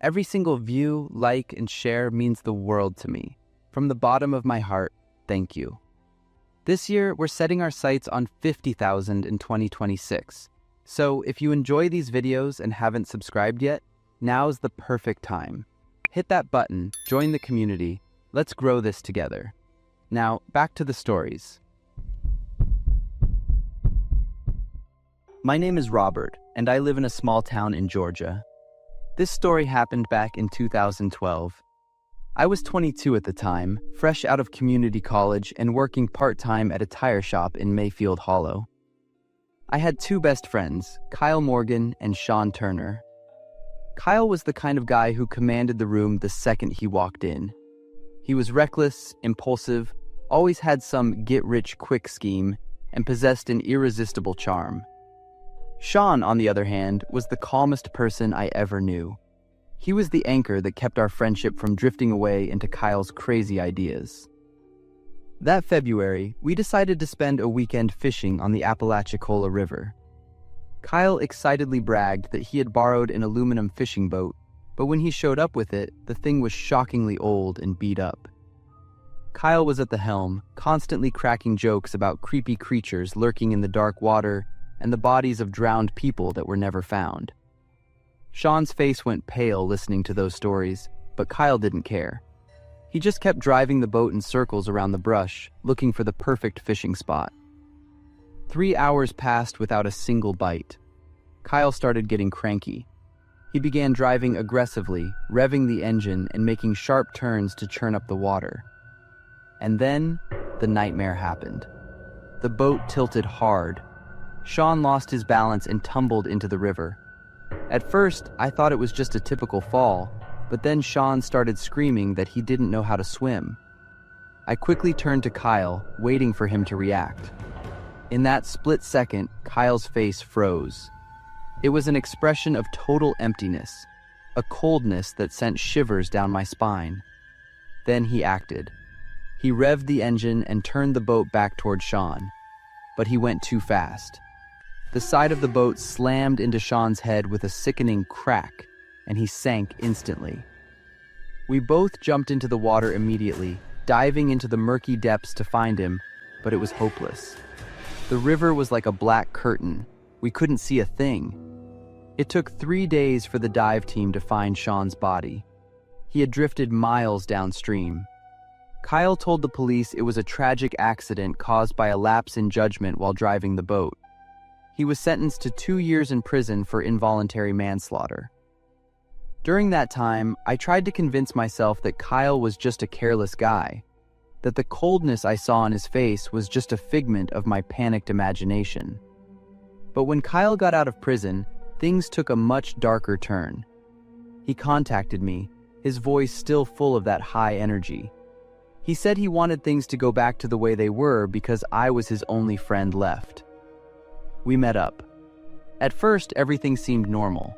Every single view, like, and share means the world to me. From the bottom of my heart, thank you. This year, we're setting our sights on 50,000 in 2026. So if you enjoy these videos and haven't subscribed yet, now's the perfect time. Hit that button, join the community, let's grow this together. Now, back to the stories. My name is Robert, and I live in a small town in Georgia. This story happened back in 2012. I was 22 at the time, fresh out of community college and working part-time at a tire shop in Mayfield Hollow. I had two best friends, Kyle Morgan and Sean Turner. Kyle was the kind of guy who commanded the room the second he walked in. He was reckless, impulsive, always had some get-rich-quick scheme, and possessed an irresistible charm. Sean, on the other hand, was the calmest person I ever knew. He was the anchor that kept our friendship from drifting away into Kyle's crazy ideas. That February, we decided to spend a weekend fishing on the Apalachicola River. Kyle excitedly bragged that he had borrowed an aluminum fishing boat, but when he showed up with it, the thing was shockingly old and beat up. Kyle was at the helm, constantly cracking jokes about creepy creatures lurking in the dark water and the bodies of drowned people that were never found. Sean's face went pale listening to those stories, but Kyle didn't care. He just kept driving the boat in circles around the brush, looking for the perfect fishing spot. 3 hours passed without a single bite. Kyle started getting cranky. He began driving aggressively, revving the engine and making sharp turns to churn up the water. And then, the nightmare happened. The boat tilted hard. Sean lost his balance and tumbled into the river. At first, I thought it was just a typical fall, but then Sean started screaming that he didn't know how to swim. I quickly turned to Kyle, waiting for him to react. In that split second, Kyle's face froze. It was an expression of total emptiness, a coldness that sent shivers down my spine. Then he acted. He revved the engine and turned the boat back toward Sean, but he went too fast. The side of the boat slammed into Sean's head with a sickening crack, and he sank instantly. We both jumped into the water immediately, diving into the murky depths to find him, but it was hopeless. The river was like a black curtain. We couldn't see a thing. It took 3 days for the dive team to find Sean's body. He had drifted miles downstream. Kyle told the police it was a tragic accident caused by a lapse in judgment while driving the boat. He was sentenced to 2 years in prison for involuntary manslaughter. During that time, I tried to convince myself that Kyle was just a careless guy, that the coldness I saw on his face was just a figment of my panicked imagination. But when Kyle got out of prison, things took a much darker turn. He contacted me, his voice still full of that high energy. He said he wanted things to go back to the way they were because I was his only friend left. We met up. At first, everything seemed normal.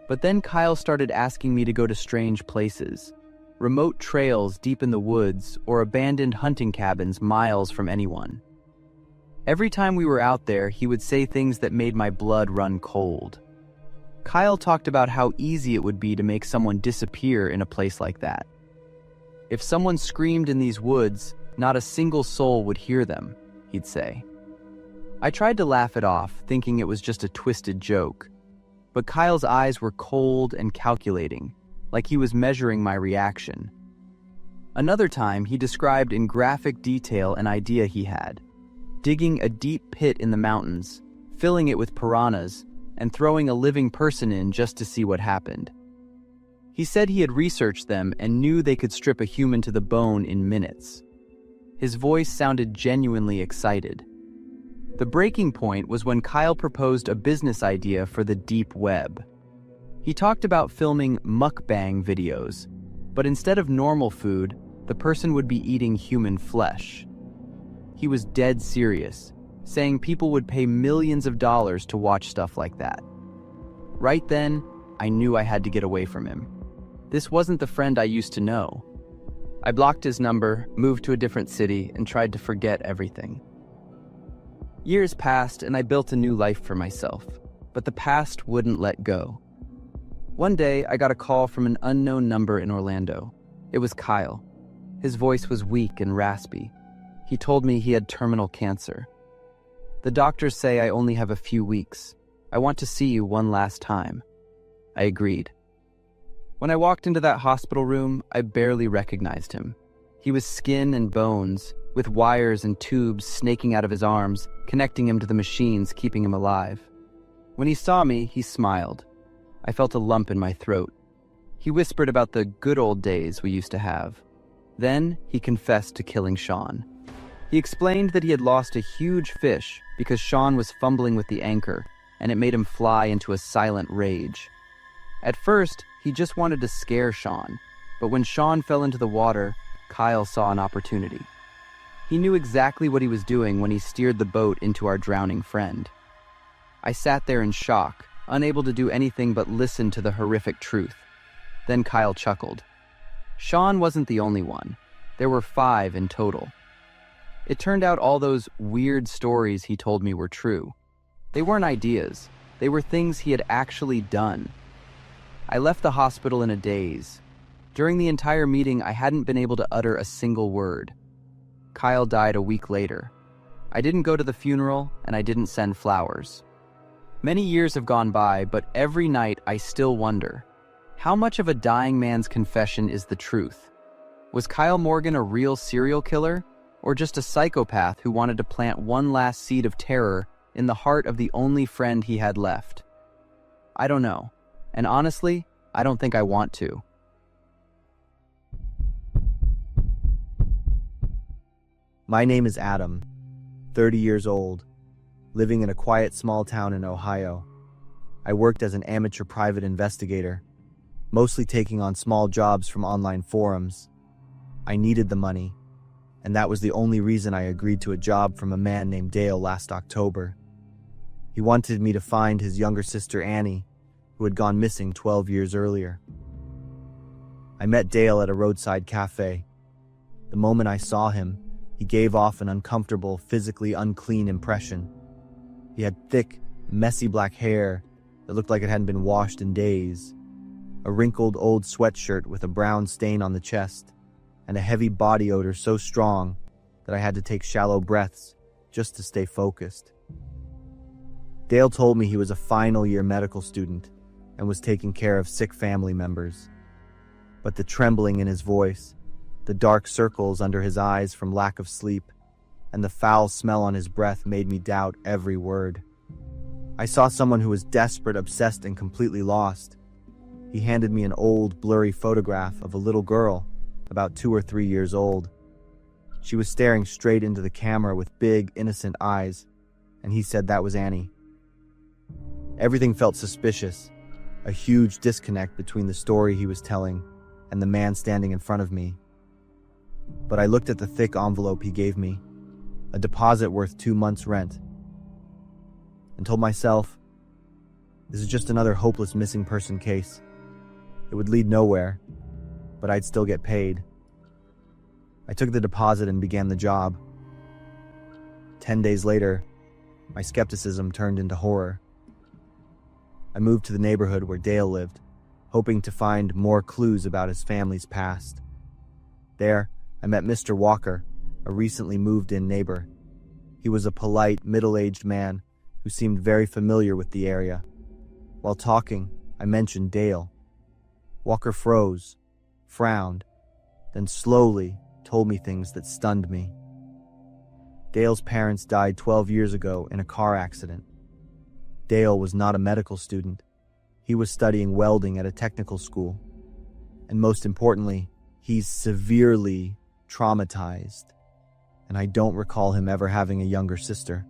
But then Kyle started asking me to go to strange places, remote trails deep in the woods or abandoned hunting cabins miles from anyone. Every time we were out there, he would say things that made my blood run cold. Kyle talked about how easy it would be to make someone disappear in a place like that. If someone screamed in these woods, not a single soul would hear them, he'd say. I tried to laugh it off, thinking it was just a twisted joke. But Kyle's eyes were cold and calculating, like he was measuring my reaction. Another time, he described in graphic detail an idea he had: digging a deep pit in the mountains, filling it with piranhas, and throwing a living person in just to see what happened. He said he had researched them and knew they could strip a human to the bone in minutes. His voice sounded genuinely excited. The breaking point was when Kyle proposed a business idea for the deep web. He talked about filming mukbang videos, but instead of normal food, the person would be eating human flesh. He was dead serious, saying people would pay millions of dollars to watch stuff like that. Right then, I knew I had to get away from him. This wasn't the friend I used to know. I blocked his number, moved to a different city, and tried to forget everything. Years passed and I built a new life for myself, but the past wouldn't let go. One day, I got a call from an unknown number in Orlando. It was Kyle. His voice was weak and raspy. He told me he had terminal cancer. The doctors say I only have a few weeks. I want to see you one last time. I agreed. When I walked into that hospital room, I barely recognized him. He was skin and bones, with wires and tubes snaking out of his arms, connecting him to the machines keeping him alive. When he saw me, he smiled. I felt a lump in my throat. He whispered about the good old days we used to have. Then he confessed to killing Sean. He explained that he had lost a huge fish because Sean was fumbling with the anchor, and it made him fly into a silent rage. At first, he just wanted to scare Sean, but when Sean fell into the water, Kyle saw an opportunity. He knew exactly what he was doing when he steered the boat into our drowning friend. I sat there in shock, unable to do anything but listen to the horrific truth. Then Kyle chuckled. Sean wasn't the only one. There were 5 in total. It turned out all those weird stories he told me were true. They weren't ideas. They were things he had actually done. I left the hospital in a daze. During the entire meeting, I hadn't been able to utter a single word. Kyle died a week later. I didn't go to the funeral, and I didn't send flowers. Many years have gone by, but every night I still wonder, how much of a dying man's confession is the truth? Was Kyle Morgan a real serial killer, or just a psychopath who wanted to plant one last seed of terror in the heart of the only friend he had left? I don't know, and honestly, I don't think I want to. My name is Adam, 30 years old, living in a quiet small town in Ohio. I worked as an amateur private investigator, mostly taking on small jobs from online forums. I needed the money, and that was the only reason I agreed to a job from a man named Dale last October. He wanted me to find his younger sister Annie, who had gone missing 12 years earlier. I met Dale at a roadside cafe. The moment I saw him, he gave off an uncomfortable, physically unclean impression. He had thick, messy black hair that looked like it hadn't been washed in days, a wrinkled old sweatshirt with a brown stain on the chest, and a heavy body odor so strong that I had to take shallow breaths just to stay focused. Dale told me he was a final year medical student and was taking care of sick family members. But the trembling in his voice, the dark circles under his eyes from lack of sleep, and the foul smell on his breath made me doubt every word. I saw someone who was desperate, obsessed, and completely lost. He handed me an old, blurry photograph of a little girl, about 2 or 3 years old. She was staring straight into the camera with big, innocent eyes, and he said that was Annie. Everything felt suspicious, a huge disconnect between the story he was telling and the man standing in front of me. But I looked at the thick envelope he gave me, a deposit worth 2 months' rent, and told myself, this is just another hopeless missing person case. It would lead nowhere, but I'd still get paid. I took the deposit and began the job. 10 days later, my skepticism turned into horror. I moved to the neighborhood where Dale lived, hoping to find more clues about his family's past. There, I met Mr. Walker, a recently moved-in neighbor. He was a polite, middle-aged man who seemed very familiar with the area. While talking, I mentioned Dale. Walker froze, frowned, then slowly told me things that stunned me. Dale's parents died 12 years ago in a car accident. Dale was not a medical student. He was studying welding at a technical school. And most importantly, he's severely traumatized, and I don't recall him ever having a younger sister.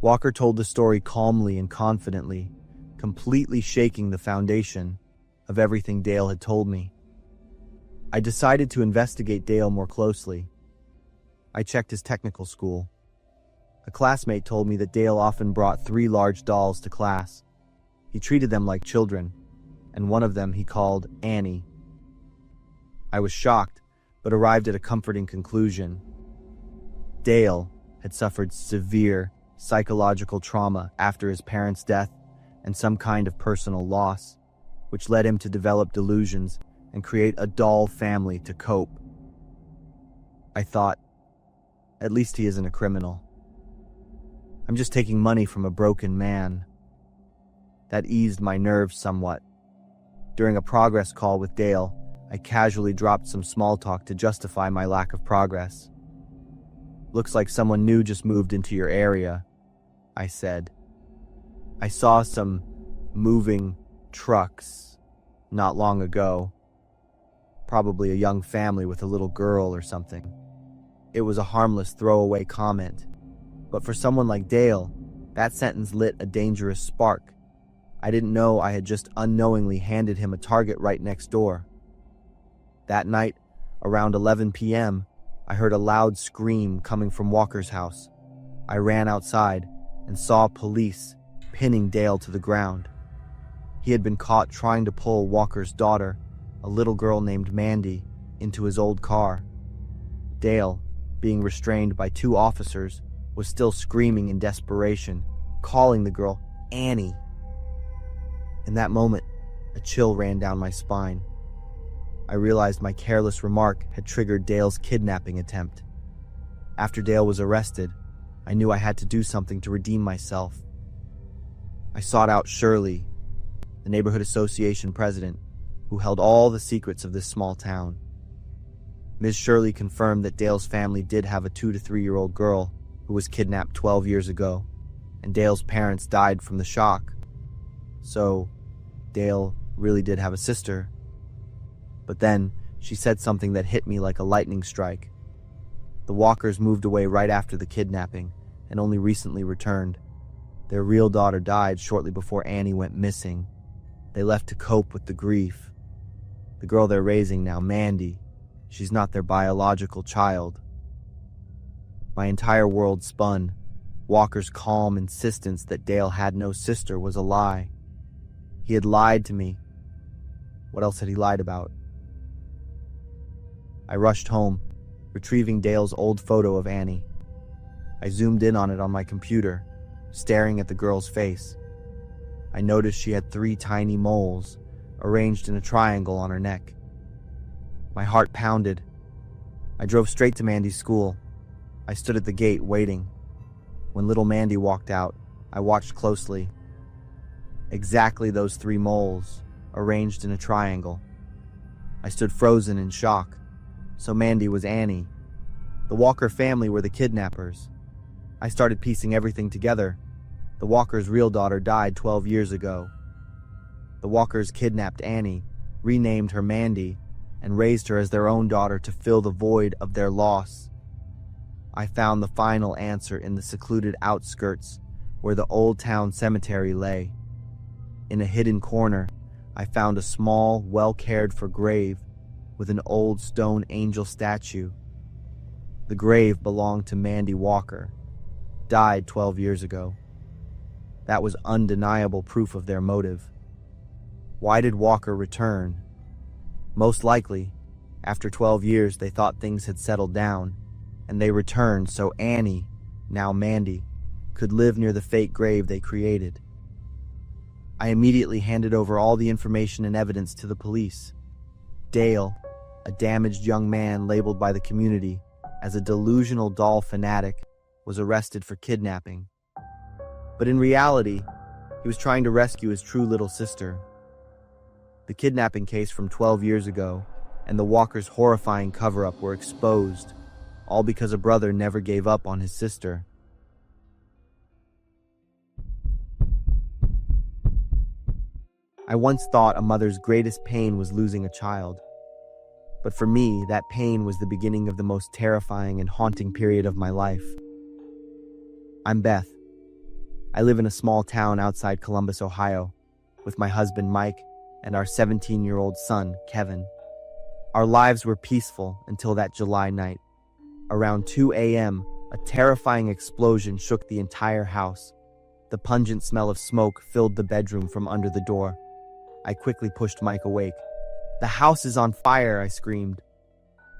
Walker told the story calmly and confidently, completely shaking the foundation of everything Dale had told me. I decided to investigate Dale more closely. I checked his technical school. A classmate told me that Dale often brought 3 large dolls to class. He treated them like children, and one of them he called Annie. I was shocked, but arrived at a comforting conclusion. Dale had suffered severe psychological trauma after his parents' death and some kind of personal loss, which led him to develop delusions and create a doll family to cope. I thought. At least he isn't a criminal. I'm just taking money from a broken man. That eased my nerves somewhat. During a progress call with Dale, I casually dropped some small talk to justify my lack of progress. Looks like someone new just moved into your area, I said. I saw some moving trucks not long ago. Probably a young family with a little girl or something. It was a harmless throwaway comment. But for someone like Dale, that sentence lit a dangerous spark. I didn't know I had just unknowingly handed him a target right next door. That night, around 11 p.m., I heard a loud scream coming from Walker's house. I ran outside and saw police pinning Dale to the ground. He had been caught trying to pull Walker's daughter, a little girl named Mandy, into his old car. Dale, being restrained by 2 officers, was still screaming in desperation, calling the girl Annie. In that moment, a chill ran down my spine. I realized my careless remark had triggered Dale's kidnapping attempt. After Dale was arrested, I knew I had to do something to redeem myself. I sought out Shirley, the neighborhood association president, who held all the secrets of this small town. Ms. Shirley confirmed that Dale's family did have a 2 to 3-year-old girl who was kidnapped 12 years ago, and Dale's parents died from the shock. So, Dale really did have a sister. But then, she said something that hit me like a lightning strike. The Walkers moved away right after the kidnapping, and only recently returned. Their real daughter died shortly before Annie went missing. They left to cope with the grief. The girl they're raising now, Mandy, she's not their biological child. My entire world spun. Walker's calm insistence that Dale had no sister was a lie. He had lied to me. What else had he lied about? I rushed home, retrieving Dale's old photo of Annie. I zoomed in on it on my computer, staring at the girl's face. I noticed she had 3 tiny moles, arranged in a triangle on her neck. My heart pounded. I drove straight to Mandy's school. I stood at the gate, waiting. When little Mandy walked out, I watched closely. Exactly those 3 moles, arranged in a triangle. I stood frozen in shock. So Mandy was Annie. The Walker family were the kidnappers. I started piecing everything together. The Walkers' real daughter died 12 years ago. The Walkers kidnapped Annie, renamed her Mandy, and raised her as their own daughter to fill the void of their loss. I found the final answer in the secluded outskirts where the old town cemetery lay. In a hidden corner, I found a small, well-cared-for grave with an old stone angel statue. The grave belonged to Mandy Walker, died 12 years ago. That was undeniable proof of their motive. Why did Walker return? Most likely, after 12 years they thought things had settled down, and they returned so Annie, now Mandy, could live near the fake grave they created. I immediately handed over all the information and evidence to the police. Dale, a damaged young man labeled by the community as a delusional doll fanatic, was arrested for kidnapping. But in reality, he was trying to rescue his true little sister. The kidnapping case from 12 years ago and the Walkers' horrifying cover-up were exposed, all because a brother never gave up on his sister. I once thought a mother's greatest pain was losing a child. But for me, that pain was the beginning of the most terrifying and haunting period of my life. I'm Beth. I live in a small town outside Columbus, Ohio, with my husband Mike and our 17-year-old son, Kevin. Our lives were peaceful until that July night. Around 2 a.m., a terrifying explosion shook the entire house. The pungent smell of smoke filled the bedroom from under the door. I quickly pushed Mike awake. "The house is on fire!" I screamed.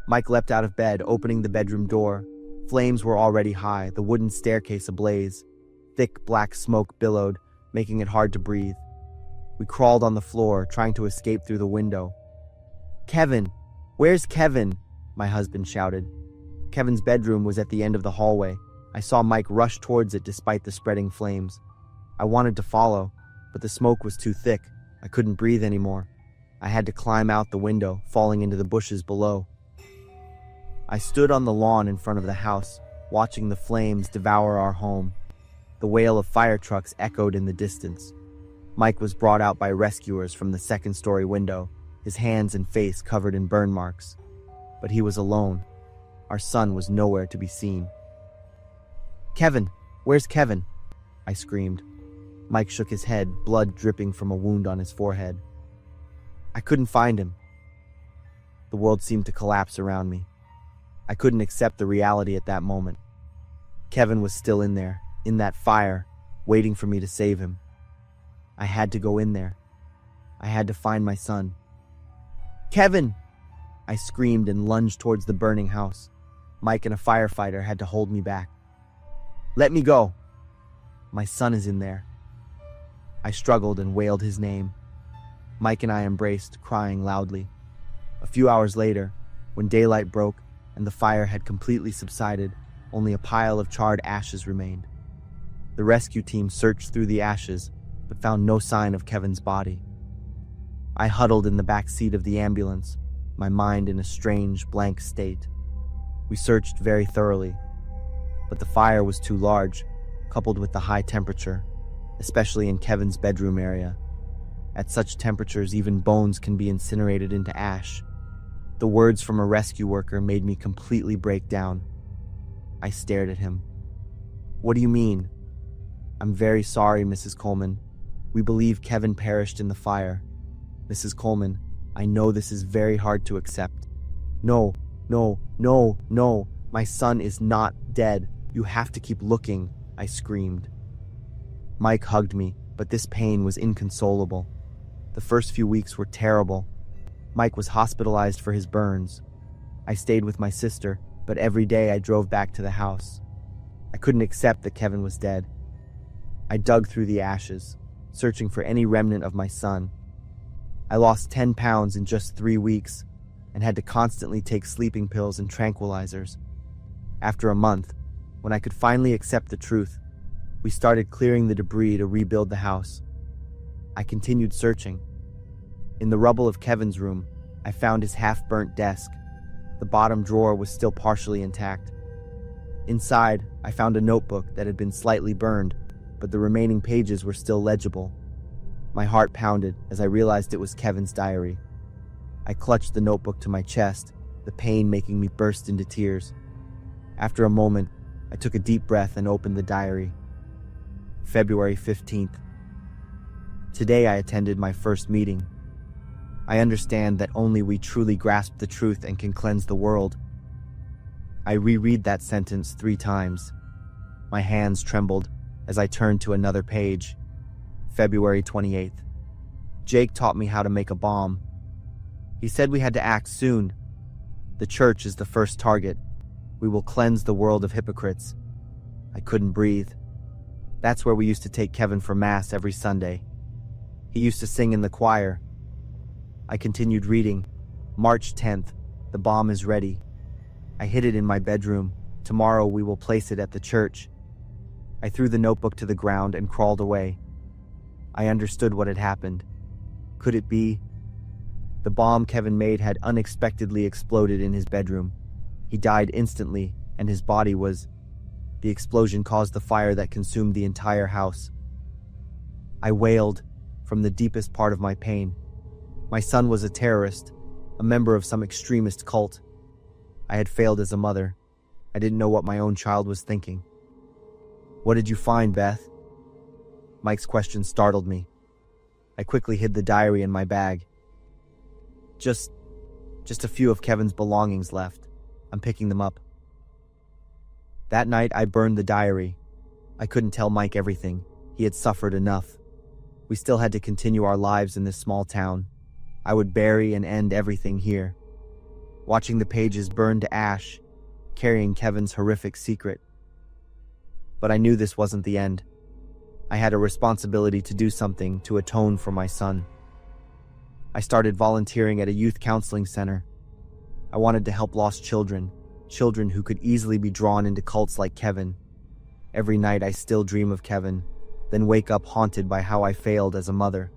Mike leapt out of bed, opening the bedroom door. Flames were already high, the wooden staircase ablaze. Thick black smoke billowed, making it hard to breathe. We crawled on the floor, trying to escape through the window. "Kevin! Where's Kevin?" my husband shouted. Kevin's bedroom was at the end of the hallway. I saw Mike rush towards it despite the spreading flames. I wanted to follow, but the smoke was too thick. I couldn't breathe anymore. I had to climb out the window, falling into the bushes below. I stood on the lawn in front of the house, watching the flames devour our home. The wail of fire trucks echoed in the distance. Mike was brought out by rescuers from the second-story window, his hands and face covered in burn marks. But he was alone. Our son was nowhere to be seen. "Kevin! Where's Kevin?" I screamed. Mike shook his head, blood dripping from a wound on his forehead. I couldn't find him. The world seemed to collapse around me. I couldn't accept the reality at that moment. Kevin was still in there, in that fire, waiting for me to save him. I had to go in there. I had to find my son. "Kevin!" I screamed and lunged towards the burning house. Mike and a firefighter had to hold me back. "Let me go. My son is in there." I struggled and wailed his name. Mike and I embraced, crying loudly. A few hours later, when daylight broke and the fire had completely subsided, only a pile of charred ashes remained. The rescue team searched through the ashes, but found no sign of Kevin's body. I huddled in the back seat of the ambulance, my mind in a strange, blank state. We searched very thoroughly, but the fire was too large, coupled with the high temperature, especially in Kevin's bedroom area. At such temperatures, even bones can be incinerated into ash. The words from a rescue worker made me completely break down. I stared at him. "What do you mean?" "I'm very sorry, Mrs. Coleman. We believe Kevin perished in the fire. Mrs. Coleman, I know this is very hard to accept. No, no, no, no. My son is not dead. You have to keep looking," I screamed. Mike hugged me, but this pain was inconsolable. The first few weeks were terrible. Mike was hospitalized for his burns. I stayed with my sister, but every day I drove back to the house. I couldn't accept that Kevin was dead. I dug through the ashes, searching for any remnant of my son. I lost 10 pounds in just 3 weeks and had to constantly take sleeping pills and tranquilizers. After a month, when I could finally accept the truth, we started clearing the debris to rebuild the house. I continued searching. In the rubble of Kevin's room, I found his half-burnt desk. The bottom drawer was still partially intact. Inside, I found a notebook that had been slightly burned, but the remaining pages were still legible. My heart pounded as I realized it was Kevin's diary. I clutched the notebook to my chest, the pain making me burst into tears. After a moment, I took a deep breath and opened the diary. February 15th. Today I attended my first meeting. I understand that only we truly grasp the truth and can cleanse the world. I reread that sentence 3 times. My hands trembled as I turned to another page. February 28th. Jake taught me how to make a bomb. He said we had to act soon. The church is the first target. We will cleanse the world of hypocrites. I couldn't breathe. That's where we used to take Kevin for Mass every Sunday. He used to sing in the choir. I continued reading. March 10th. The bomb is ready. I hid it in my bedroom. Tomorrow we will place it at the church. I threw the notebook to the ground and crawled away. I understood what had happened. Could it be? The bomb Kevin made had unexpectedly exploded in his bedroom. He died instantly, and his body was... The explosion caused the fire that consumed the entire house. I wailed from the deepest part of my pain. My son was a terrorist, a member of some extremist cult. I had failed as a mother. I didn't know what my own child was thinking. "What did you find, Beth?" Mike's question startled me. I quickly hid the diary in my bag. Just a few of Kevin's belongings left. I'm picking them up. That night, I burned the diary. I couldn't tell Mike everything. He had suffered enough. We still had to continue our lives in this small town. I would bury and end everything here. Watching the pages burn to ash, carrying Kevin's horrific secret. But I knew this wasn't the end. I had a responsibility to do something to atone for my son. I started volunteering at a youth counseling center. I wanted to help lost children, children who could easily be drawn into cults like Kevin. Every night I still dream of Kevin, then wake up haunted by how I failed as a mother.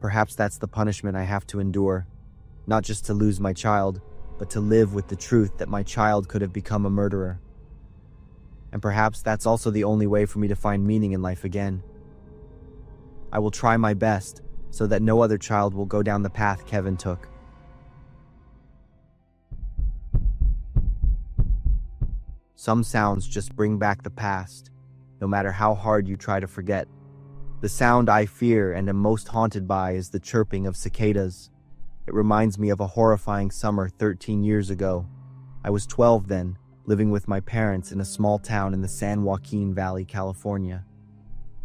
Perhaps that's the punishment I have to endure, not just to lose my child, but to live with the truth that my child could have become a murderer. And perhaps that's also the only way for me to find meaning in life again. I will try my best so that no other child will go down the path Kevin took. Some sounds just bring back the past, no matter how hard you try to forget. The sound I fear and am most haunted by is the chirping of cicadas. It reminds me of a horrifying summer 13 years ago. I was 12 then, living with my parents in a small town in the San Joaquin Valley, California.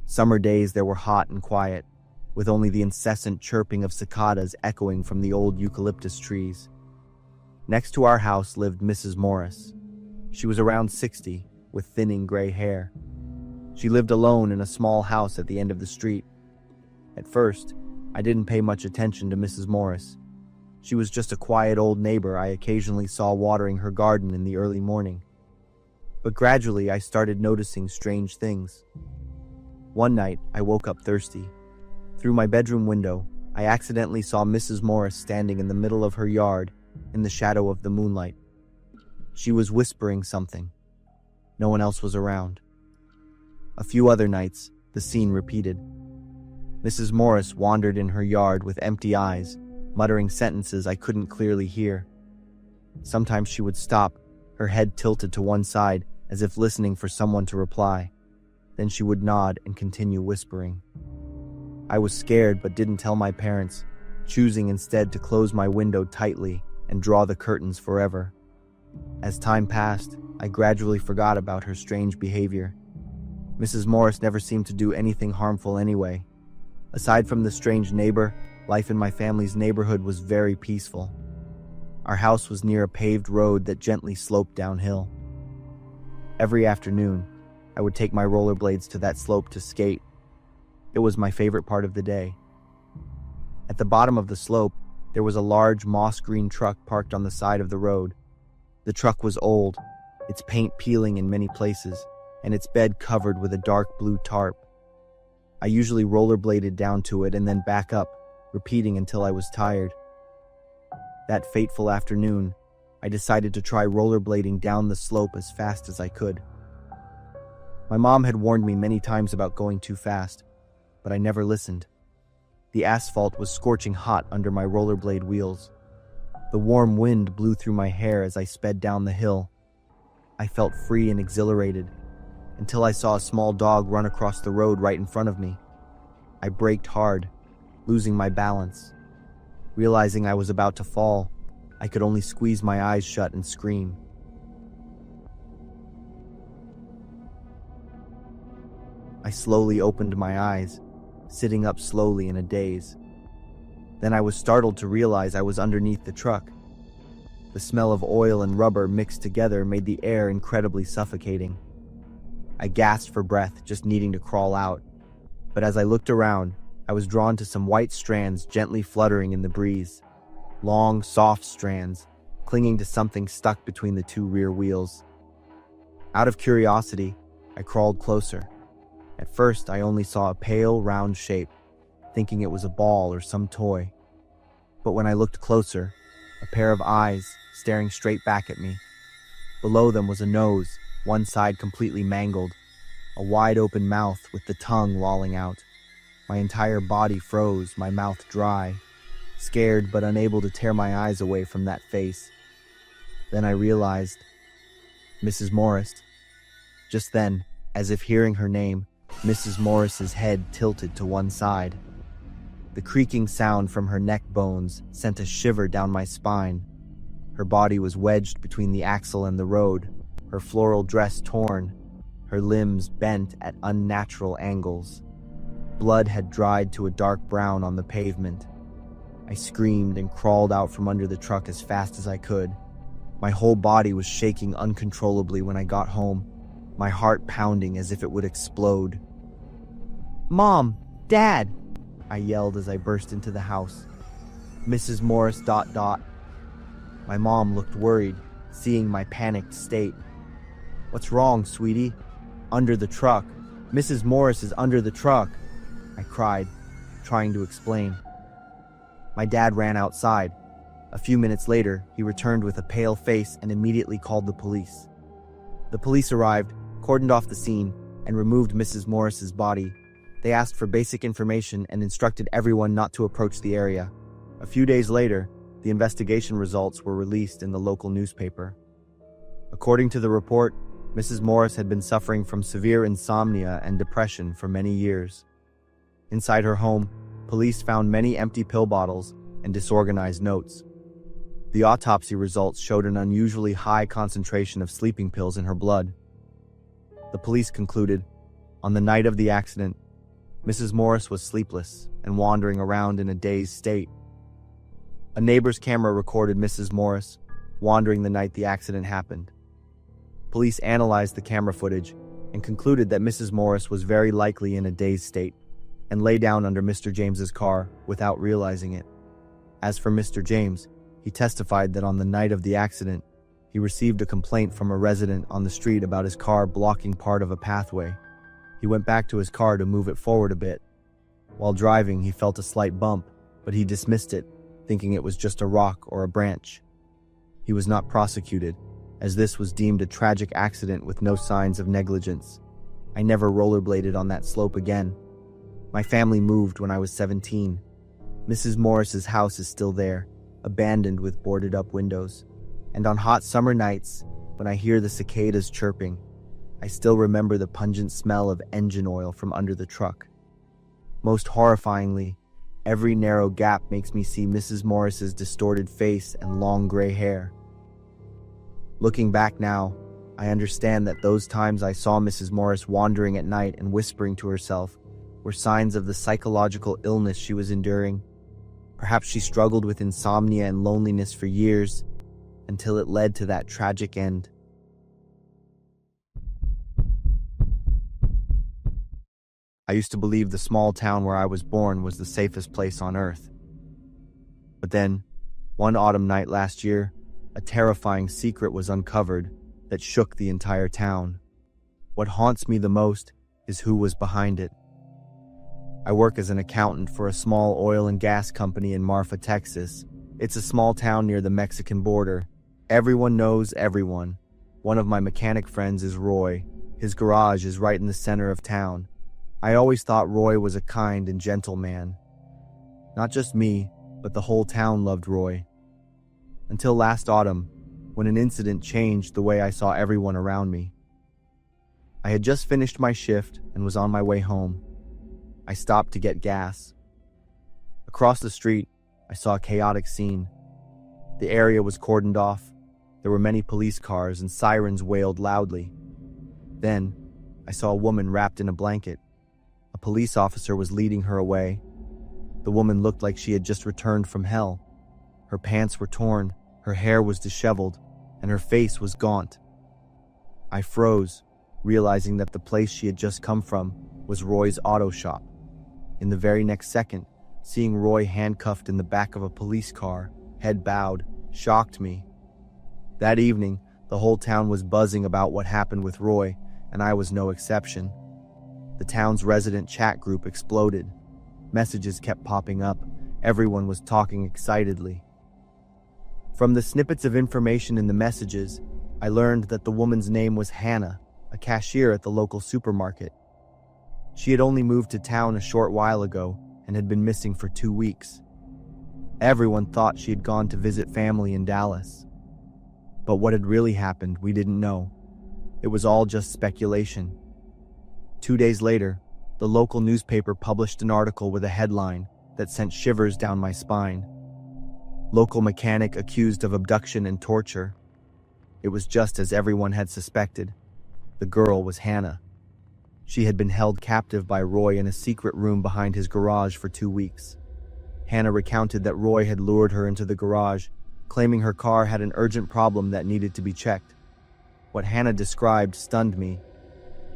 Summer days there were hot and quiet, with only the incessant chirping of cicadas echoing from the old eucalyptus trees. Next to our house lived Mrs. Morris. She was around 60, with thinning gray hair. She lived alone in a small house at the end of the street. At first, I didn't pay much attention to Mrs. Morris. She was just a quiet old neighbor I occasionally saw watering her garden in the early morning. But gradually I started noticing strange things. One night, I woke up thirsty. Through my bedroom window, I accidentally saw Mrs. Morris standing in the middle of her yard in the shadow of the moonlight. She was whispering something. No one else was around. A few other nights, the scene repeated. Mrs. Morris wandered in her yard with empty eyes, muttering sentences I couldn't clearly hear. Sometimes she would stop, her head tilted to one side, as if listening for someone to reply. Then she would nod and continue whispering. I was scared but didn't tell my parents, choosing instead to close my window tightly and draw the curtains forever. As time passed, I gradually forgot about her strange behavior. Mrs. Morris never seemed to do anything harmful anyway. Aside from the strange neighbor, life in my family's neighborhood was very peaceful. Our house was near a paved road that gently sloped downhill. Every afternoon, I would take my rollerblades to that slope to skate. It was my favorite part of the day. At the bottom of the slope, there was a large moss-green truck parked on the side of the road. The truck was old, its paint peeling in many places, and its bed covered with a dark blue tarp. I usually rollerbladed down to it and then back up, repeating until I was tired. That fateful afternoon, I decided to try rollerblading down the slope as fast as I could. My mom had warned me many times about going too fast, but I never listened. The asphalt was scorching hot under my rollerblade wheels. The warm wind blew through my hair as I sped down the hill. I felt free and exhilarated, until I saw a small dog run across the road right in front of me. I braked hard, losing my balance. Realizing I was about to fall, I could only squeeze my eyes shut and scream. I slowly opened my eyes, sitting up slowly in a daze. Then I was startled to realize I was underneath the truck. The smell of oil and rubber mixed together made the air incredibly suffocating. I gasped for breath, just needing to crawl out. But as I looked around, I was drawn to some white strands gently fluttering in the breeze. Long, soft strands, clinging to something stuck between the two rear wheels. Out of curiosity, I crawled closer. At first, I only saw a pale, round shape, thinking it was a ball or some toy. But when I looked closer, a pair of eyes staring straight back at me. Below them was a nose, one side completely mangled, a wide-open mouth with the tongue lolling out. My entire body froze, my mouth dry, scared but unable to tear my eyes away from that face. Then I realized, Mrs. Morris. Just then, as if hearing her name, Mrs. Morris's head tilted to one side. The creaking sound from her neck bones sent a shiver down my spine. Her body was wedged between the axle and the road, her floral dress torn, her limbs bent at unnatural angles. Blood had dried to a dark brown on the pavement. I screamed and crawled out from under the truck as fast as I could. My whole body was shaking uncontrollably when I got home, my heart pounding as if it would explode. "Mom! Dad!" I yelled as I burst into the house. Mrs. Morris ... My mom looked worried, seeing my panicked state. "What's wrong, sweetie?" "Under the truck. Mrs. Morris is under the truck," I cried, trying to explain. My dad ran outside. A few minutes later, he returned with a pale face and immediately called the police. The police arrived, cordoned off the scene, and removed Mrs. Morris's body. They asked for basic information and instructed everyone not to approach the area. A few days later, the investigation results were released in the local newspaper. According to the report, Mrs. Morris had been suffering from severe insomnia and depression for many years. Inside her home, police found many empty pill bottles and disorganized notes. The autopsy results showed an unusually high concentration of sleeping pills in her blood. The police concluded, on the night of the accident, Mrs. Morris was sleepless and wandering around in a dazed state. A neighbor's camera recorded Mrs. Morris wandering the night the accident happened. Police analyzed the camera footage and concluded that Mrs. Morris was very likely in a dazed state and lay down under Mr. James's car without realizing it. As for Mr. James, he testified that on the night of the accident, he received a complaint from a resident on the street about his car blocking part of a pathway. He went back to his car to move it forward a bit. While driving, he felt a slight bump, but he dismissed it, thinking it was just a rock or a branch. He was not prosecuted, as this was deemed a tragic accident with no signs of negligence. I never rollerbladed on that slope again. My family moved when I was 17. Mrs. Morris's house is still there, abandoned with boarded-up windows. And on hot summer nights, when I hear the cicadas chirping, I still remember the pungent smell of engine oil from under the truck. Most horrifyingly, every narrow gap makes me see Mrs. Morris's distorted face and long gray hair. Looking back now, I understand that those times I saw Mrs. Morris wandering at night and whispering to herself were signs of the psychological illness she was enduring. Perhaps she struggled with insomnia and loneliness for years, until it led to that tragic end. I used to believe the small town where I was born was the safest place on earth. But then, one autumn night last year, a terrifying secret was uncovered that shook the entire town. What haunts me the most is who was behind it. I work as an accountant for a small oil and gas company in Marfa, Texas. It's a small town near the Mexican border. Everyone knows everyone. One of my mechanic friends is Roy. His garage is right in the center of town. I always thought Roy was a kind and gentle man. Not just me, but the whole town loved Roy. Until last autumn, when an incident changed the way I saw everyone around me. I had just finished my shift and was on my way home. I stopped to get gas. Across the street, I saw a chaotic scene. The area was cordoned off. There were many police cars and sirens wailed loudly. Then, I saw a woman wrapped in a blanket. A police officer was leading her away. The woman looked like she had just returned from hell. Her pants were torn, her hair was disheveled, and her face was gaunt. I froze, realizing that the place she had just come from was Roy's auto shop. In the very next second, seeing Roy handcuffed in the back of a police car, head bowed, shocked me. That evening, the whole town was buzzing about what happened with Roy, and I was no exception. The town's resident chat group exploded. Messages kept popping up. Everyone was talking excitedly. From the snippets of information in the messages, I learned that the woman's name was Hannah, a cashier at the local supermarket. She had only moved to town a short while ago and had been missing for 2 weeks. Everyone thought she had gone to visit family in Dallas. But what had really happened, we didn't know. It was all just speculation. 2 days later, the local newspaper published an article with a headline that sent shivers down my spine. Local mechanic accused of abduction and torture. It was just as everyone had suspected. The girl was Hannah. She had been held captive by Roy in a secret room behind his garage for 2 weeks. Hannah recounted that Roy had lured her into the garage, claiming her car had an urgent problem that needed to be checked. What Hannah described stunned me.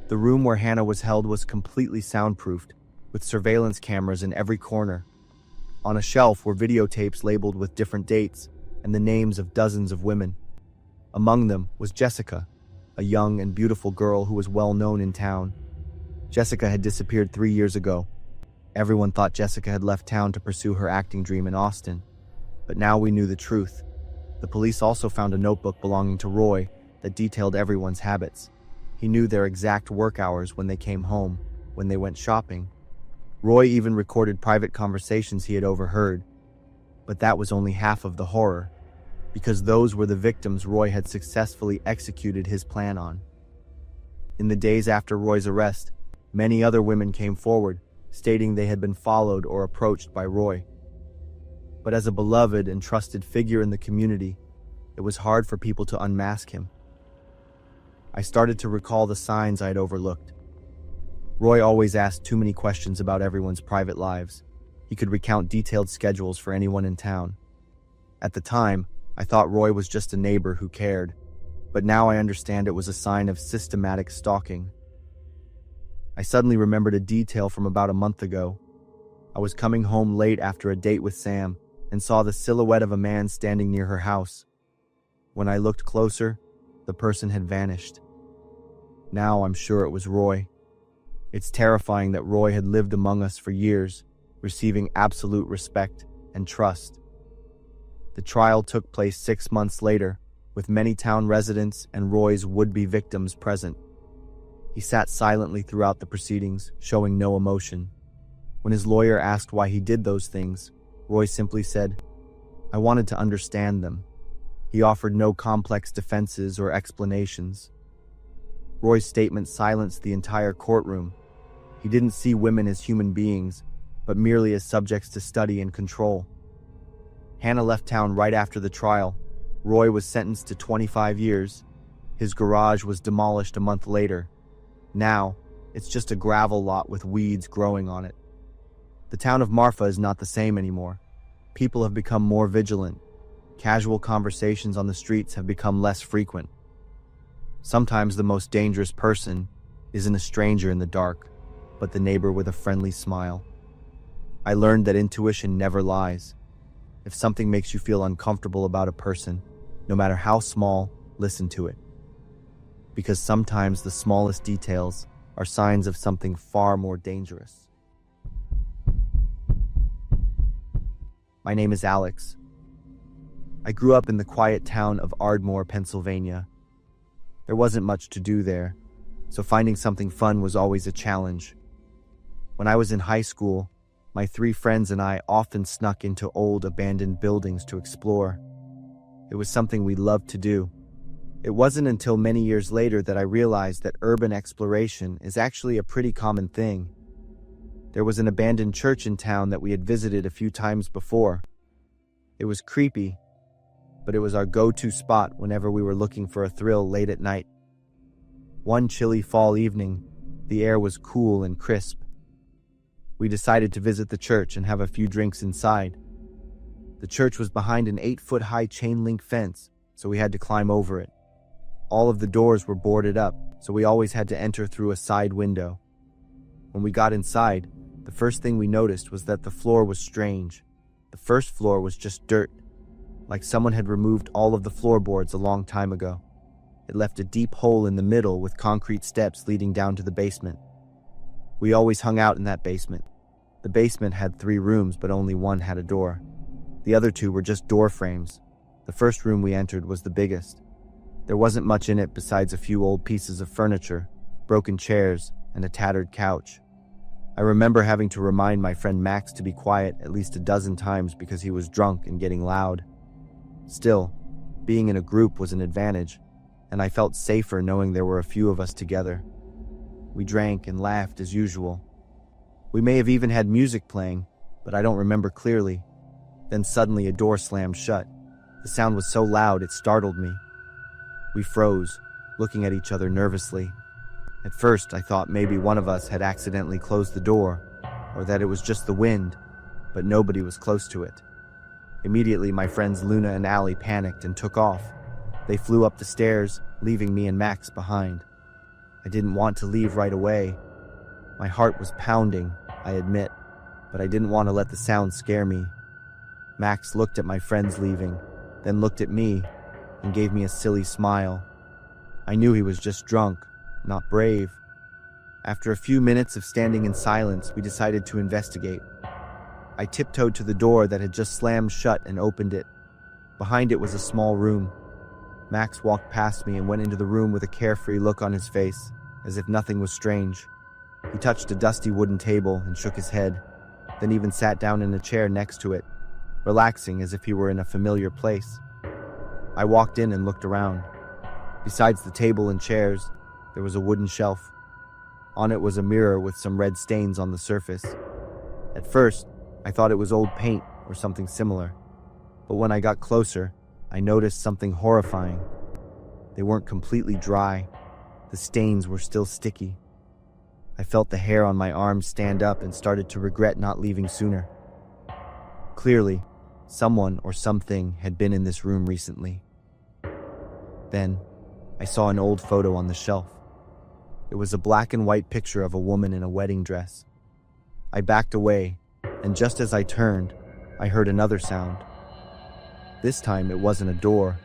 The room where Hannah was held was completely soundproofed, with surveillance cameras in every corner. On a shelf were videotapes labeled with different dates and the names of dozens of women. Among them was Jessica, a young and beautiful girl who was well known in town. Jessica had disappeared 3 years ago. Everyone thought Jessica had left town to pursue her acting dream in Austin. But now we knew the truth. The police also found a notebook belonging to Roy that detailed everyone's habits. He knew their exact work hours when they came home, when they went shopping. Roy even recorded private conversations he had overheard. But that was only half of the horror, because those were the victims Roy had successfully executed his plan on. In the days after Roy's arrest, many other women came forward, stating they had been followed or approached by Roy. But as a beloved and trusted figure in the community, it was hard for people to unmask him. I started to recall the signs I had overlooked. Roy always asked too many questions about everyone's private lives. He could recount detailed schedules for anyone in town. At the time, I thought Roy was just a neighbor who cared, but now I understand it was a sign of systematic stalking. I suddenly remembered a detail from about a month ago. I was coming home late after a date with Sam and saw the silhouette of a man standing near her house. When I looked closer, the person had vanished. Now I'm sure it was Roy. It's terrifying that Roy had lived among us for years, receiving absolute respect and trust. The trial took place 6 months later, with many town residents and Roy's would-be victims present. He sat silently throughout the proceedings, showing no emotion. When his lawyer asked why he did those things, Roy simply said, "I wanted to understand them." He offered no complex defenses or explanations. Roy's statement silenced the entire courtroom. He didn't see women as human beings, but merely as subjects to study and control. Hannah left town right after the trial. Roy was sentenced to 25 years. His garage was demolished a month later. Now, it's just a gravel lot with weeds growing on it. The town of Marfa is not the same anymore. People have become more vigilant. Casual conversations on the streets have become less frequent. Sometimes the most dangerous person isn't a stranger in the dark, but the neighbor with a friendly smile. I learned that intuition never lies. If something makes you feel uncomfortable about a person, no matter how small, listen to it. Because sometimes the smallest details are signs of something far more dangerous. My name is Alex. I grew up in the quiet town of Ardmore, Pennsylvania. There wasn't much to do there, so finding something fun was always a challenge. When I was in high school, my 3 friends and I often snuck into old abandoned buildings to explore. It was something we loved to do. It wasn't until many years later that I realized that urban exploration is actually a pretty common thing. There was an abandoned church in town that we had visited a few times before. It was creepy, but it was our go-to spot whenever we were looking for a thrill late at night. One chilly fall evening, the air was cool and crisp. We decided to visit the church and have a few drinks inside. The church was behind an 8-foot-high chain-link fence, so we had to climb over it. All of the doors were boarded up, so we always had to enter through a side window. When we got inside, the first thing we noticed was that the floor was strange. The first floor was just dirt, like someone had removed all of the floorboards a long time ago. It left a deep hole in the middle with concrete steps leading down to the basement. We always hung out in that basement. The basement had 3 rooms, but only one had a door. The other 2 were just door frames. The first room we entered was the biggest. There wasn't much in it besides a few old pieces of furniture, broken chairs, and a tattered couch. I remember having to remind my friend Max to be quiet at least a dozen times because he was drunk and getting loud. Still, being in a group was an advantage, and I felt safer knowing there were a few of us together. We drank and laughed as usual. We may have even had music playing, but I don't remember clearly. Then suddenly a door slammed shut. The sound was so loud it startled me. We froze, looking at each other nervously. At first, I thought maybe one of us had accidentally closed the door, or that it was just the wind, but nobody was close to it. Immediately, my friends Luna and Allie panicked and took off. They flew up the stairs, leaving me and Max behind. I didn't want to leave right away. My heart was pounding, I admit, but I didn't want to let the sound scare me. Max looked at my friends leaving, then looked at me, and gave me a silly smile. I knew he was just drunk, not brave. After a few minutes of standing in silence, we decided to investigate. I tiptoed to the door that had just slammed shut and opened it. Behind it was a small room. Max walked past me and went into the room with a carefree look on his face, as if nothing was strange. He touched a dusty wooden table and shook his head, then even sat down in a chair next to it, relaxing as if he were in a familiar place. I walked in and looked around. Besides the table and chairs, there was a wooden shelf. On it was a mirror with some red stains on the surface. At first, I thought it was old paint or something similar, but when I got closer, I noticed something horrifying. They weren't completely dry. The stains were still sticky. I felt the hair on my arms stand up and started to regret not leaving sooner. Clearly, someone or something had been in this room recently. Then, I saw an old photo on the shelf. It was a black and white picture of a woman in a wedding dress. I backed away, and just as I turned, I heard another sound. This time it wasn't a door.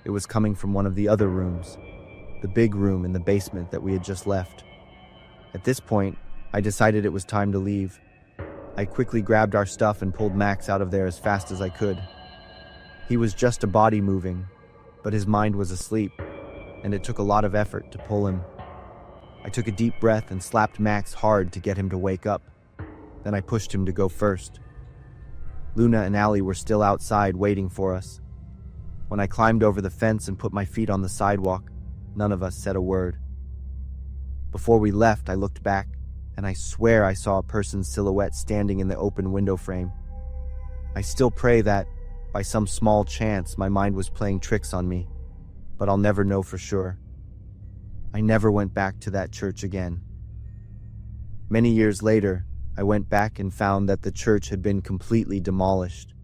It was coming from one of the other rooms, the big room in the basement that we had just left. At this point, I decided it was time to leave. I quickly grabbed our stuff and pulled Max out of there as fast as I could. He was just a body moving, but his mind was asleep, and it took a lot of effort to pull him. I took a deep breath and slapped Max hard to get him to wake up. Then I pushed him to go first. Luna and Allie were still outside waiting for us. When I climbed over the fence and put my feet on the sidewalk, none of us said a word. Before we left, I looked back, and I swear I saw a person's silhouette standing in the open window frame. I still pray that, by some small chance, my mind was playing tricks on me, but I'll never know for sure. I never went back to that church again. Many years later, I went back and found that the church had been completely demolished.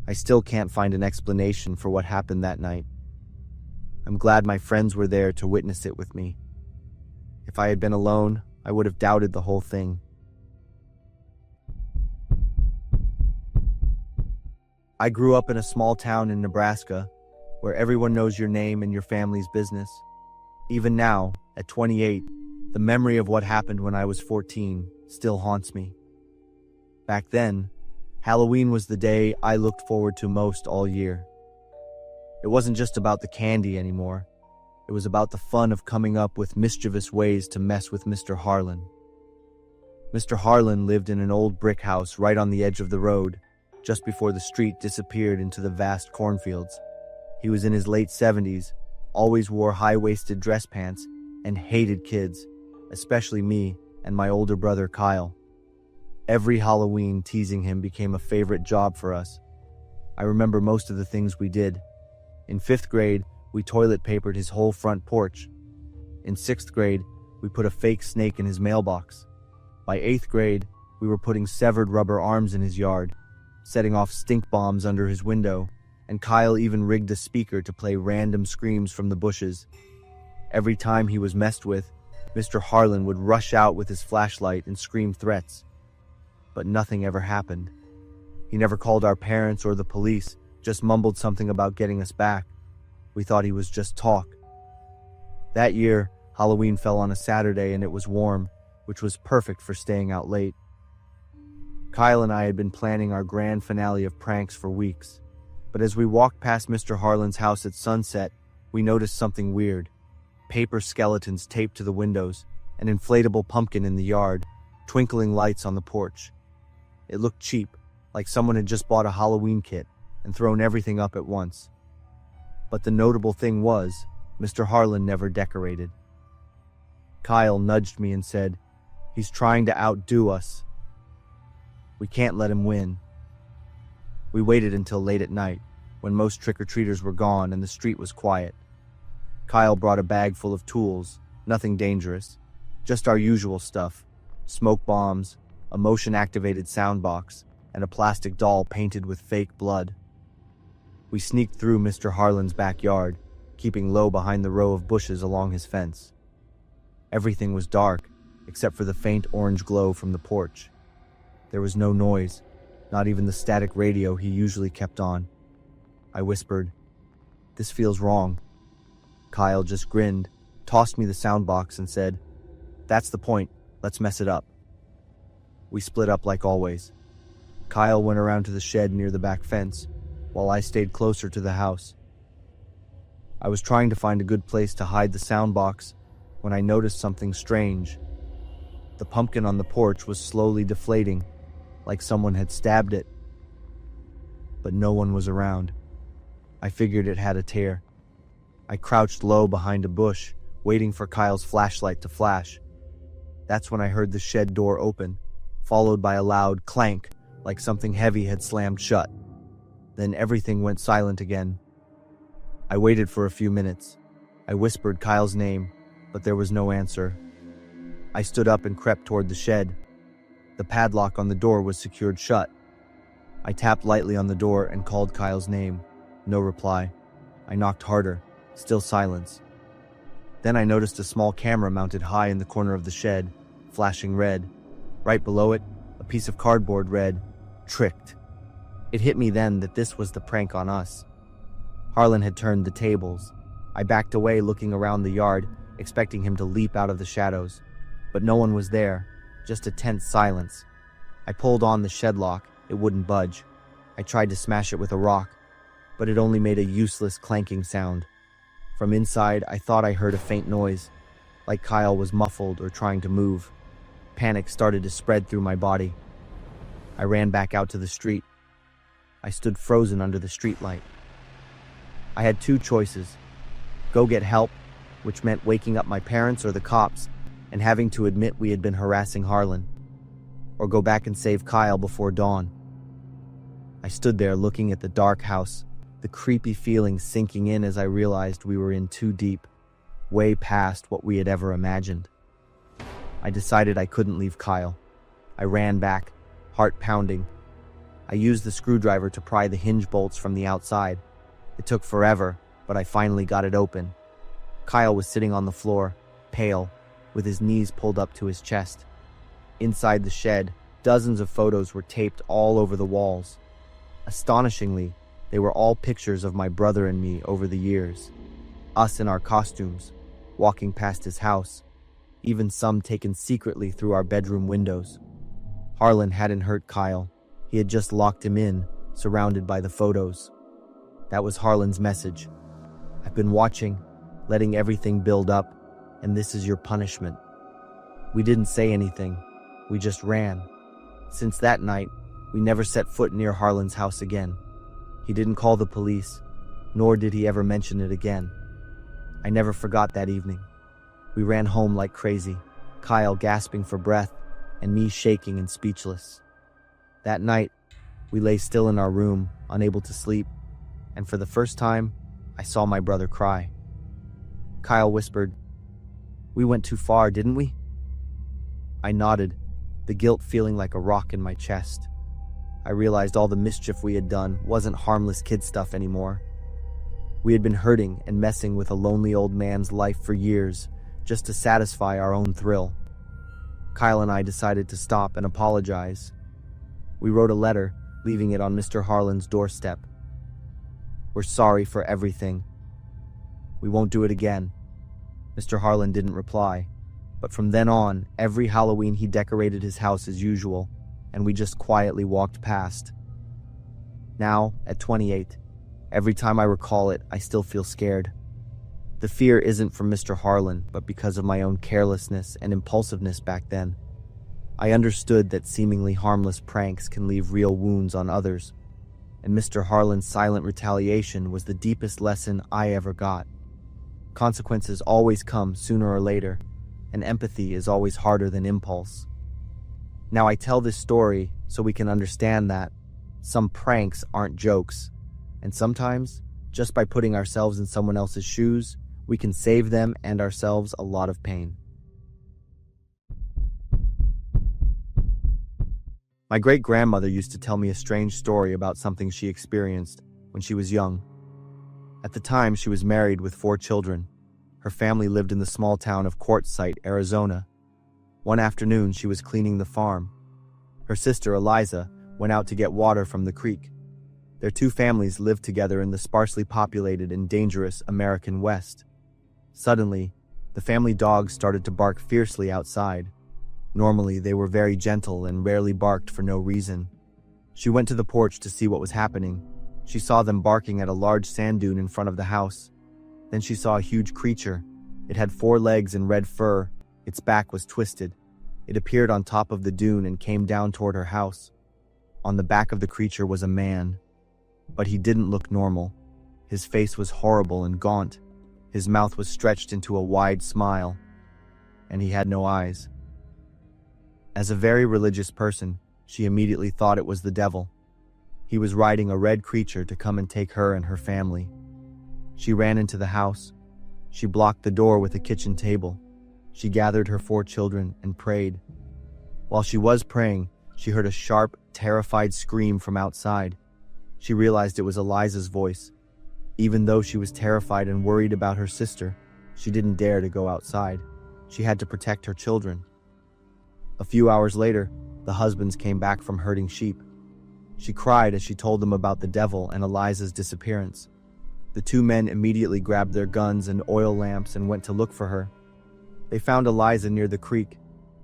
I still can't find an explanation for what happened that night. I'm glad my friends were there to witness it with me. If I had been alone, I would have doubted the whole thing. I grew up in a small town in Nebraska, where everyone knows your name and your family's business. Even now, at 28, the memory of what happened when I was 14 still haunts me. Back then, Halloween was the day I looked forward to most all year. It wasn't just about the candy anymore. It was about the fun of coming up with mischievous ways to mess with Mr. Harlan. Mr. Harlan lived in an old brick house right on the edge of the road, just before the street disappeared into the vast cornfields. He was in his late 70s, always wore high-waisted dress pants, and hated kids, especially me and my older brother Kyle. Every Halloween, teasing him became a favorite job for us. I remember most of the things we did. In 5th grade, we toilet papered his whole front porch. In 6th grade, we put a fake snake in his mailbox. By 8th grade, we were putting severed rubber arms in his yard, setting off stink bombs under his window, and Kyle even rigged a speaker to play random screams from the bushes. Every time he was messed with, Mr. Harlan would rush out with his flashlight and scream threats. But nothing ever happened. He never called our parents or the police, just mumbled something about getting us back. We thought he was just talk. That year, Halloween fell on a Saturday and it was warm, which was perfect for staying out late. Kyle and I had been planning our grand finale of pranks for weeks, but as we walked past Mr. Harlan's house at sunset, we noticed something weird. Paper skeletons taped to the windows, an inflatable pumpkin in the yard, twinkling lights on the porch. It looked cheap, like someone had just bought a Halloween kit and thrown everything up at once. But the notable thing was, Mr. Harlan never decorated. Kyle nudged me and said, "He's trying to outdo us. We can't let him win." We waited until late at night, when most trick-or-treaters were gone and the street was quiet. Kyle brought a bag full of tools, nothing dangerous, just our usual stuff: smoke bombs, a motion-activated sound box, and a plastic doll painted with fake blood. We sneaked through Mr. Harlan's backyard, keeping low behind the row of bushes along his fence. Everything was dark, except for the faint orange glow from the porch. There was no noise, not even the static radio he usually kept on. I whispered, This feels wrong. Kyle just grinned, tossed me the sound box, and said, "That's the point. Let's mess it up." We split up like always. Kyle went around to the shed near the back fence, while I stayed closer to the house. I was trying to find a good place to hide the sound box when I noticed something strange. The pumpkin on the porch was slowly deflating, like someone had stabbed it. But no one was around. I figured it had a tear. I crouched low behind a bush, waiting for Kyle's flashlight to flash. That's when I heard the shed door open, followed by a loud clank, like something heavy had slammed shut. Then everything went silent again. I waited for a few minutes. I whispered Kyle's name, but there was no answer. I stood up and crept toward the shed. The padlock on the door was secured shut. I tapped lightly on the door and called Kyle's name. No reply. I knocked harder. Still silence. Then I noticed a small camera mounted high in the corner of the shed, flashing red. Right below it, a piece of cardboard read, "Tricked." It hit me then that this was the prank on us. Harlan had turned the tables. I backed away, looking around the yard, expecting him to leap out of the shadows. But no one was there, just a tense silence. I pulled on the shed lock. It wouldn't budge. I tried to smash it with a rock, but it only made a useless clanking sound. From inside, I thought I heard a faint noise, like Kyle was muffled or trying to move. Panic started to spread through my body. I ran back out to the street. I stood frozen under the streetlight. I had two choices: go get help, which meant waking up my parents or the cops and having to admit we had been harassing Harlan, or go back and save Kyle before dawn. I stood there looking at the dark house, the creepy feeling sinking in as I realized we were in too deep, way past what we had ever imagined. I decided I couldn't leave Kyle. I ran back, heart pounding. I used the screwdriver to pry the hinge bolts from the outside. It took forever, but I finally got it open. Kyle was sitting on the floor, pale, with his knees pulled up to his chest. Inside the shed, dozens of photos were taped all over the walls. Astonishingly, they were all pictures of my brother and me over the years. Us in our costumes, walking past his house, even some taken secretly through our bedroom windows. Harlan hadn't hurt Kyle. He had just locked him in, surrounded by the photos. That was Harlan's message. I've been watching, letting everything build up, and this is your punishment. We didn't say anything. We just ran. Since that night, we never set foot near Harlan's house again. He didn't call the police, nor did he ever mention it again. I never forgot that evening. We ran home like crazy, Kyle gasping for breath, and me shaking and speechless. That night, we lay still in our room, unable to sleep, and for the first time, I saw my brother cry. Kyle whispered, "We went too far, didn't we?" I nodded, the guilt feeling like a rock in my chest. I realized all the mischief we had done wasn't harmless kid stuff anymore. We had been hurting and messing with a lonely old man's life for years, just to satisfy our own thrill. Kyle and I decided to stop and apologize. We wrote a letter, leaving it on Mr. Harlan's doorstep. "We're sorry for everything. We won't do it again." Mr. Harlan didn't reply, but from then on, every Halloween he decorated his house as usual, and we just quietly walked past. Now, at 28, every time I recall it, I still feel scared. The fear isn't from Mr. Harlan, but because of my own carelessness and impulsiveness back then. I understood that seemingly harmless pranks can leave real wounds on others, and Mr. Harlan's silent retaliation was the deepest lesson I ever got. Consequences always come sooner or later, and empathy is always harder than impulse. Now I tell this story so we can understand that some pranks aren't jokes, and sometimes, just by putting ourselves in someone else's shoes, we can save them and ourselves a lot of pain. My great-grandmother used to tell me a strange story about something she experienced when she was young. At the time, she was married with 4 children. Her family lived in the small town of Quartzsite, Arizona. One afternoon, she was cleaning the farm. Her sister, Eliza, went out to get water from the creek. Their two families lived together in the sparsely populated and dangerous American West. Suddenly, the family dogs started to bark fiercely outside. Normally, they were very gentle and rarely barked for no reason. She went to the porch to see what was happening. She saw them barking at a large sand dune in front of the house. Then she saw a huge creature. It had 4 legs and red fur. Its back was twisted. It appeared on top of the dune and came down toward her house. On the back of the creature was a man. But he didn't look normal. His face was horrible and gaunt. His mouth was stretched into a wide smile. And he had no eyes. As a very religious person, she immediately thought it was the devil. He was riding a red creature to come and take her and her family. She ran into the house. She blocked the door with a kitchen table. She gathered her 4 children and prayed. While she was praying, she heard a sharp, terrified scream from outside. She realized it was Eliza's voice. Even though she was terrified and worried about her sister, she didn't dare to go outside. She had to protect her children. A few hours later, the husbands came back from herding sheep. She cried as she told them about the devil and Eliza's disappearance. The 2 men immediately grabbed their guns and oil lamps and went to look for her. They found Eliza near the creek.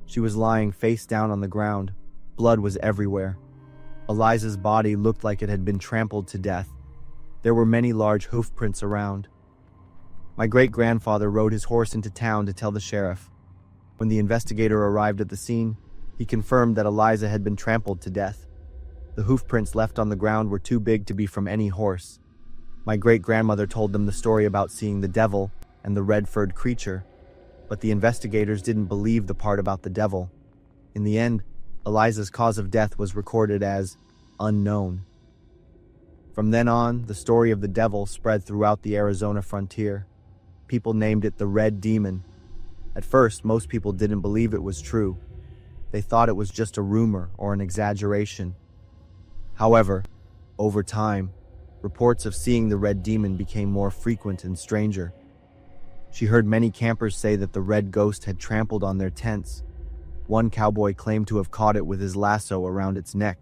She was lying face down on the ground. Blood was everywhere. Eliza's body looked like it had been trampled to death. There were many large hoof prints around. My great-grandfather rode his horse into town to tell the sheriff. When the investigator arrived at the scene, he confirmed that Eliza had been trampled to death. The hoof prints left on the ground were too big to be from any horse. My great-grandmother told them the story about seeing the devil and the red-furred creature, but the investigators didn't believe the part about the devil. In the end, Eliza's cause of death was recorded as unknown. From then on, the story of the devil spread throughout the Arizona frontier. People named it the Red Demon. At first, most people didn't believe it was true. They thought it was just a rumor or an exaggeration. However, over time, reports of seeing the Red Demon became more frequent and stranger. She heard many campers say that the red ghost had trampled on their tents. One cowboy claimed to have caught it with his lasso around its neck.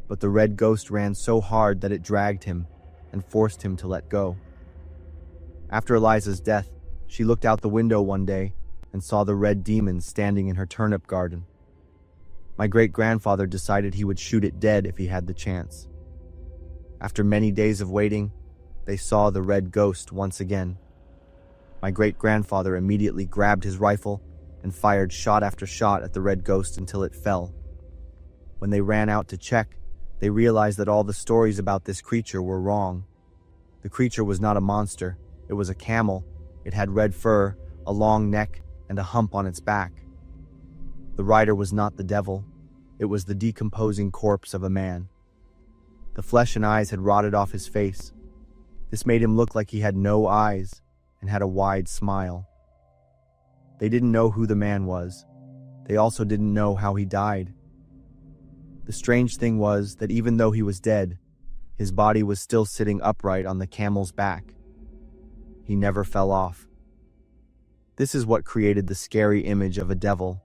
But the red ghost ran so hard that it dragged him and forced him to let go. After Eliza's death, she looked out the window one day and saw the Red Demon standing in her turnip garden. My great-grandfather decided he would shoot it dead if he had the chance. After many days of waiting, they saw the red ghost once again. My great-grandfather immediately grabbed his rifle and fired shot after shot at the red ghost until it fell. When they ran out to check, they realized that all the stories about this creature were wrong. The creature was not a monster. It was a camel. It had red fur, a long neck, and a hump on its back. The rider was not the devil. It was the decomposing corpse of a man. The flesh and eyes had rotted off his face. This made him look like he had no eyes and had a wide smile. They didn't know who the man was. They also didn't know how he died. The strange thing was that even though he was dead, his body was still sitting upright on the camel's back. He never fell off. This is what created the scary image of a devil.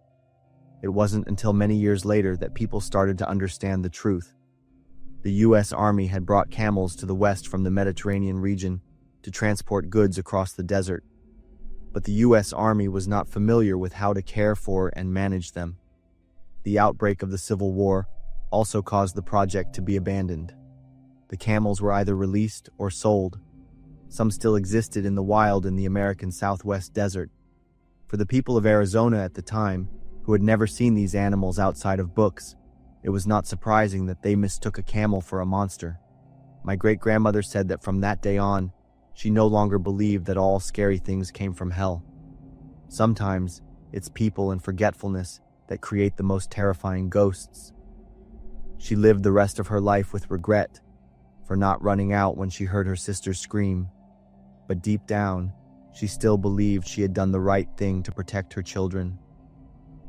It wasn't until many years later that people started to understand the truth. The U.S. Army had brought camels to the west from the Mediterranean region to transport goods across the desert. But the U.S. Army was not familiar with how to care for and manage them. The outbreak of the Civil War also caused the project to be abandoned. The camels were either released or sold. Some still existed in the wild in the American Southwest desert. For the people of Arizona at the time, who had never seen these animals outside of books, it was not surprising that they mistook a camel for a monster. My great-grandmother said that from that day on, she no longer believed that all scary things came from hell. Sometimes, it's people and forgetfulness that create the most terrifying ghosts. She lived the rest of her life with regret for not running out when she heard her sister scream. But deep down, she still believed she had done the right thing to protect her children.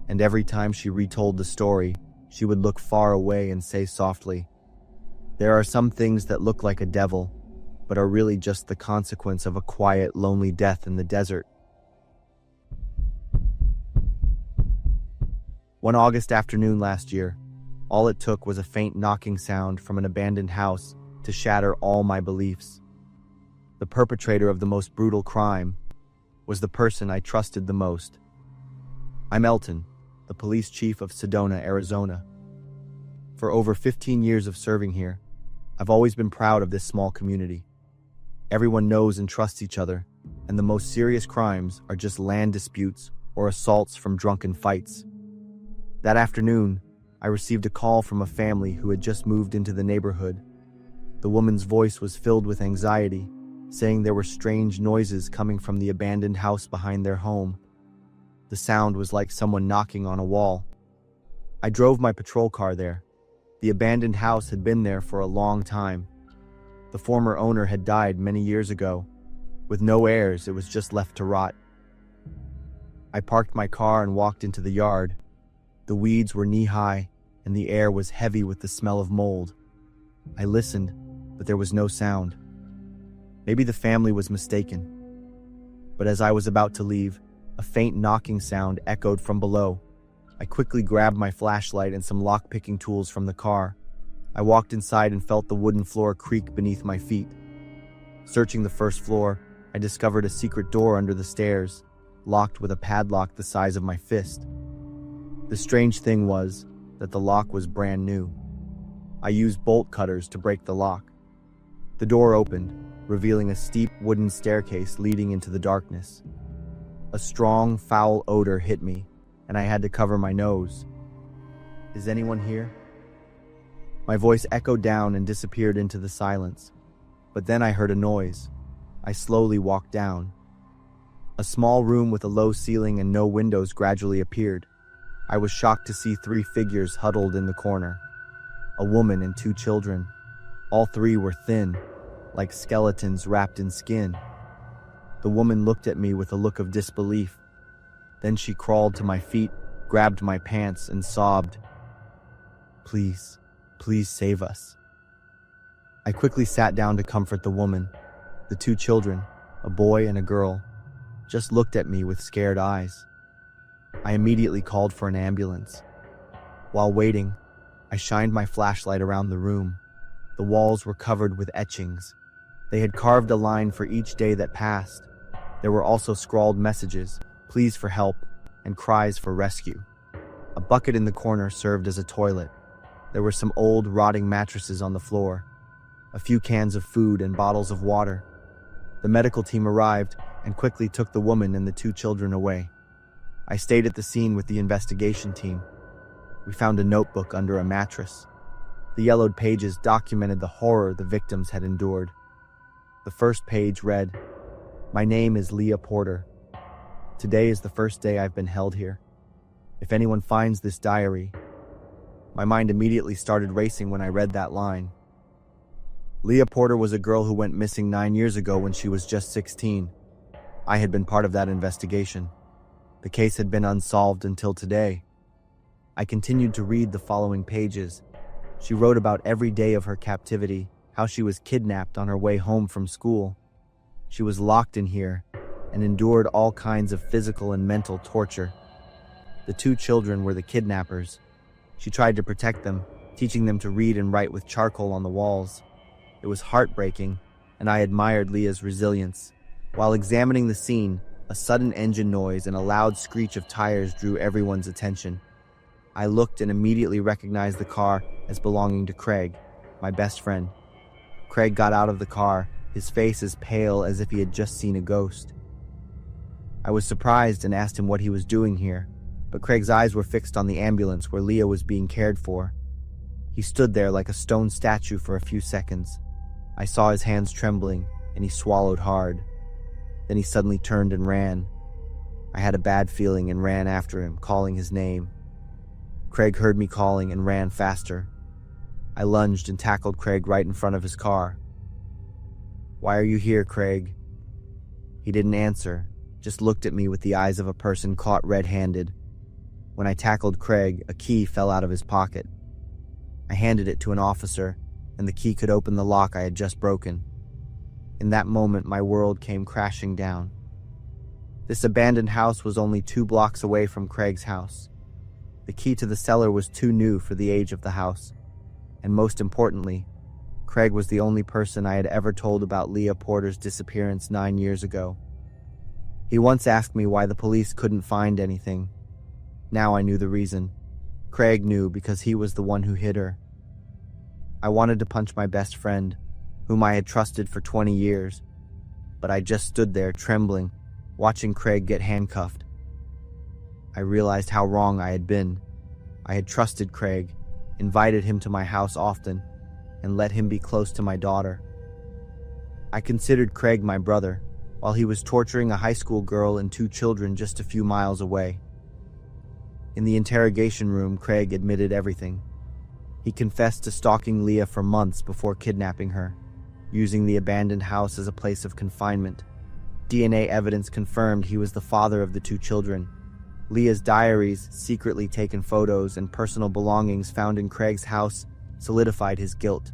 And every time she retold the story, she would look far away and say softly, "There are some things that look like a devil, but are really just the consequence of a quiet, lonely death in the desert." One August afternoon last year, all it took was a faint knocking sound from an abandoned house to shatter all my beliefs. The perpetrator of the most brutal crime was the person I trusted the most. I'm Elton, the police chief of Sedona, Arizona. For over 15 years of serving here, I've always been proud of this small community. Everyone knows and trusts each other, and the most serious crimes are just land disputes or assaults from drunken fights. That afternoon, I received a call from a family who had just moved into the neighborhood. The woman's voice was filled with anxiety, saying there were strange noises coming from the abandoned house behind their home. The sound was like someone knocking on a wall. I drove my patrol car there. The abandoned house had been there for a long time. The former owner had died many years ago. With no heirs, it was just left to rot. I parked my car and walked into the yard. The weeds were knee-high, and the air was heavy with the smell of mold. I listened, but there was no sound. Maybe the family was mistaken. But as I was about to leave, a faint knocking sound echoed from below. I quickly grabbed my flashlight and some lock-picking tools from the car. I walked inside and felt the wooden floor creak beneath my feet. Searching the first floor, I discovered a secret door under the stairs, locked with a padlock the size of my fist. The strange thing was that the lock was brand new. I used bolt cutters to break the lock. The door opened, revealing a steep wooden staircase leading into the darkness. A strong, foul odor hit me, and I had to cover my nose. "Is anyone here?" My voice echoed down and disappeared into the silence. But then I heard a noise. I slowly walked down. A small room with a low ceiling and no windows gradually appeared. I was shocked to see 3 figures huddled in the corner. A woman and 2 children. All 3 were thin, like skeletons wrapped in skin. The woman looked at me with a look of disbelief. Then she crawled to my feet, grabbed my pants, and sobbed, "Please, please save us." I quickly sat down to comfort the woman. The 2 children, a boy and a girl, just looked at me with scared eyes. I immediately called for an ambulance. While waiting, I shined my flashlight around the room. The walls were covered with etchings. They had carved a line for each day that passed. There were also scrawled messages, pleas for help, and cries for rescue. A bucket in the corner served as a toilet. There were some old, rotting mattresses on the floor, a few cans of food and bottles of water. The medical team arrived and quickly took the woman and the 2 children away. I stayed at the scene with the investigation team. We found a notebook under a mattress. The yellowed pages documented the horror the victims had endured. The first page read, "My name is Leah Porter. Today is the first day I've been held here. If anyone finds this diary..." My mind immediately started racing when I read that line. Leah Porter was a girl who went missing 9 years ago when she was just 16. I had been part of that investigation. The case had been unsolved until today. I continued to read the following pages. She wrote about every day of her captivity, how she was kidnapped on her way home from school. She was locked in here and endured all kinds of physical and mental torture. The 2 children were the kidnappers. She tried to protect them, teaching them to read and write with charcoal on the walls. It was heartbreaking, and I admired Leah's resilience. While examining the scene, a sudden engine noise and a loud screech of tires drew everyone's attention. I looked and immediately recognized the car as belonging to Craig, my best friend. Craig got out of the car, his face as pale as if he had just seen a ghost. I was surprised and asked him what he was doing here, but Craig's eyes were fixed on the ambulance where Leah was being cared for. He stood there like a stone statue for a few seconds. I saw his hands trembling, and he swallowed hard. Then he suddenly turned and ran. I had a bad feeling and ran after him, calling his name. Craig heard me calling and ran faster. I lunged and tackled Craig right in front of his car. "Why are you here, Craig?" He didn't answer, just looked at me with the eyes of a person caught red-handed. When I tackled Craig, a key fell out of his pocket. I handed it to an officer, and the key could open the lock I had just broken. In that moment, my world came crashing down. This abandoned house was only 2 blocks away from Craig's house. The key to the cellar was too new for the age of the house. And most importantly, Craig was the only person I had ever told about Leah Porter's disappearance 9 years ago. He once asked me why the police couldn't find anything. Now I knew the reason. Craig knew because he was the one who hid her. I wanted to punch my best friend, whom I had trusted for 20 years, but I just stood there trembling, watching Craig get handcuffed. I realized how wrong I had been. I had trusted Craig, invited him to my house often, and let him be close to my daughter. I considered Craig my brother, while he was torturing a high school girl and 2 children just a few miles away. In the interrogation room, Craig admitted everything. He confessed to stalking Leah for months before kidnapping her, using the abandoned house as a place of confinement. DNA evidence confirmed he was the father of the 2 children. Leah's diaries, secretly taken photos, and personal belongings found in Craig's house solidified his guilt.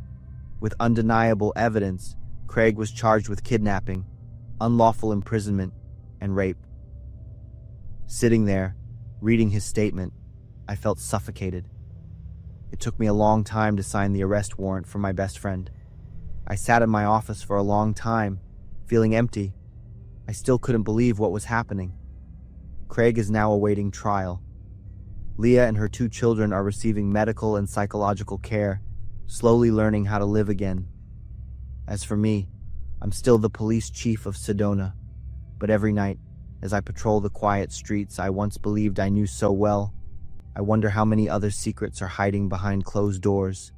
With undeniable evidence, Craig was charged with kidnapping, unlawful imprisonment, and rape. Sitting there, reading his statement, I felt suffocated. It took me a long time to sign the arrest warrant for my best friend. I sat in my office for a long time, feeling empty. I still couldn't believe what was happening. Craig is now awaiting trial. Leah and her 2 children are receiving medical and psychological care, slowly learning how to live again. As for me, I'm still the police chief of Sedona, but every night, as I patrol the quiet streets I once believed I knew so well, I wonder how many other secrets are hiding behind closed doors.